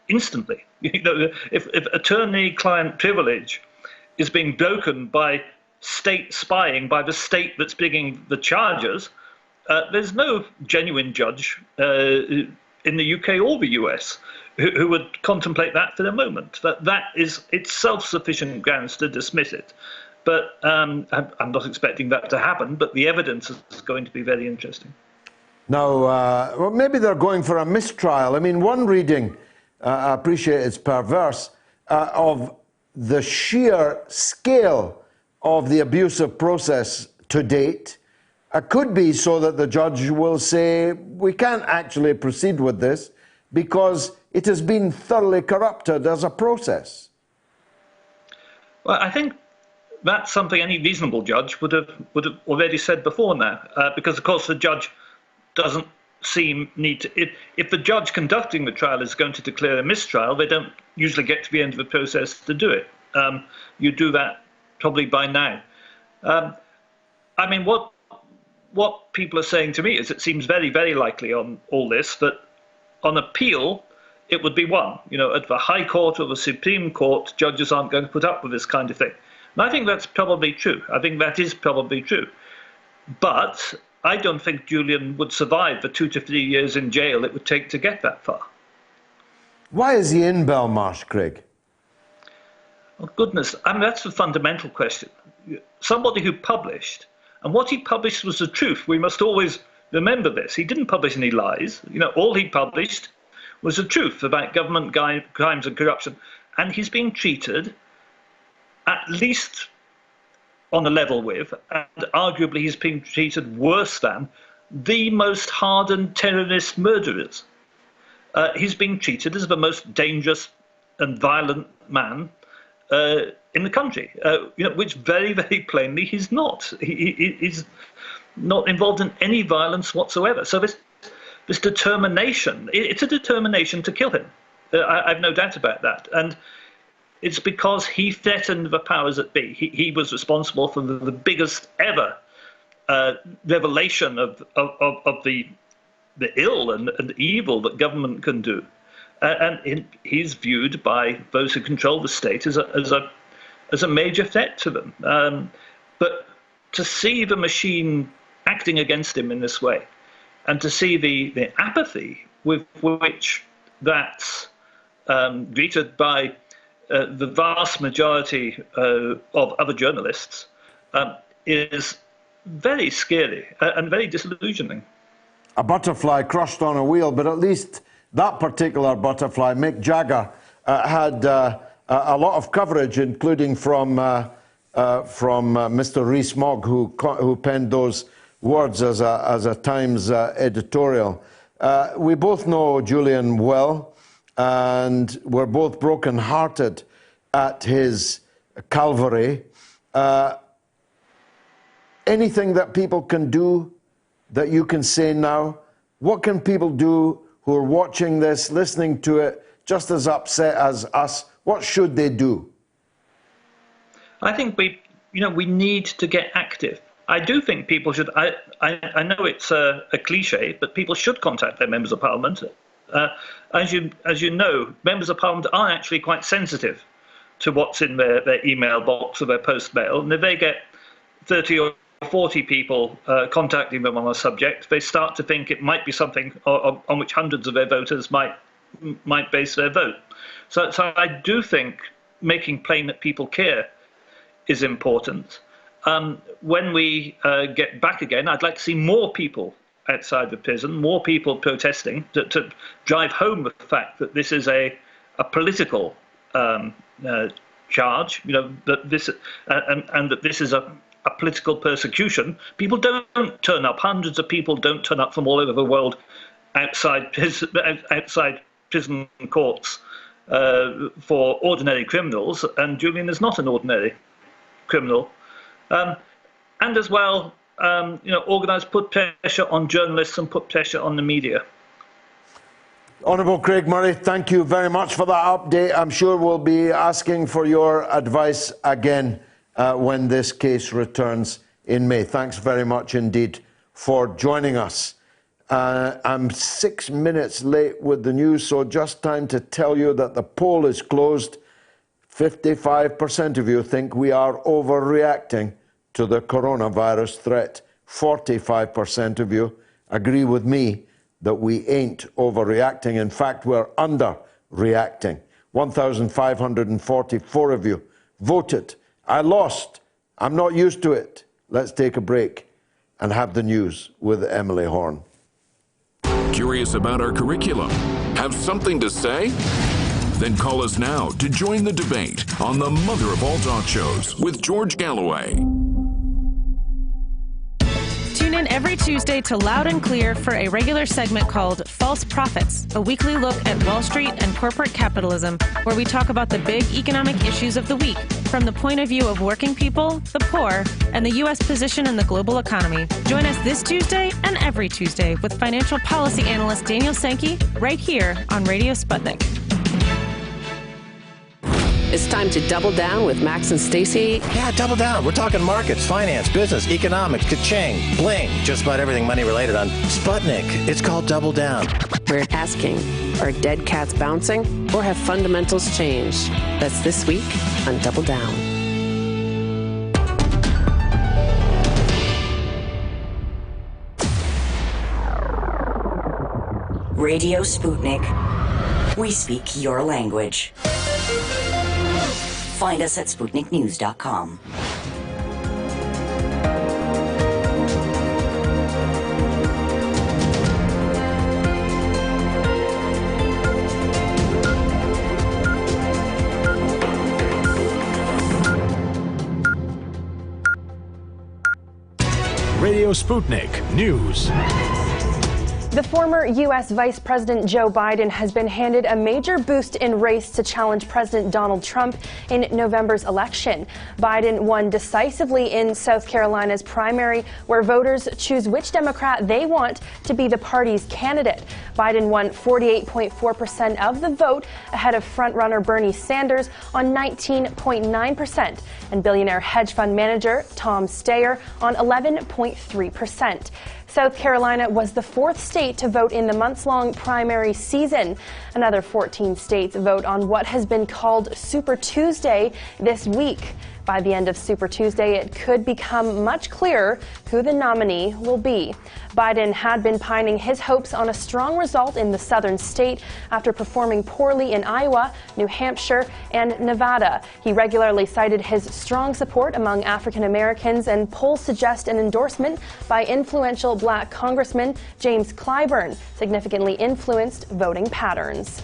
instantly. If attorney-client privilege is being broken by state spying, by the state that's bringing the charges, there's no genuine judge in the UK or the US who would contemplate that for a moment. That is itself sufficient grounds to dismiss it. But I'm not expecting that to happen, but the evidence is going to be very interesting. Now, well, maybe they're going for a mistrial. I mean, one reading, I appreciate it's perverse, of the sheer scale of the abusive process to date could be so that the judge will say, we can't actually proceed with this because it has been thoroughly corrupted as a process. Well, I think that's something any reasonable judge would have already said before now, because of course the judge doesn't need to. If the judge conducting the trial is going to declare a mistrial, they don't usually get to the end of the process to do it. You do that probably by now. I mean, what people are saying to me is it seems very, very likely on all this that on appeal it would be won. At the High Court or the Supreme Court, judges aren't going to put up with this kind of thing. And I think that's probably true. I think that is probably true. But I don't think Julian would survive the 2 to 3 years in jail it would take to get that far. Why is he in Belmarsh, Craig? Oh, goodness. I mean, that's the fundamental question. Somebody who published, and what he published was the truth. We must always remember this. He didn't publish any lies. All he published was the truth about government crimes and corruption. And he's being treated at least on a level with, and arguably he's being treated worse than, the most hardened terrorist murderers. He's being treated as the most dangerous and violent man in the country, which very, very plainly he's not. He's not involved in any violence whatsoever. So this determination, it's a determination to kill him. I've no doubt about that. And it's because he threatened the powers that be. He was responsible for the biggest ever revelation of the ill and evil that government can do. And he's viewed by those who control the state as a major threat to them. But to see the machine acting against him in this way, and to see the apathy with which that's greeted by the vast majority of other journalists, is very scary and very disillusioning. A butterfly crushed on a wheel, but at least that particular butterfly, Mick Jagger, had a lot of coverage, including from Mr. Rees-Mogg, who penned those words as a Times editorial. We both know Julian well, and we're both broken-hearted at his Calvary. Anything that people can do that you can say now? What can people do who are watching this, listening to it, just as upset as us? What should they do? I think we need to get active. I do think people should. I know it's a cliche, but people should contact their members of parliament. As you know, members of parliament are actually quite sensitive to what's in their email box or their post mail, and if they get 30 or 40 people contacting them on a subject, they start to think it might be something on which hundreds of their voters might base their vote. So I do think making plain that people care is important. When we get back again, I'd like to see more people outside the prison, more people protesting to drive home the fact that this is a political charge, that this and that this is a political persecution. People don't turn up. Hundreds of people don't turn up from all over the world outside prison courts for ordinary criminals, and Julian is not an ordinary criminal. And as well, organise, put pressure on journalists and put pressure on the media. Honourable Craig Murray, thank you very much for that update. I'm sure we'll be asking for your advice again when this case returns in May. Thanks very much indeed for joining us. I'm 6 minutes late with the news, so just time to tell you that the poll is closed. 55% of you think we are overreacting to the coronavirus threat. 45% of you agree with me that we ain't overreacting. In fact, we're underreacting. 1,544 of you voted. I lost. I'm not used to it. Let's take a break and have the news with Emily Horn. Curious about our curriculum? Have something to say? Then call us now to join the debate on the mother of all talk shows with George Galloway. Tune in every Tuesday to Loud and Clear for a regular segment called False Prophets, a weekly look at Wall Street and corporate capitalism, where we talk about the big economic issues of the week from the point of view of working people, the poor, and the U.S. position in the global economy. Join us this Tuesday and every Tuesday with financial policy analyst Daniel Sankey right here on Radio Sputnik. It's time to double down with Max and Stacy. Yeah, double down. We're talking markets, finance, business, economics, ka-ching, bling, just about everything money related on Sputnik. It's called Double Down. We're asking, are dead cats bouncing or have fundamentals changed? That's this week on Double Down. Radio Sputnik. We speak your language. Find us at SputnikNews.com. Radio Sputnik News. The former U.S. Vice President Joe Biden has been handed a major boost in race to challenge President Donald Trump in November's election. Biden won decisively in South Carolina's primary, where voters choose which Democrat they want to be the party's candidate. Biden won 48.4% of the vote ahead of frontrunner Bernie Sanders on 19.9% and billionaire hedge fund manager Tom Steyer on 11.3%. South Carolina was the fourth state to vote in the months-long primary season. Another 14 states vote on what has been called Super Tuesday this week. By the end of Super Tuesday, it could become much clearer who the nominee will be. Biden had been pining his hopes on a strong result in the southern state after performing poorly in Iowa, New Hampshire, and Nevada. He regularly cited his strong support among African Americans, and polls suggest an endorsement by influential black Congressman James Clyburn significantly influenced voting patterns.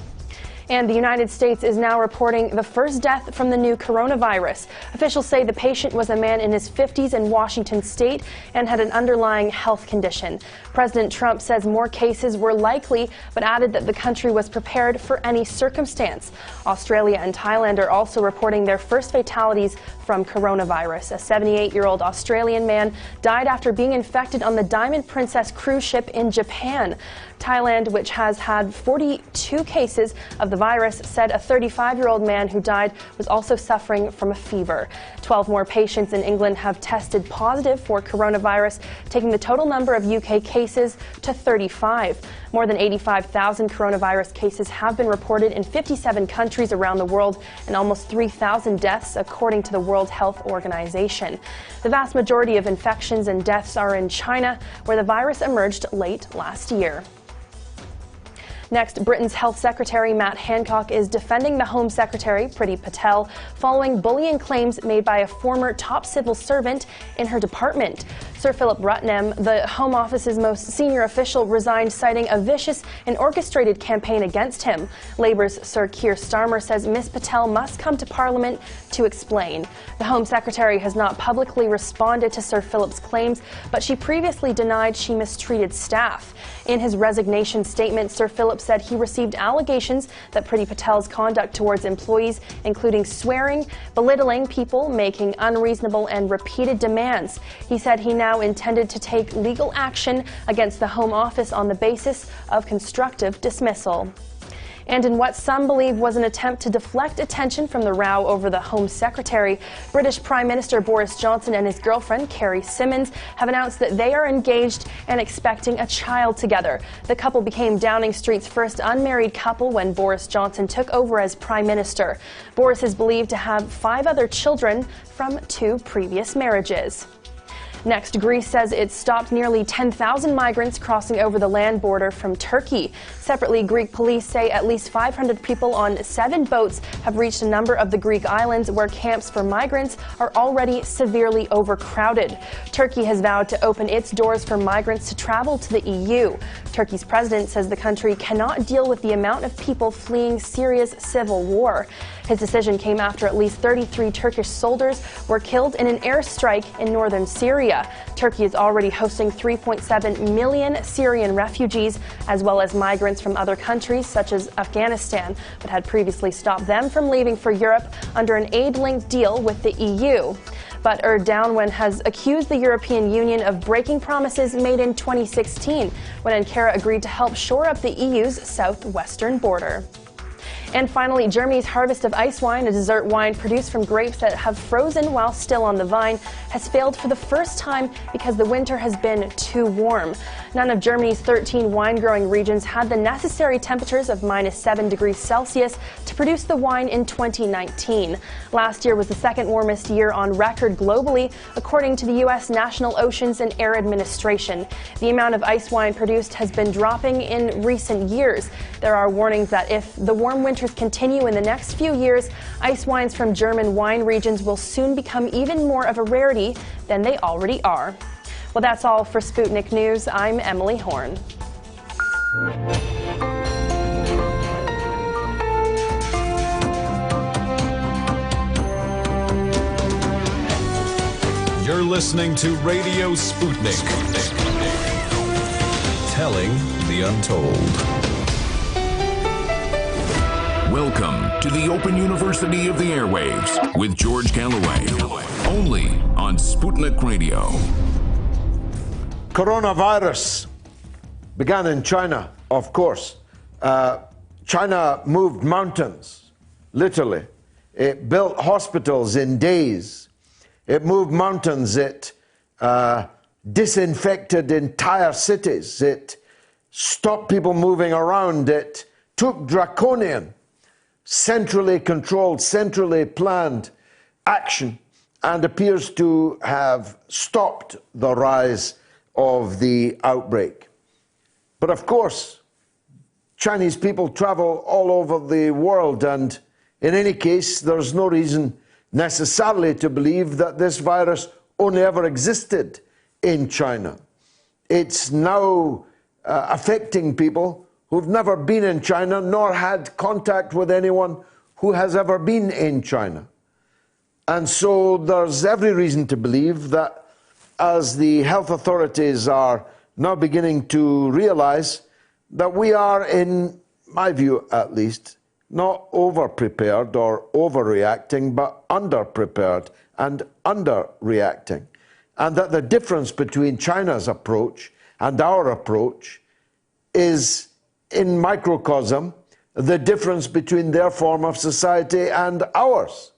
And the United States is now reporting the first death from the new coronavirus. Officials say the patient was a man in his 50s in Washington state and had an underlying health condition. President Trump says more cases were likely, but added that the country was prepared for any circumstance. Australia and Thailand are also reporting their first fatalities from coronavirus. A 78-year-old Australian man died after being infected on the Diamond Princess cruise ship in Japan. Thailand, which has had 42 cases of the virus, said a 35-year-old man who died was also suffering from a fever. 12 more patients in England have tested positive for coronavirus, taking the total number of UK cases to 35. More than 85,000 coronavirus cases have been reported in 57 countries around the world, and almost 3,000 deaths, according to the World Health Organization. The vast majority of infections and deaths are in China, where the virus emerged late last year. Next, Britain's Health Secretary Matt Hancock is defending the Home Secretary, Priti Patel, following bullying claims made by a former top civil servant in her department. Sir Philip Rutnam, the Home Office's most senior official, resigned, citing a vicious and orchestrated campaign against him. Labour's Sir Keir Starmer says Ms. Patel must come to Parliament to explain. The Home Secretary has not publicly responded to Sir Philip's claims, but she previously denied she mistreated staff. In his resignation statement, Sir Philip said he received allegations that Priti Patel's conduct towards employees, including swearing, belittling people, making unreasonable and repeated demands. He said he now intended to take legal action against the Home Office on the basis of constructive dismissal. And in what some believe was an attempt to deflect attention from the row over the Home Secretary, British Prime Minister Boris Johnson and his girlfriend, Carrie Symonds, have announced that they are engaged and expecting a child together. The couple became Downing Street's first unmarried couple when Boris Johnson took over as Prime Minister. Boris is believed to have 5 other children from 2 previous marriages. Next, Greece says it stopped nearly 10,000 migrants crossing over the land border from Turkey. Separately, Greek police say at least 500 people on 7 boats have reached a number of the Greek islands where camps for migrants are already severely overcrowded. Turkey has vowed to open its doors for migrants to travel to the EU. Turkey's president says the country cannot deal with the amount of people fleeing Syria's civil war. His decision came after at least 33 Turkish soldiers were killed in an airstrike in northern Syria. Turkey is already hosting 3.7 million Syrian refugees, as well as migrants from other countries such as Afghanistan, but had previously stopped them from leaving for Europe under an aid-linked deal with the EU. But Erdogan has accused the European Union of breaking promises made in 2016, when Ankara agreed to help shore up the EU's southwestern border. And finally, Germany's harvest of ice wine, a dessert wine produced from grapes that have frozen while still on the vine, has failed for the first time because the winter has been too warm. None of Germany's 13 wine-growing regions had the necessary temperatures of -7 degrees Celsius to produce the wine in 2019. Last year was the second warmest year on record globally, according to the U.S. National Oceans and Air Administration. The amount of ice wine produced has been dropping in recent years. There are warnings that if the warm winters continue in the next few years, ice wines from German wine regions will soon become even more of a rarity than they already are. Well, that's all for Sputnik News. I'm Emily Horn. You're listening to Radio Sputnik. Telling the untold. Welcome to the Open University of the Airwaves with George Galloway, only on Sputnik Radio. Coronavirus began in China, of course. China moved mountains, literally. It built hospitals in days. It moved mountains. It disinfected entire cities. It stopped people moving around. It took draconian, centrally controlled, centrally planned action and appears to have stopped the rise of the outbreak. But of course, Chinese people travel all over the world, and in any case, there's no reason necessarily to believe that this virus only ever existed in China. It's now affecting people who've never been in China nor had contact with anyone who has ever been in China. And so there's every reason to believe that as the health authorities are now beginning to realize that we are, in my view at least, not over-prepared or overreacting, but under-prepared and underreacting. And that the difference between China's approach and our approach is, in microcosm, the difference between their form of society and ours.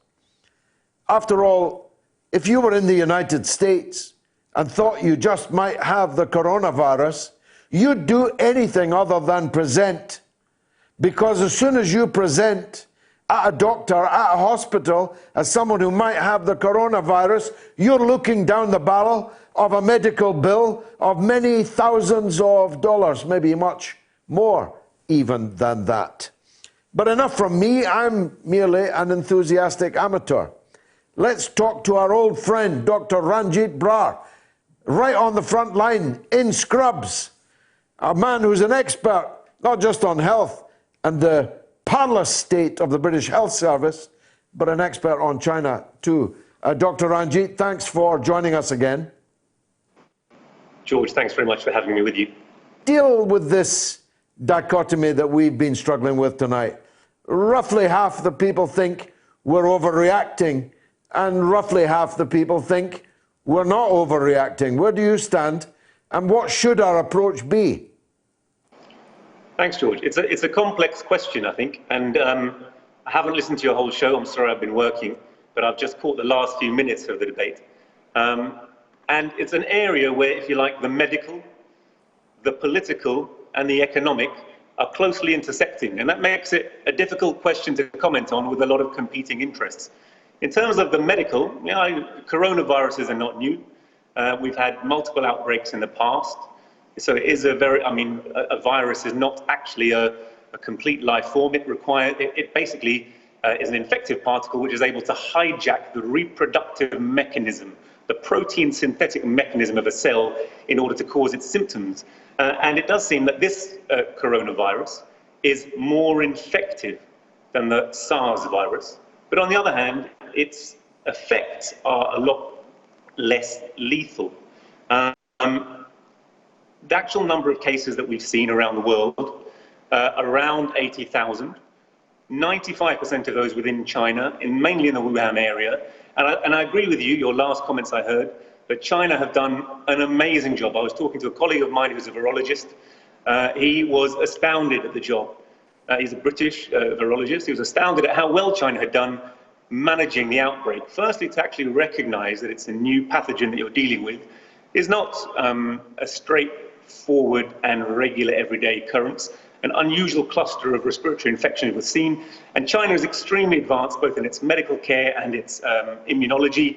After all, if you were in the United States and thought you just might have the coronavirus, you'd do anything other than present. Because as soon as you present at a doctor, at a hospital, as someone who might have the coronavirus, you're looking down the barrel of a medical bill of many thousands of dollars, maybe much more even than that. But enough from me, I'm merely an enthusiastic amateur. Let's talk to our old friend, Dr. Ranjeet Brar, right on the front line, in scrubs. A man who's an expert, not just on health and the parlous state of the British Health Service, but an expert on China too. Dr. Ranjeet, thanks for joining us again. George, thanks very much for having me with you. Deal with this dichotomy that we've been struggling with tonight. Roughly half the people think we're overreacting, and roughly half the people think we're not overreacting. Where do you stand, and what should our approach be? Thanks, George. It's a complex question, I think, and I haven't listened to your whole show. I'm sorry, I've been working, but I've just caught the last few minutes of the debate. And it's an area where, if you like, the medical, the political, and the economic are closely intersecting, and that makes it a difficult question to comment on with a lot of competing interests. In terms of the medical, coronaviruses are not new. We've had multiple outbreaks in the past. So it is a virus is not actually a complete life form. It basically is an infective particle which is able to hijack the reproductive mechanism, the protein synthetic mechanism of a cell in order to cause its symptoms. And it does seem that this coronavirus is more infective than the SARS virus. But on the other hand, its effects are a lot less lethal. The actual number of cases that we've seen around the world, around 80,000, 95% of those within China, mainly in the Wuhan area. And I agree with you, your last comments I heard, that China have done an amazing job. I was talking to a colleague of mine who's a virologist. He was astounded at the job. He's a British virologist. He was astounded at how well China had done managing the outbreak. Firstly, to actually recognize that it's a new pathogen that you're dealing with is not a straightforward and regular everyday occurrence. An unusual cluster of respiratory infection was seen, and China is extremely advanced both in its medical care and its immunology,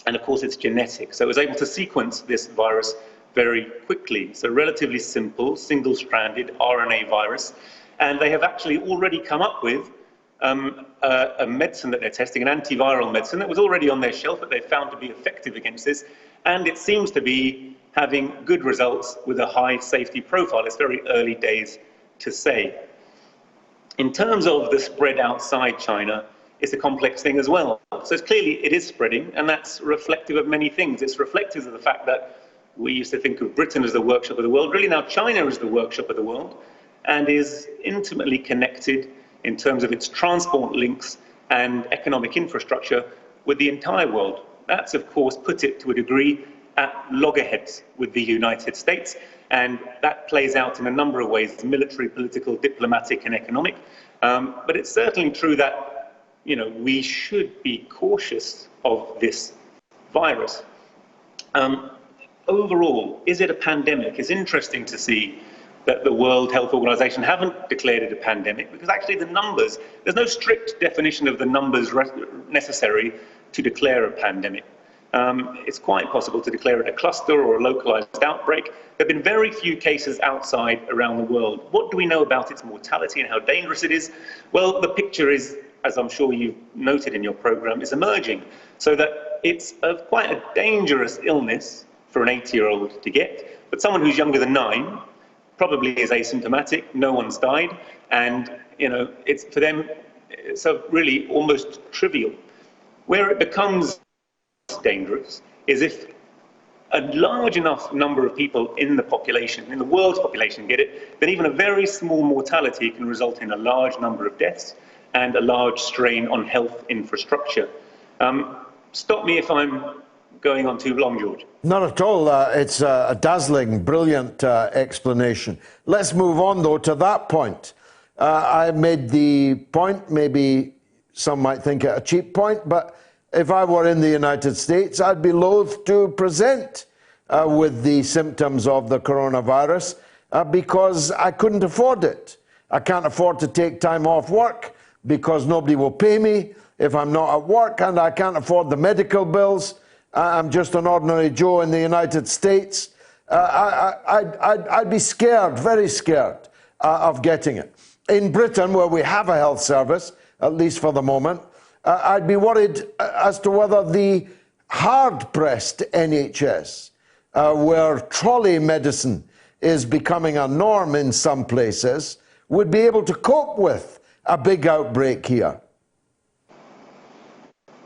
and of course its genetics. So it was able to sequence this virus very quickly. So relatively simple, single-stranded RNA virus. And they have actually already come up with a medicine that they're testing, an antiviral medicine that was already on their shelf, but they found to be effective against this. And it seems to be having good results with a high safety profile. It's very early days to say. In terms of the spread outside China, it's a complex thing as well. So clearly it is spreading, and that's reflective of many things. It's reflective of the fact that we used to think of Britain as the workshop of the world. Really now China is the workshop of the world and is intimately connected in terms of its transport links and economic infrastructure with the entire world. That's, of course, put it to a degree at loggerheads with the United States, and that plays out in a number of ways: military, political, diplomatic, and economic. But it's certainly true that, we should be cautious of this virus. Overall, is it a pandemic? It's interesting to see that the World Health Organization haven't declared it a pandemic, because actually the numbers, there's no strict definition of the numbers necessary to declare a pandemic. It's quite possible to declare it a cluster or a localized outbreak. There have been very few cases outside around the world. What do we know about its mortality and how dangerous it is? Well, the picture is, as I'm sure you've noted in your program, is emerging. So that it's quite a dangerous illness for an 80-year-old to get, but someone who's younger than 9 probably is asymptomatic, no one's died, and it's for them, so really almost trivial. Where it becomes dangerous is if a large enough number of people in the population, in the world's population, get it, then even a very small mortality can result in a large number of deaths and a large strain on health infrastructure. Stop me if I'm going on too long, George. Not at all. It's a dazzling, brilliant explanation. Let's move on, though, to that point. I made the point, maybe some might think it a cheap point, but if I were in the United States, I'd be loath to present with the symptoms of the coronavirus because I couldn't afford it. I can't afford to take time off work because nobody will pay me if I'm not at work, and I can't afford the medical bills. I'm just an ordinary Joe in the United States. I'd be scared, very scared of getting it. In Britain, where we have a health service, at least for the moment, I'd be worried as to whether the hard-pressed NHS, where trolley medicine is becoming a norm in some places, would be able to cope with a big outbreak here.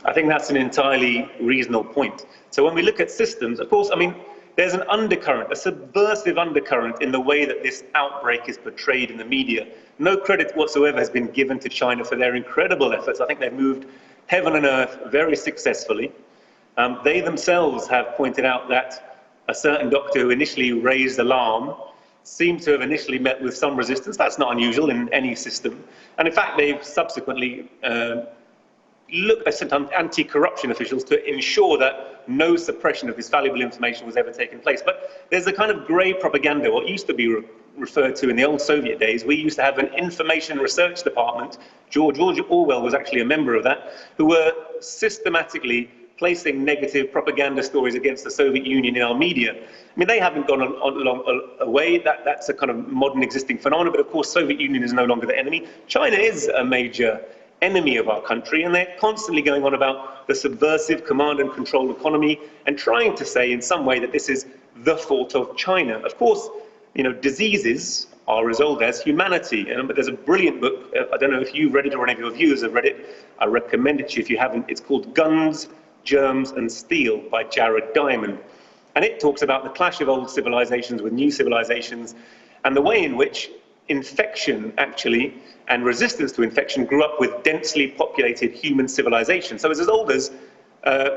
I think that's an entirely reasonable point. So when we look at systems, of course, I mean, there's an undercurrent, a subversive undercurrent in the way that this outbreak is portrayed in the media. No credit whatsoever has been given to China for their incredible efforts. I think they've moved heaven and earth very successfully. They themselves have pointed out that a certain doctor who initially raised alarm seemed to have initially met with some resistance. That's not unusual in any system. And in fact, they've subsequently sent anti-corruption officials to ensure that no suppression of this valuable information was ever taking place. But there's a kind of grey propaganda, what used to be referred to in the old Soviet days. We used to have an information research department. George Orwell was actually a member of that, who were systematically placing negative propaganda stories against the Soviet Union in our media. I mean, they haven't gone away. That's a kind of modern existing phenomenon. But of course, Soviet Union is no longer the enemy. China is a major enemy of our country, and they're constantly going on about the subversive command and control economy and trying to say in some way that this is the fault of China. Of course, diseases are as old as humanity. But there's a brilliant book. I don't know if you've read it or any of your viewers have read it. I recommend it to you if you haven't. It's called Guns, Germs and Steel by Jared Diamond. And it talks about the clash of old civilizations with new civilizations and the way in which infection actually and resistance to infection grew up with densely populated human civilization. So it's as old as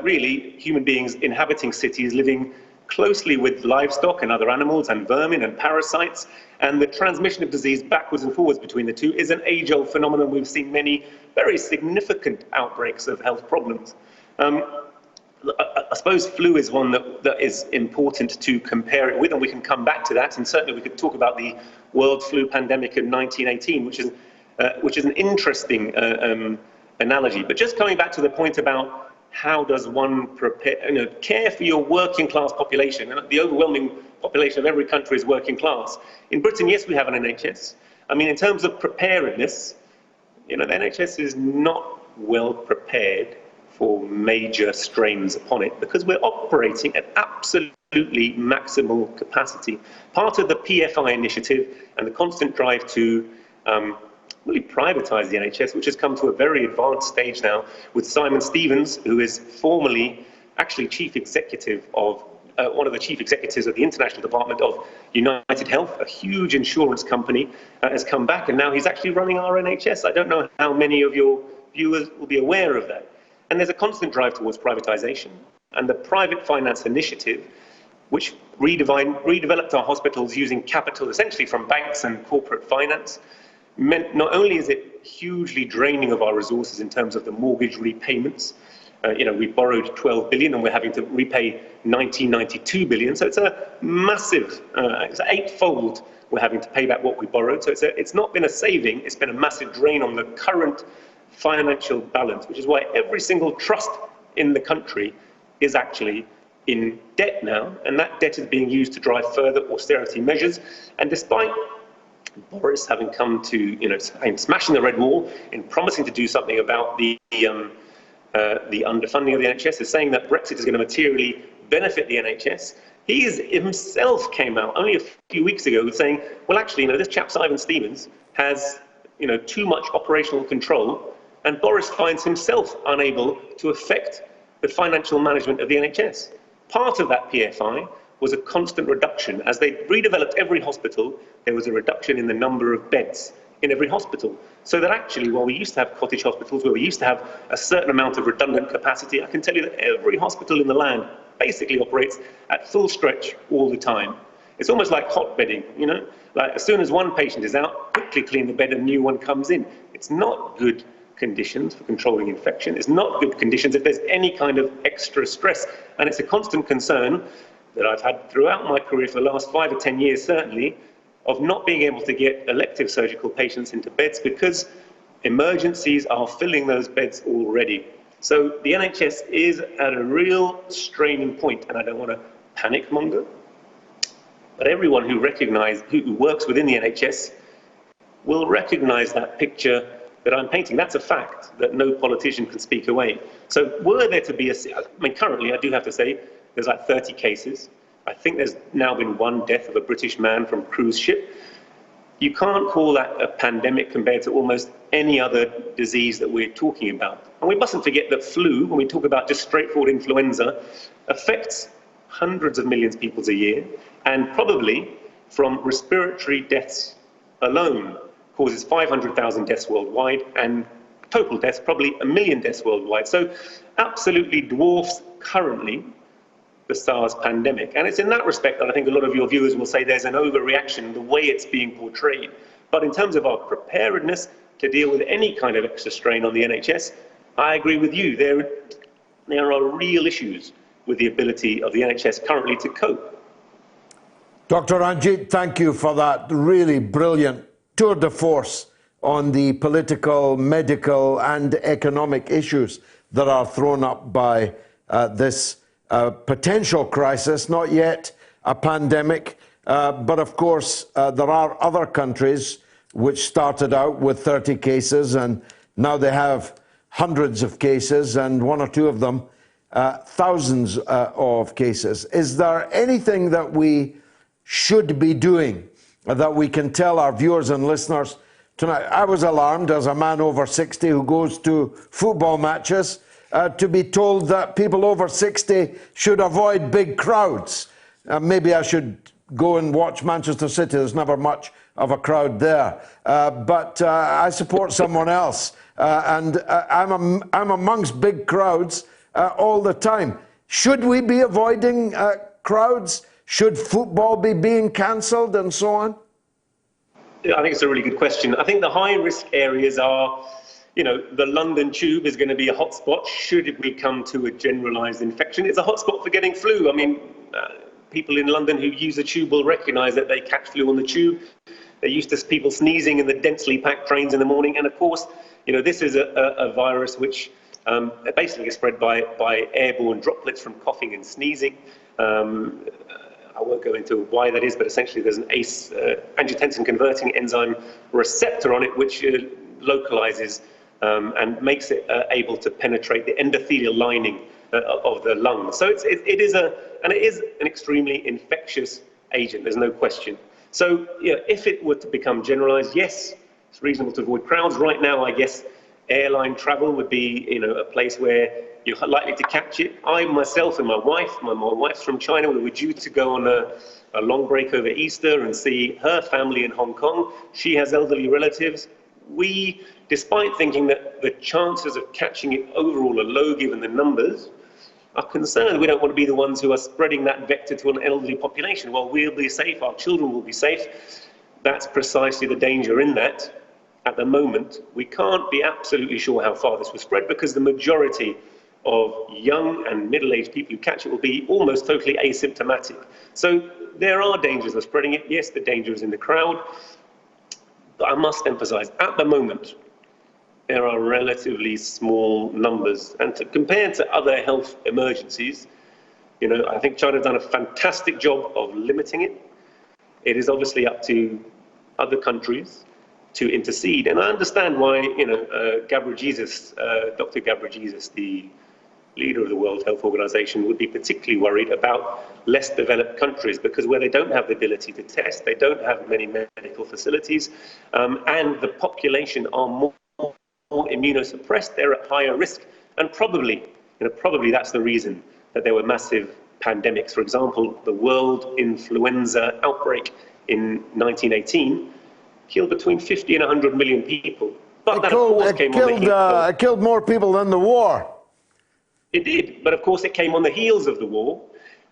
really human beings inhabiting cities, living closely with livestock and other animals and vermin and parasites, and the transmission of disease backwards and forwards between the two is an age-old phenomenon. We've seen many very significant outbreaks of health problems. I suppose flu is one that is important to compare it with, and we can come back to that, and certainly we could talk about the world flu pandemic in 1918, which is an interesting analogy. But just coming back to the point about how does one prepare, care for your working class population, and the overwhelming population of every country is working class. In Britain, yes, we have an NHS. I mean, in terms of preparedness, the NHS is not well prepared for major strains upon it because we're operating at absolutely maximal capacity. Part of the PFI initiative and the constant drive to really privatise the NHS, which has come to a very advanced stage now with Simon Stevens, who is formerly actually chief executive of one of the chief executives of the International Department of United Health, a huge insurance company, has come back, and now he's actually running our NHS. I don't know how many of your viewers will be aware of that. And there's a constant drive towards privatisation. And the private finance initiative, which redeveloped our hospitals using capital essentially from banks and corporate finance, meant not only is it hugely draining of our resources in terms of the mortgage repayments, we borrowed 12 billion and we're having to repay 1992 billion. So it's a massive, it's eightfold we're having to pay back what we borrowed. So it's not been a saving, it's been a massive drain on the current financial balance, which is why every single trust in the country is actually in debt now, and that debt is being used to drive further austerity measures. And despite Boris having come to, smashing the red wall in promising to do something about the underfunding of the NHS, is saying that Brexit is going to materially benefit the NHS, He himself came out only a few weeks ago saying, well, actually, this chap Simon Stevens has, too much operational control, and Boris finds himself unable to affect the financial management of the NHS. Part of that PFI was a constant reduction. As they redeveloped every hospital, there was a reduction in the number of beds in every hospital. So that actually, while we used to have cottage hospitals where we used to have a certain amount of redundant capacity, I can tell you that every hospital in the land basically operates at full stretch all the time. It's almost like hot bedding, like as soon as one patient is out, quickly clean the bed and a new one comes in. It's not good conditions for controlling infection. It's not good conditions if there's any kind of extra stress. And it's a constant concern that I've had throughout my career for the last 5 or 10 years, certainly, of not being able to get elective surgical patients into beds because emergencies are filling those beds already. So the NHS is at a real straining point, and I don't want to panic monger, but everyone who works within the NHS will recognise that picture that I'm painting. That's a fact that no politician can speak away. So were there to be currently, I do have to say, there's like 30 cases. I think there's now been one death of a British man from a cruise ship. You can't call that a pandemic compared to almost any other disease that we're talking about. And we mustn't forget that flu, when we talk about just straightforward influenza, affects hundreds of millions of people a year, and probably from respiratory deaths alone causes 500,000 deaths worldwide, and total deaths, probably 1 million deaths worldwide. So absolutely dwarfs currently the SARS pandemic. And it's in that respect that I think a lot of your viewers will say there's an overreaction, the way it's being portrayed. But in terms of our preparedness to deal with any kind of extra strain on the NHS, I agree with you. There are real issues with the ability of the NHS currently to cope. Dr. Ranjeet, thank you for that really brilliant tour de force on the political, medical and economic issues that are thrown up by this potential crisis, not yet a pandemic, but of course there are other countries which started out with 30 cases and now they have hundreds of cases, and one or two of them thousands of cases. Is there anything that we should be doing that we can tell our viewers and listeners tonight? I was alarmed as a man over 60 who goes to football matches to be told that people over 60 should avoid big crowds. Maybe I should go and watch Manchester City. There's never much of a crowd there. But I support someone else. And I'm amongst big crowds all the time. Should we be avoiding crowds? Should football be being cancelled and so on? Yeah, I think it's a really good question. I think the high-risk areas are, the London Tube is going to be a hotspot should we come to a generalised infection. It's a hotspot for getting flu. I mean, people in London who use the tube will recognise that they catch flu on the tube. They're used to people sneezing in the densely packed trains in the morning. And of course, this is a virus which basically is spread by airborne droplets from coughing and sneezing. I won't go into why that is, but essentially there's an ACE, angiotensin converting enzyme receptor on it, which localizes and makes it able to penetrate the endothelial lining of the lungs. So it is an extremely infectious agent. There's no question. So if it were to become generalized, yes, it's reasonable to avoid crowds. Right now, I guess airline travel would be a place where you're likely to catch it. I myself and my wife's from China. We were due to go on a long break over Easter and see her family in Hong Kong. She has elderly relatives. We, despite thinking that the chances of catching it overall are low given the numbers, are concerned we don't want to be the ones who are spreading that vector to an elderly population. While we'll be safe, our children will be safe. That's precisely the danger in that. At the moment, we can't be absolutely sure how far this will spread because the majority of young and middle-aged people who catch it will be almost totally asymptomatic. So there are dangers of spreading it. Yes, the danger is in the crowd. But I must emphasize, at the moment, there are relatively small numbers. And compared to other health emergencies, I think China's done a fantastic job of limiting it. It is obviously up to other countries to intercede. And I understand why, Dr. Ghebreyesus, the leader of the World Health Organization, would be particularly worried about less developed countries, because where they don't have the ability to test, they don't have many medical facilities, and the population are more immunosuppressed, they're at higher risk, and probably that's the reason that there were massive pandemics. For example, the world influenza outbreak in 1918 killed between 50 and 100 million people. But that, of course, came on the heels. It killed more people than the war. It did, but of course it came on the heels of the war,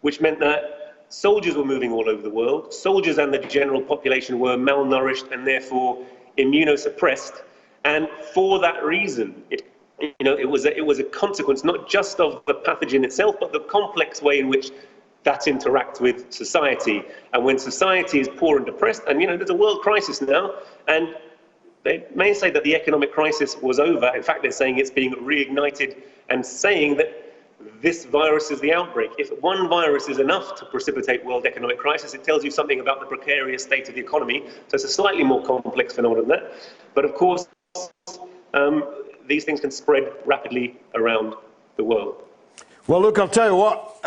which meant that soldiers were moving all over the world. Soldiers and the general population were malnourished and therefore immunosuppressed. And for that reason, it was a consequence not just of the pathogen itself, but the complex way in which that interacts with society. And when society is poor and depressed, and there's a world crisis now, and they may say that the economic crisis was over. In fact, they're saying it's being reignited and saying that this virus is the outbreak. If one virus is enough to precipitate world economic crisis, it tells you something about the precarious state of the economy. So it's a slightly more complex phenomenon than that. But of course, these things can spread rapidly around the world. Well, look, I'll tell you what.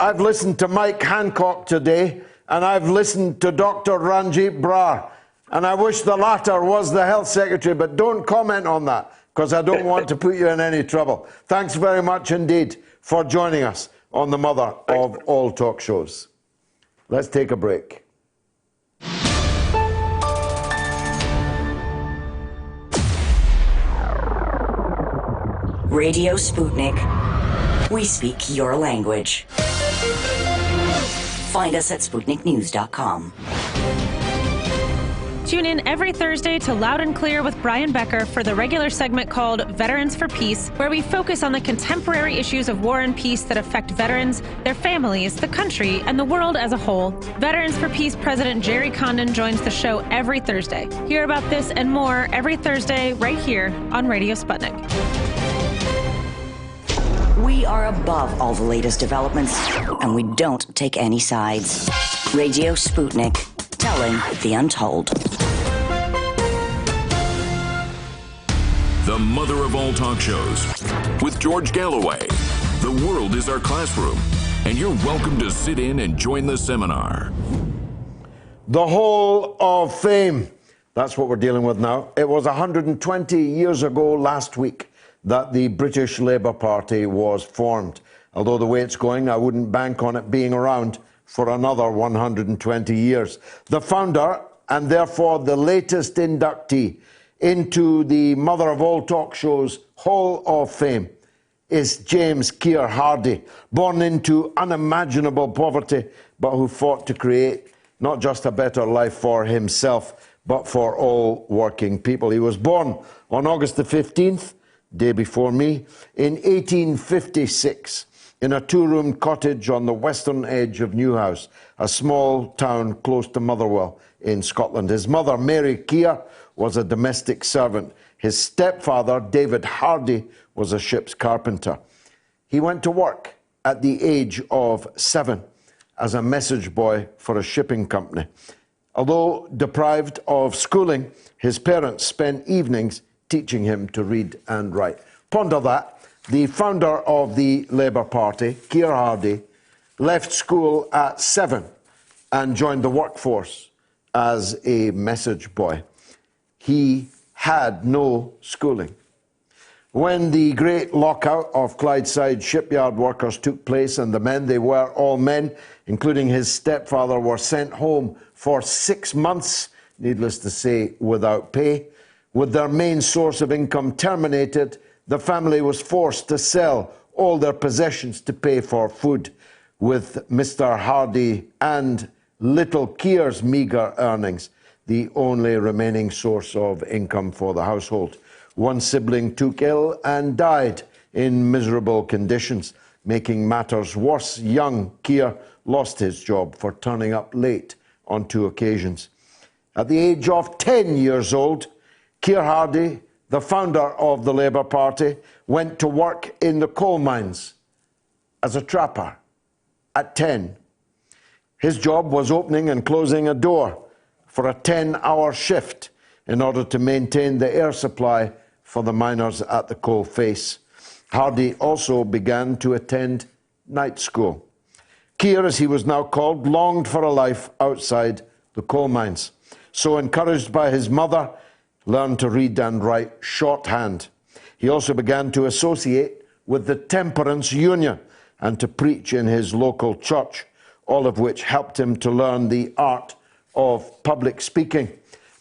I've listened to Mike Hancock today, and I've listened to Dr. Ranjeet Brar, and I wish the latter was the health secretary, but don't comment on that, because I don't want to put you in any trouble. Thanks very much indeed for joining us on the mother of all talk shows. Let's take a break. Radio Sputnik. We speak your language. Find us at SputnikNews.com. Tune in every Thursday to Loud and Clear with Brian Becker for the regular segment called Veterans for Peace, where we focus on the contemporary issues of war and peace that affect veterans, their families, the country, and the world as a whole. Veterans for Peace President Jerry Condon joins the show every Thursday. Hear about this and more every Thursday right here on Radio Sputnik. We are above all the latest developments, and we don't take any sides. Radio Sputnik, telling the untold. The mother of all talk shows, with George Galloway. The world is our classroom, and you're welcome to sit in and join the seminar. The Hall of Fame. That's what we're dealing with now. It was 120 years ago last week that the British Labour Party was formed. Although the way it's going, I wouldn't bank on it being around for another 120 years. The founder, and therefore the latest inductee into the mother of all talk shows Hall of Fame, is James Keir Hardie, born into unimaginable poverty, but who fought to create not just a better life for himself, but for all working people. He was born on August the 15th, day before me, in 1856, in a two-room cottage on the western edge of Newhouse, a small town close to Motherwell in Scotland. His mother, Mary Keir, was a domestic servant. His stepfather, David Hardie, was a ship's carpenter. He went to work at the age of 7 as a message boy for a shipping company. Although deprived of schooling, his parents spent evenings teaching him to read and write. Ponder that. The founder of the Labour Party, Keir Hardie, left school at 7 and joined the workforce as a message boy. He had no schooling. When the great lockout of Clydeside shipyard workers took place, and the men, they were all men, including his stepfather, were sent home for 6 months, needless to say, without pay, with their main source of income terminated, the family was forced to sell all their possessions to pay for food, with Mr. Hardie and little Keir's meagre earnings the only remaining source of income for the household. One sibling took ill and died in miserable conditions. Making matters worse, young Keir lost his job for turning up late on 2 occasions. At the age of 10 years old, Keir Hardie, the founder of the Labour Party, went to work in the coal mines as a trapper at 10. His job was opening and closing a door for a 10-hour shift in order to maintain the air supply for the miners at the coal face. Hardie also began to attend night school. Keir, as he was now called, longed for a life outside the coal mines. So, encouraged by his mother, learned to read and write shorthand. He also began to associate with the Temperance Union and to preach in his local church, all of which helped him to learn the art of public speaking.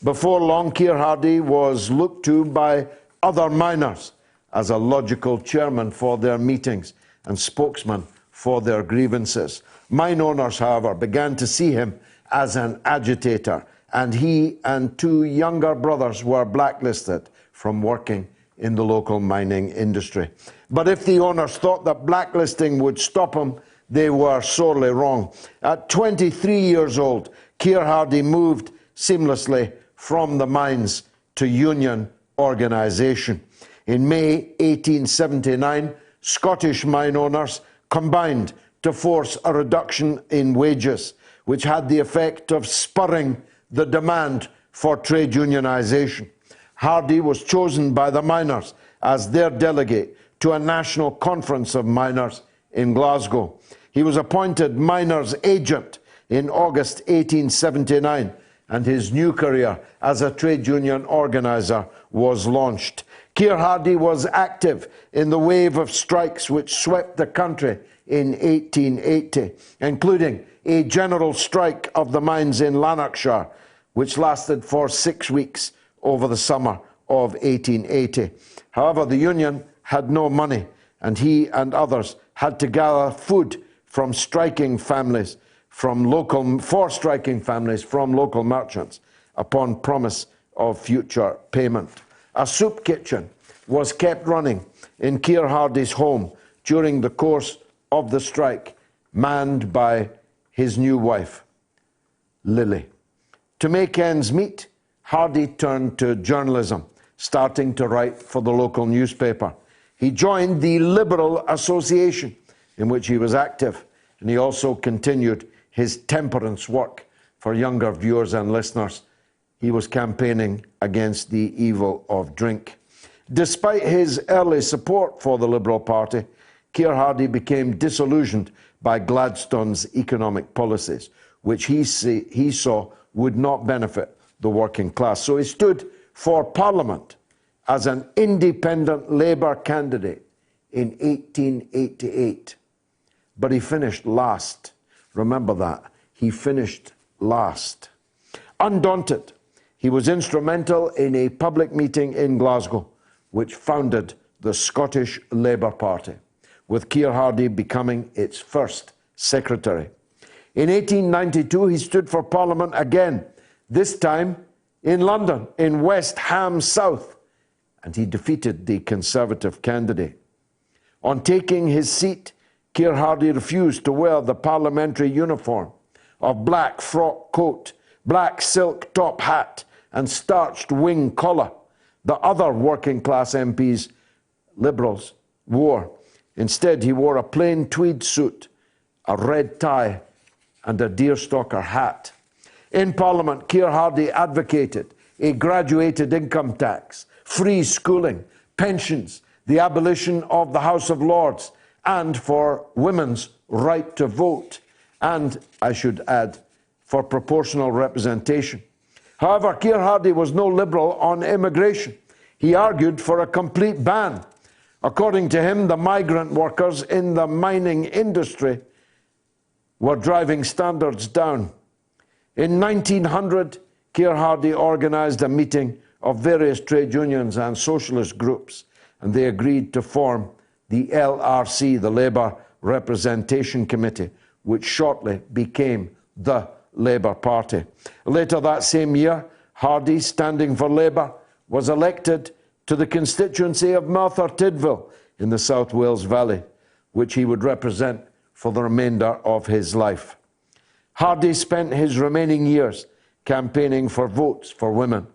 Before long, Keir Hardie was looked to by other miners as a logical chairman for their meetings and spokesman for their grievances. Mine owners, however, began to see him as an agitator, and he and two younger brothers were blacklisted from working in the local mining industry. But if the owners thought that blacklisting would stop him, they were sorely wrong. At 23 years old, Keir Hardie moved seamlessly from the mines to union organisation. In May 1879, Scottish mine owners combined to force a reduction in wages, which had the effect of spurring the demand for trade unionisation. Hardie was chosen by the miners as their delegate to a national conference of miners in Glasgow. He was appointed miners' agent in August 1879, and his new career as a trade union organiser was launched. Keir Hardie was active in the wave of strikes which swept the country in 1880, including a general strike of the mines in Lanarkshire, which lasted for 6 weeks over the summer of 1880. However, the union had no money, and he and others had to gather food from striking families from local merchants upon promise of future payment. A soup kitchen was kept running in Keir Hardie's home during the course of the strike, manned by his new wife, Lily. To make ends meet, Hardie turned to journalism, starting to write for the local newspaper. He joined the Liberal Association, in which he was active, and he also continued his temperance work. For younger viewers and listeners, he was campaigning against the evil of drink. Despite his early support for the Liberal Party, Keir Hardie became disillusioned by Gladstone's economic policies, which he saw would not benefit the working class. So he stood for Parliament as an independent Labour candidate in 1888. But he finished last. Remember that. He finished last. Undaunted, he was instrumental in a public meeting in Glasgow, which founded the Scottish Labour Party, with Keir Hardie becoming its first secretary. In 1892, he stood for Parliament again, this time in London, in West Ham South, and he defeated the Conservative candidate. On taking his seat, Keir Hardie refused to wear the parliamentary uniform of black frock coat, black silk top hat, and starched wing collar the other working class MPs, Liberals, wore. Instead, he wore a plain tweed suit, a red tie, and a deerstalker hat. In Parliament, Keir Hardie advocated a graduated income tax, free schooling, pensions, the abolition of the House of Lords, and for women's right to vote, and, I should add, for proportional representation. However, Keir Hardie was no liberal on immigration. He argued for a complete ban. According to him, the migrant workers in the mining industry were driving standards down. In 1900, Keir Hardie organised a meeting of various trade unions and socialist groups, and they agreed to form the LRC, the Labour Representation Committee, which shortly became the Labour Party. Later that same year, Hardie, standing for Labour, was elected to the constituency of Merthyr Tydfil in the South Wales Valley, which he would represent for the remainder of his life. Hardie spent his remaining years campaigning for votes for women.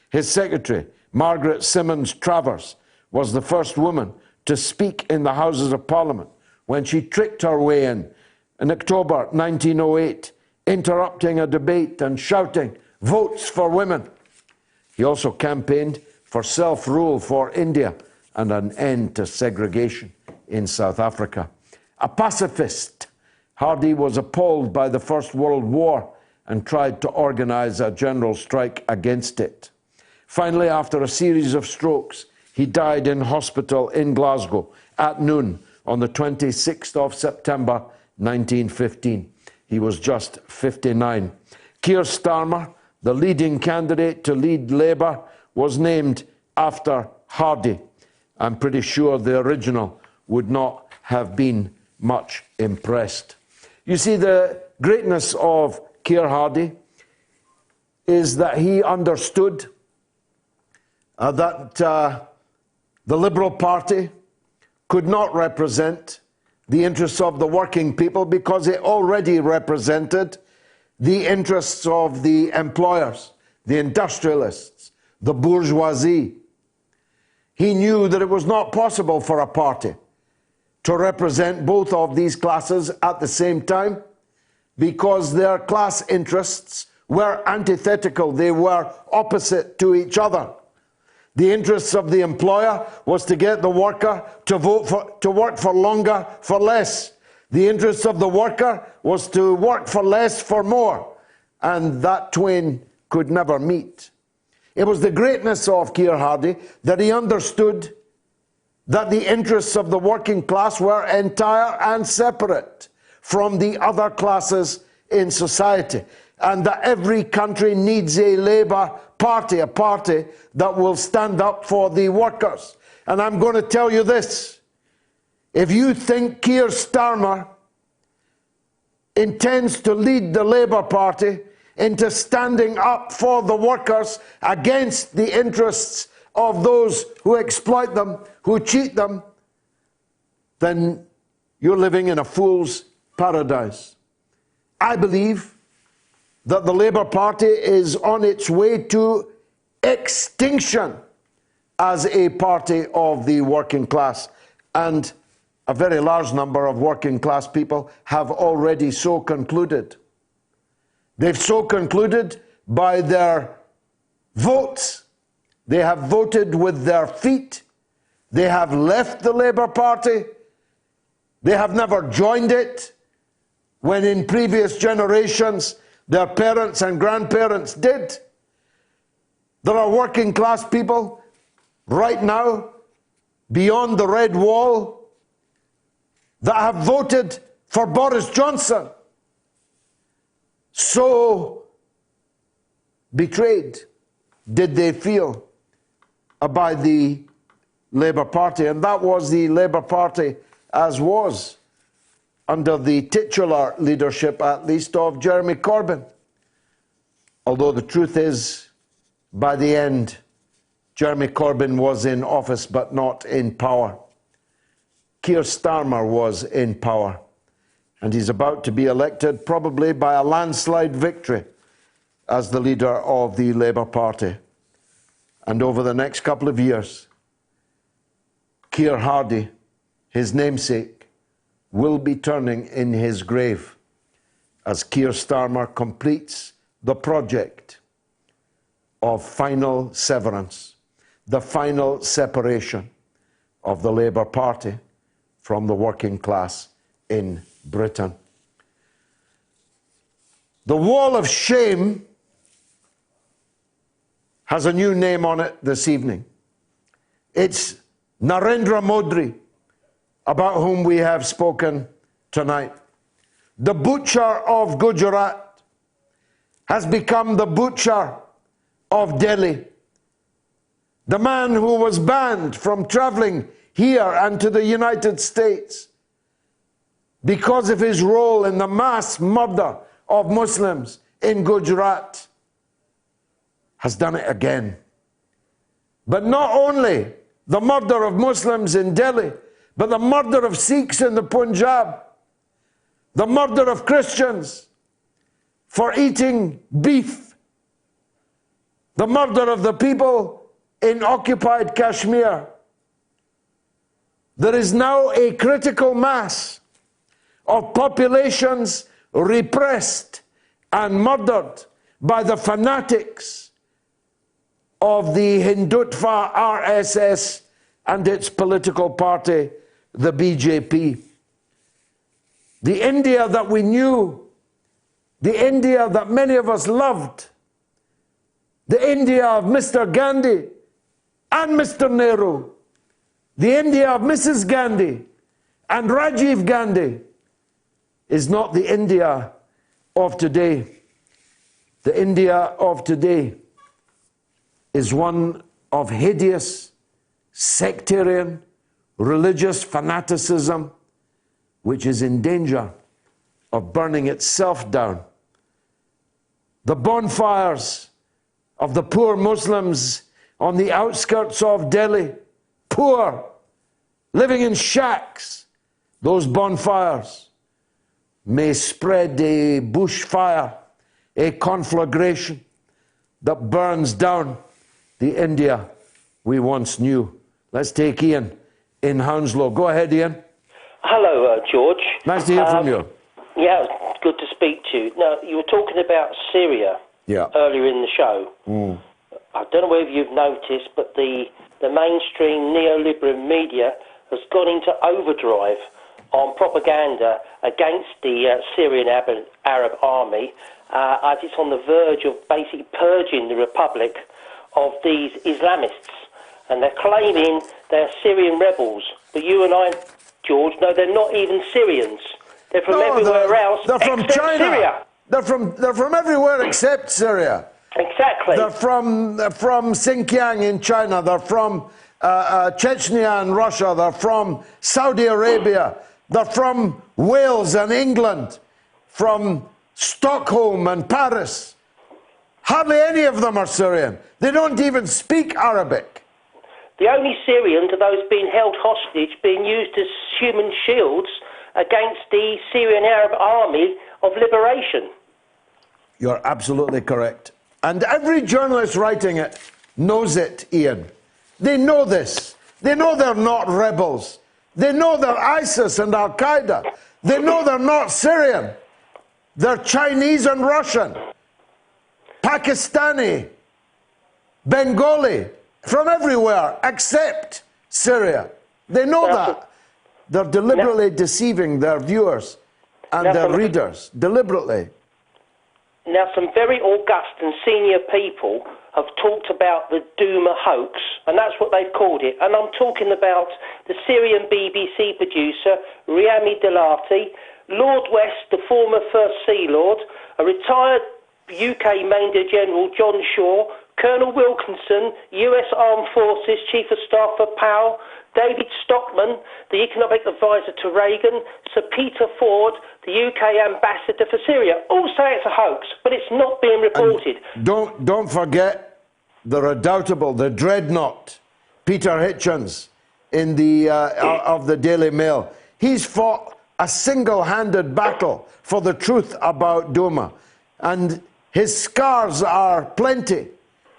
His secretary, Margaret Simmons Travers, was the first woman to speak in the Houses of Parliament when she tricked her way in October 1908, interrupting a debate and shouting, "Votes for women." He also campaigned for self-rule for India and an end to segregation in South Africa. A pacifist, Hardy was appalled by the First World War and tried to organize a general strike against it. Finally, after a series of strokes, he died in hospital in Glasgow at noon on the 26th of September 1915. He was just 59. Keir Starmer, the leading candidate to lead Labour, was named after Hardy. I'm pretty sure the original would not have been much impressed. You see, the greatness of Keir Hardy is that he understood that the Liberal Party could not represent the interests of the working people because it already represented the interests of the employers, the industrialists, the bourgeoisie. He knew that it was not possible for a party to represent both of these classes at the same time because their class interests were antithetical. They were opposite to each other. The interests of the employer was to get the worker to work for longer, for less. The interests of the worker was to work for less, for more. And that twain could never meet. It was the greatness of Keir Hardy that he understood that the interests of the working class were entire and separate from the other classes in society, and that every country needs a Labour Party, a party that will stand up for the workers. And I'm going to tell you this. If you think Keir Starmer intends to lead the Labour Party into standing up for the workers against the interests of those who exploit them, who cheat them, then you're living in a fool's paradise. I believe that the Labour Party is on its way to extinction as a party of the working class. And a very large number of working class people have already so concluded. They've so concluded by their votes. They have voted with their feet. They have left the Labour Party. They have never joined it, when in previous generations their parents and grandparents did. There are working class people right now beyond the red wall that have voted for Boris Johnson. So betrayed did they feel by the Labour Party, and that was the Labour Party as was under the titular leadership, at least, of Jeremy Corbyn. Although the truth is, by the end, Jeremy Corbyn was in office but not in power. Keir Starmer was in power, and he's about to be elected, probably by a landslide victory, as the leader of the Labour Party. And over the next couple of years, Keir Hardy, his namesake, will be turning in his grave as Keir Starmer completes the project of final severance, the final separation of the Labour Party from the working class in Britain. The wall of shame has a new name on it this evening. It's Narendra Modi, about whom we have spoken tonight. The butcher of Gujarat has become the butcher of Delhi. The man who was banned from traveling here and to the United States because of his role in the mass murder of Muslims in Gujarat has done it again. But not only the murder of Muslims in Delhi, but the murder of Sikhs in the Punjab, the murder of Christians for eating beef, the murder of the people in occupied Kashmir. There is now a critical mass of populations repressed and murdered by the fanatics of the Hindutva RSS and its political party, the BJP. the India that we knew, the India that many of us loved, the India of Mr. Gandhi and Mr. Nehru, the India of Mrs. Gandhi and Rajiv Gandhi, is not the India of today. The India of today is one of hideous, sectarian, religious fanaticism, which is in danger of burning itself down. The bonfires of the poor Muslims on the outskirts of Delhi, poor, living in shacks, those bonfires may spread a bushfire, a conflagration that burns down the India we once knew. Let's take Ian in Hounslow. Go ahead, Ian. Hello, George. Nice to hear from you. Yeah, good to speak to you. Now, you were talking about Syria earlier in the show. I don't know whether you've noticed, but the mainstream neoliberal media has gone into overdrive on propaganda against the Syrian Arab army, as it's on the verge of basically purging the republic of these Islamists. And they're claiming they're Syrian rebels. But you and I, George, know they're not even Syrians. They're from everywhere else They're from except China. Syria. They're from everywhere except Syria. Exactly. They're from Xinjiang in China. They're from Chechnya in Russia. They're from Saudi Arabia. They're from Wales and England, from Stockholm and Paris. Hardly any of them are Syrian. They don't even speak Arabic. The only Syrians are those being held hostage, being used as human shields against the Syrian Arab Army of Liberation. You're absolutely correct. And every journalist writing it knows it, Ian. They know this. They know they're not rebels. They know they're ISIS and Al-Qaeda. They know they're not Syrian. They're Chinese and Russian, Pakistani, Bengali, from everywhere except Syria. They know that. They're deliberately deceiving their viewers and their readers, deliberately. Now, some very august and senior people have talked about the Duma hoax, and that's what they've called it. And I'm talking about the Syrian BBC producer, Rami Delati, Lord West, the former First Sea Lord, a retired UK Major General John Shaw, Colonel Wilkinson, US Armed Forces Chief of Staff for Powell, David Stockman, the economic advisor to Reagan, Sir Peter Ford, the UK ambassador for Syria. All say it's a hoax, but it's not being reported. And don't forget the redoubtable, the dreadnought, Peter Hitchens in the of the Daily Mail. He's fought a single-handed battle for the truth about Duma, and his scars are plenty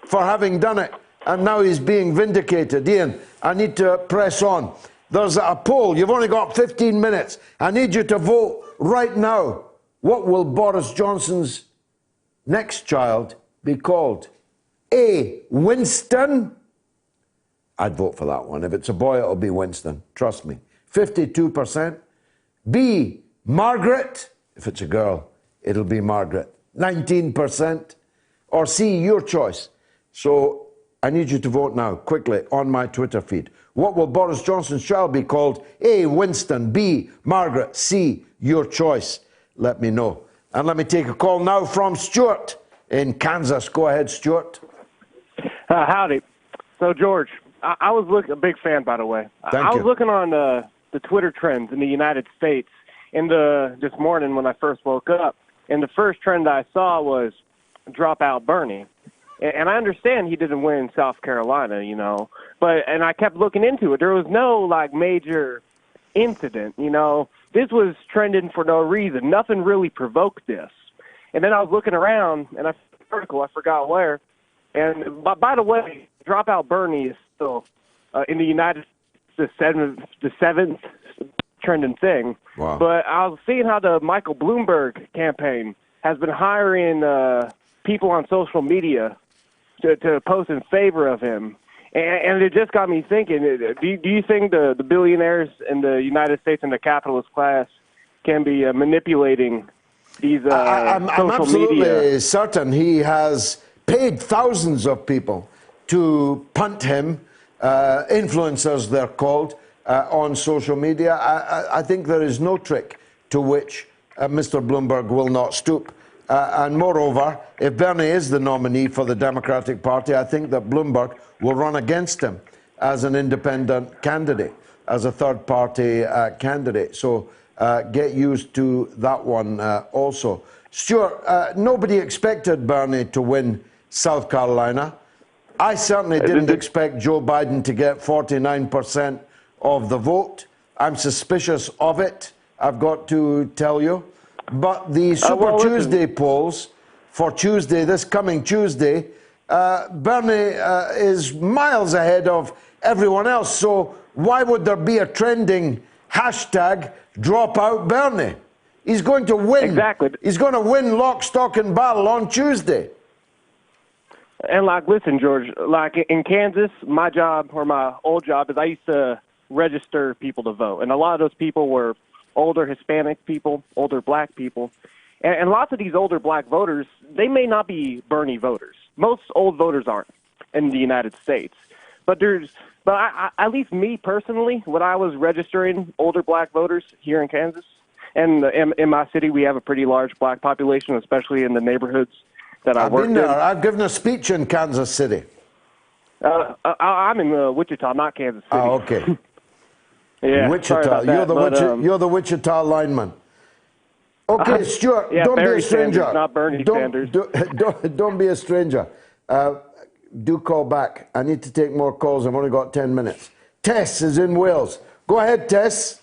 for having done it, and now he's being vindicated. Ian, I need to press on. There's a poll. You've only got 15 minutes. I need you to vote right now. What will Boris Johnson's next child be called? A, Winston. I'd vote for that one. If it's a boy, it'll be Winston. Trust me. 52%. B, Margaret. If it's a girl, it'll be Margaret. 19%. Or C, your choice. So I need you to vote now, quickly, on my Twitter feed. What will Boris Johnson's child be called? A, Winston. B, Margaret. C, your choice. Let me know. And let me take a call now from Stuart in Kansas. Go ahead, Stuart. Howdy. So, George, I was a big fan, by the way. I was looking on the Twitter trends in the United States this morning when I first woke up, and the first trend I saw was drop out Bernie. And I understand he didn't win South Carolina, and I kept looking into it. There was no, major incident, This was trending for no reason. Nothing really provoked this. And then I was looking around, and I found an article, I forgot where. And by the way, drop out Bernie is still in the United States the seventh trending thing. Wow. But I was seeing how the Michael Bloomberg campaign has been hiring people on social media to post in favor of him. And it just got me thinking, do you think the billionaires in the United States and the capitalist class can be manipulating these I'm social absolutely media. certain he has paid thousands of people to punt him, influencers they're called, on social media. I think there is no trick to which Mr. Bloomberg will not stoop. And moreover, if Bernie is the nominee for the Democratic Party, I think that Bloomberg will run against him as an independent candidate, as a third-party candidate. So get used to that one also. Stuart, nobody expected Bernie to win South Carolina. I certainly didn't expect Joe Biden to get 49% of the vote. I'm suspicious of it, I've got to tell you. But the Super Tuesday polls for Tuesday, this coming Tuesday, Bernie is miles ahead of everyone else. So why would there be a trending hashtag drop out Bernie? He's going to win. Exactly. He's going to win lock, stock, and barrel on Tuesday. And like, listen, George, like in Kansas, my job or my old job is I used to register people to vote. And a lot of those people were older Hispanic people, older black people. And lots of these older black voters, they may not be Bernie voters. Most old voters aren't in the United States. But I, at least me personally, when I was registering older black voters here in Kansas, and in my city, we have a pretty large black population, especially in the neighborhoods that I work in. I've given a speech in Kansas City. I'm in Wichita, not Kansas City. Oh, okay. Yeah, Wichita. You're the Wichita lineman. Okay, Stuart, yeah, don't Barry be a stranger. Sanders, not Bernie Sanders. Don't be a stranger. Do call back. I need to take more calls. I've only got 10 minutes. Tess is in Wales. Go ahead, Tess.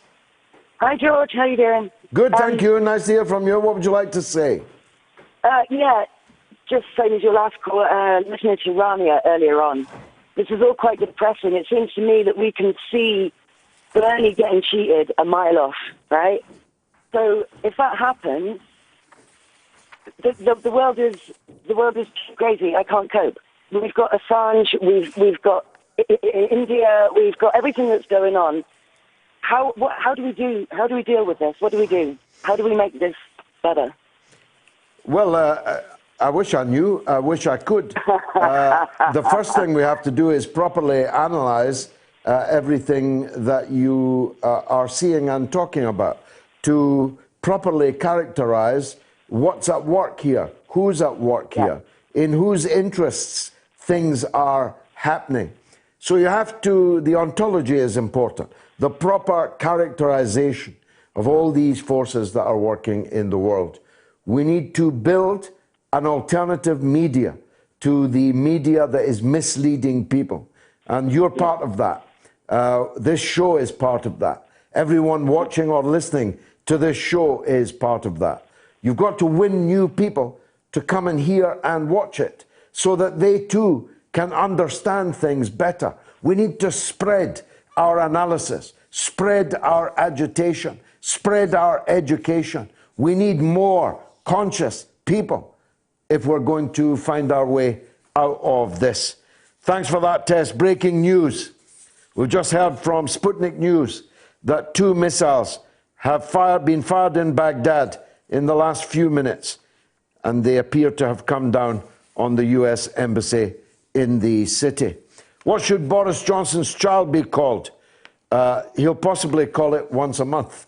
Hi, George. How you doing? Good, thank you. Nice to hear from you. What would you like to say? Yeah, just same as your last call, listening to Rania earlier on. This is all quite depressing. It seems to me that we can see Bernie getting cheated a mile off, right? So if that happens, the world is crazy. I can't cope. We've got Assange, we've got India, we've got everything that's going on. How do we deal with this? What do we do? How do we make this better? Well, I wish I knew. I wish I could. The first thing we have to do is properly analyze everything that you are seeing and talking about, to properly characterize what's at work here, who's at work here, in whose interests things are happening. So you have to, the ontology is important, the proper characterization of all these forces that are working in the world. We need to build an alternative media to the media that is misleading people. And you're part of that. This show is part of that. Everyone watching or listening to this show is part of that. You've got to win new people to come and hear and watch it so that they too can understand things better. We need to spread our analysis, spread our agitation, spread our education. We need more conscious people if we're going to find our way out of this. Thanks for that, Tess. Breaking news. We've just heard from Sputnik News that 2 missiles have been fired in Baghdad in the last few minutes, and they appear to have come down on the US embassy in the city. What should Boris Johnson's child be called? He'll possibly call it once a month.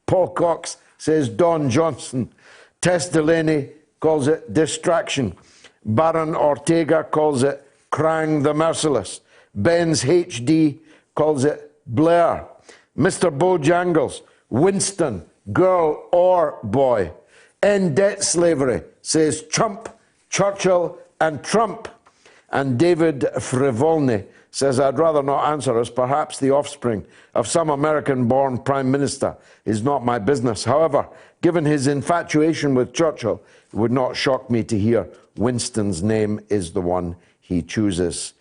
Paul Cox says Don Johnson. Tess Delaney calls it distraction. Baron Ortega calls it Krang the Merciless. Ben's HD calls it Blair. Mr. Bojangles, Winston, girl or boy. End debt slavery, says Trump, Churchill and Trump. And David Frivolny says, I'd rather not answer, as perhaps the offspring of some American-born prime minister is not my business. However, given his infatuation with Churchill, it would not shock me to hear Winston's name is the one he chooses.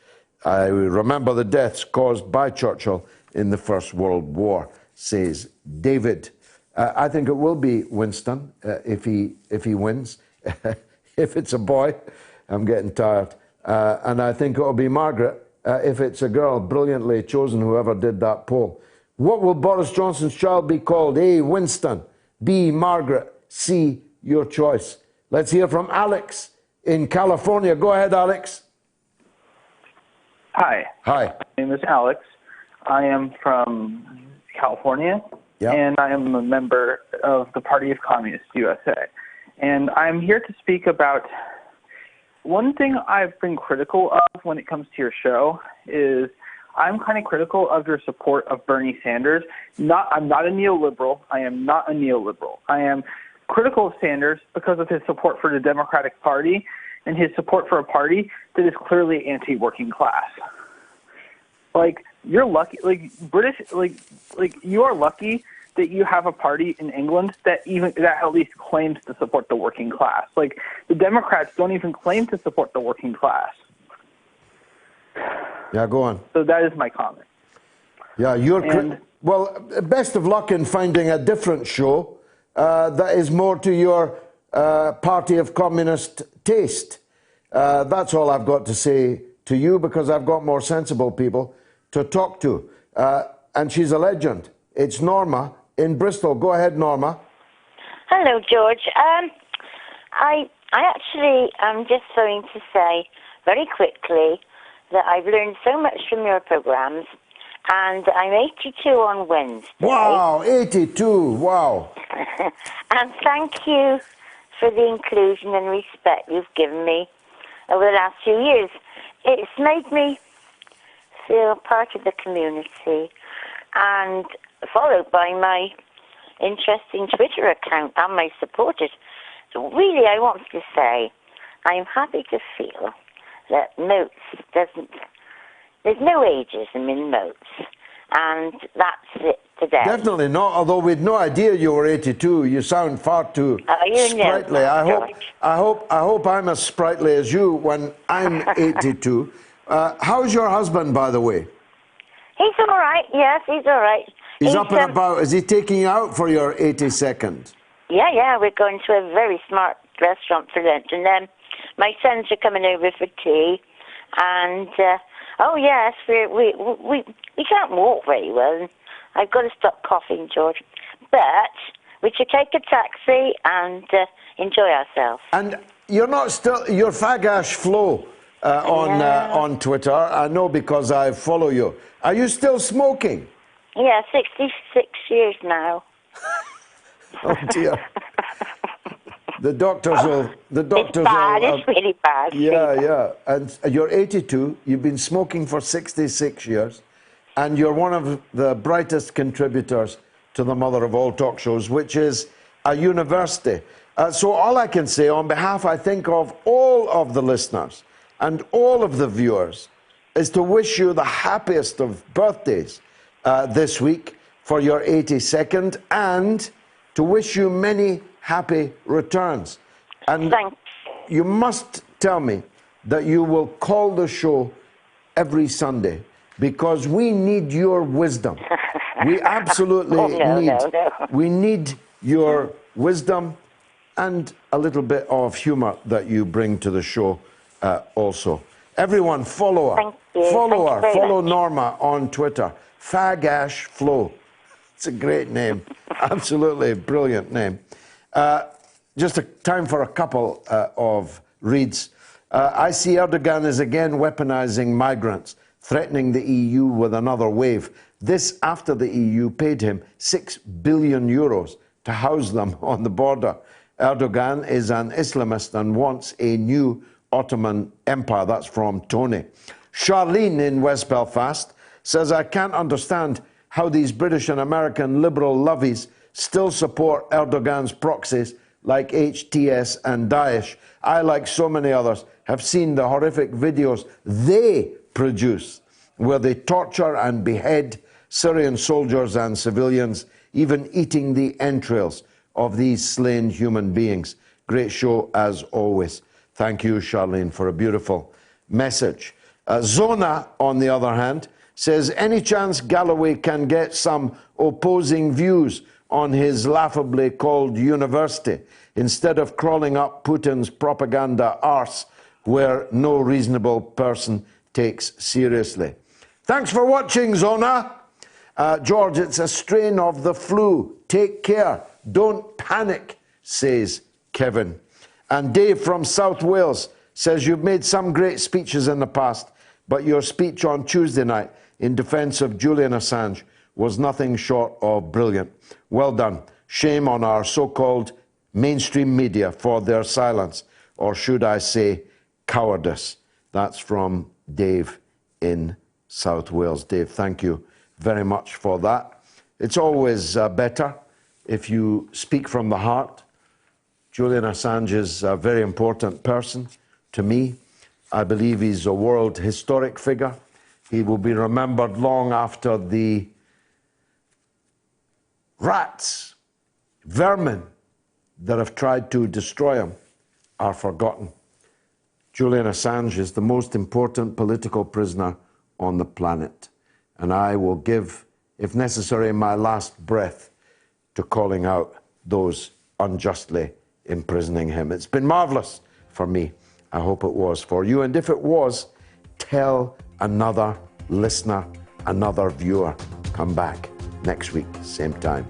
I remember the deaths caused by Churchill in the First World War, says David. I think it will be Winston if he wins. If it's a boy, I'm getting tired. And I think it will be Margaret if it's a girl. Brilliantly chosen, whoever did that poll. What will Boris Johnson's child be called? A, Winston. B, Margaret, C, your choice. Let's hear from Alex in California. Go ahead, Alex. Hi. Hi. My name is Alex. I am from California, and I am a member of the Party of Communists USA. And I'm here to speak about one thing I've been critical of when it comes to your show is I'm kind of critical of your support of Bernie Sanders. I'm not a neoliberal. I am not a neoliberal. I am critical of Sanders because of his support for the Democratic Party and his support for a party that is clearly anti-working class. Like, you're lucky, you are lucky that you have a party in England that at least claims to support the working class. Like, the Democrats don't even claim to support the working class. Yeah, go on. So that is my comment. Yeah, well, best of luck in finding a different show that is more to your Party of Communist taste. That's all I've got to say to you, because I've got more sensible people to talk to. And she's a legend. It's Norma in Bristol. Go ahead, Norma. Hello, George. I actually am just going to say very quickly that I've learned so much from your programs, and I'm 82 on Wednesday. Wow, 82, wow. And thank you for the inclusion and respect you've given me over the last few years. It's made me feel part of the community, and followed by my interesting Twitter account and my supporters. So really, I want to say I'm happy to feel that Moats there's no ageism in Moats, and that's it today. Definitely not, although we'd no idea you were 82. You sound far too sprightly. I hope I'm as sprightly as you when I'm 82. How's your husband, by the way? He's all right. Yes, he's all right. He's up and about. Is he taking you out for your 82nd? Yeah. We're going to a very smart restaurant for lunch, and then my sons are coming over for tea. And oh yes, we can't walk very well. I've got to stop coughing, George. But we should take a taxi and enjoy ourselves. And you're Fagash Flo on Twitter. I know because I follow you. Are you still smoking? Yeah, 66 years now. Oh dear. The doctors will. It's bad. It's really bad. Yeah. And you're 82. You've been smoking for 66 years, and you're one of the brightest contributors to the mother of all talk shows, which is a university. So all I can say on behalf, I think, of all of the listeners and all of the viewers, is to wish you the happiest of birthdays this week for your 82nd, and to wish you many happy returns. And you must tell me that you will call the show every Sunday, because we need your wisdom. We absolutely we need your wisdom and a little bit of humor that you bring to the show also. Everyone, follow her. Follow Norma on Twitter. Fagash Flo. It's a great name. Absolutely brilliant name. Just a time for a couple of reads. I see Erdogan is again weaponizing migrants, threatening the EU with another wave. This after the EU paid him €6 billion to house them on the border. Erdogan is an Islamist and wants a new Ottoman Empire. That's from Tony. Charlene in West Belfast says, I can't understand how these British and American liberal lovies still support Erdogan's proxies like HTS and Daesh. I, like so many others, have seen the horrific videos they produce, where they torture and behead Syrian soldiers and civilians, even eating the entrails of these slain human beings. Great show as always. Thank you, Charlene, for a beautiful message. Zona, on the other hand, says, any chance Galloway can get some opposing views on his laughably called university, instead of crawling up Putin's propaganda arse, where no reasonable person takes seriously. Thanks for watching, Zona. George, it's a strain of the flu. Take care. Don't panic, says Kevin. And Dave from South Wales says, you've made some great speeches in the past, but your speech on Tuesday night in defense of Julian Assange was nothing short of brilliant. Well done. Shame on our so-called mainstream media for their silence, or should I say cowardice. That's from Dave in South Wales. Dave, thank you very much for that. It's always better if you speak from the heart. Julian Assange is a very important person to me. I believe he's a world historic figure. He will be remembered long after the rats, vermin that have tried to destroy him are forgotten. Julian Assange is the most important political prisoner on the planet, and I will give, if necessary, my last breath to calling out those unjustly imprisoning him. It's been marvelous for me. I hope it was for you, and if it was, tell another listener, another viewer. Come back next week, same time.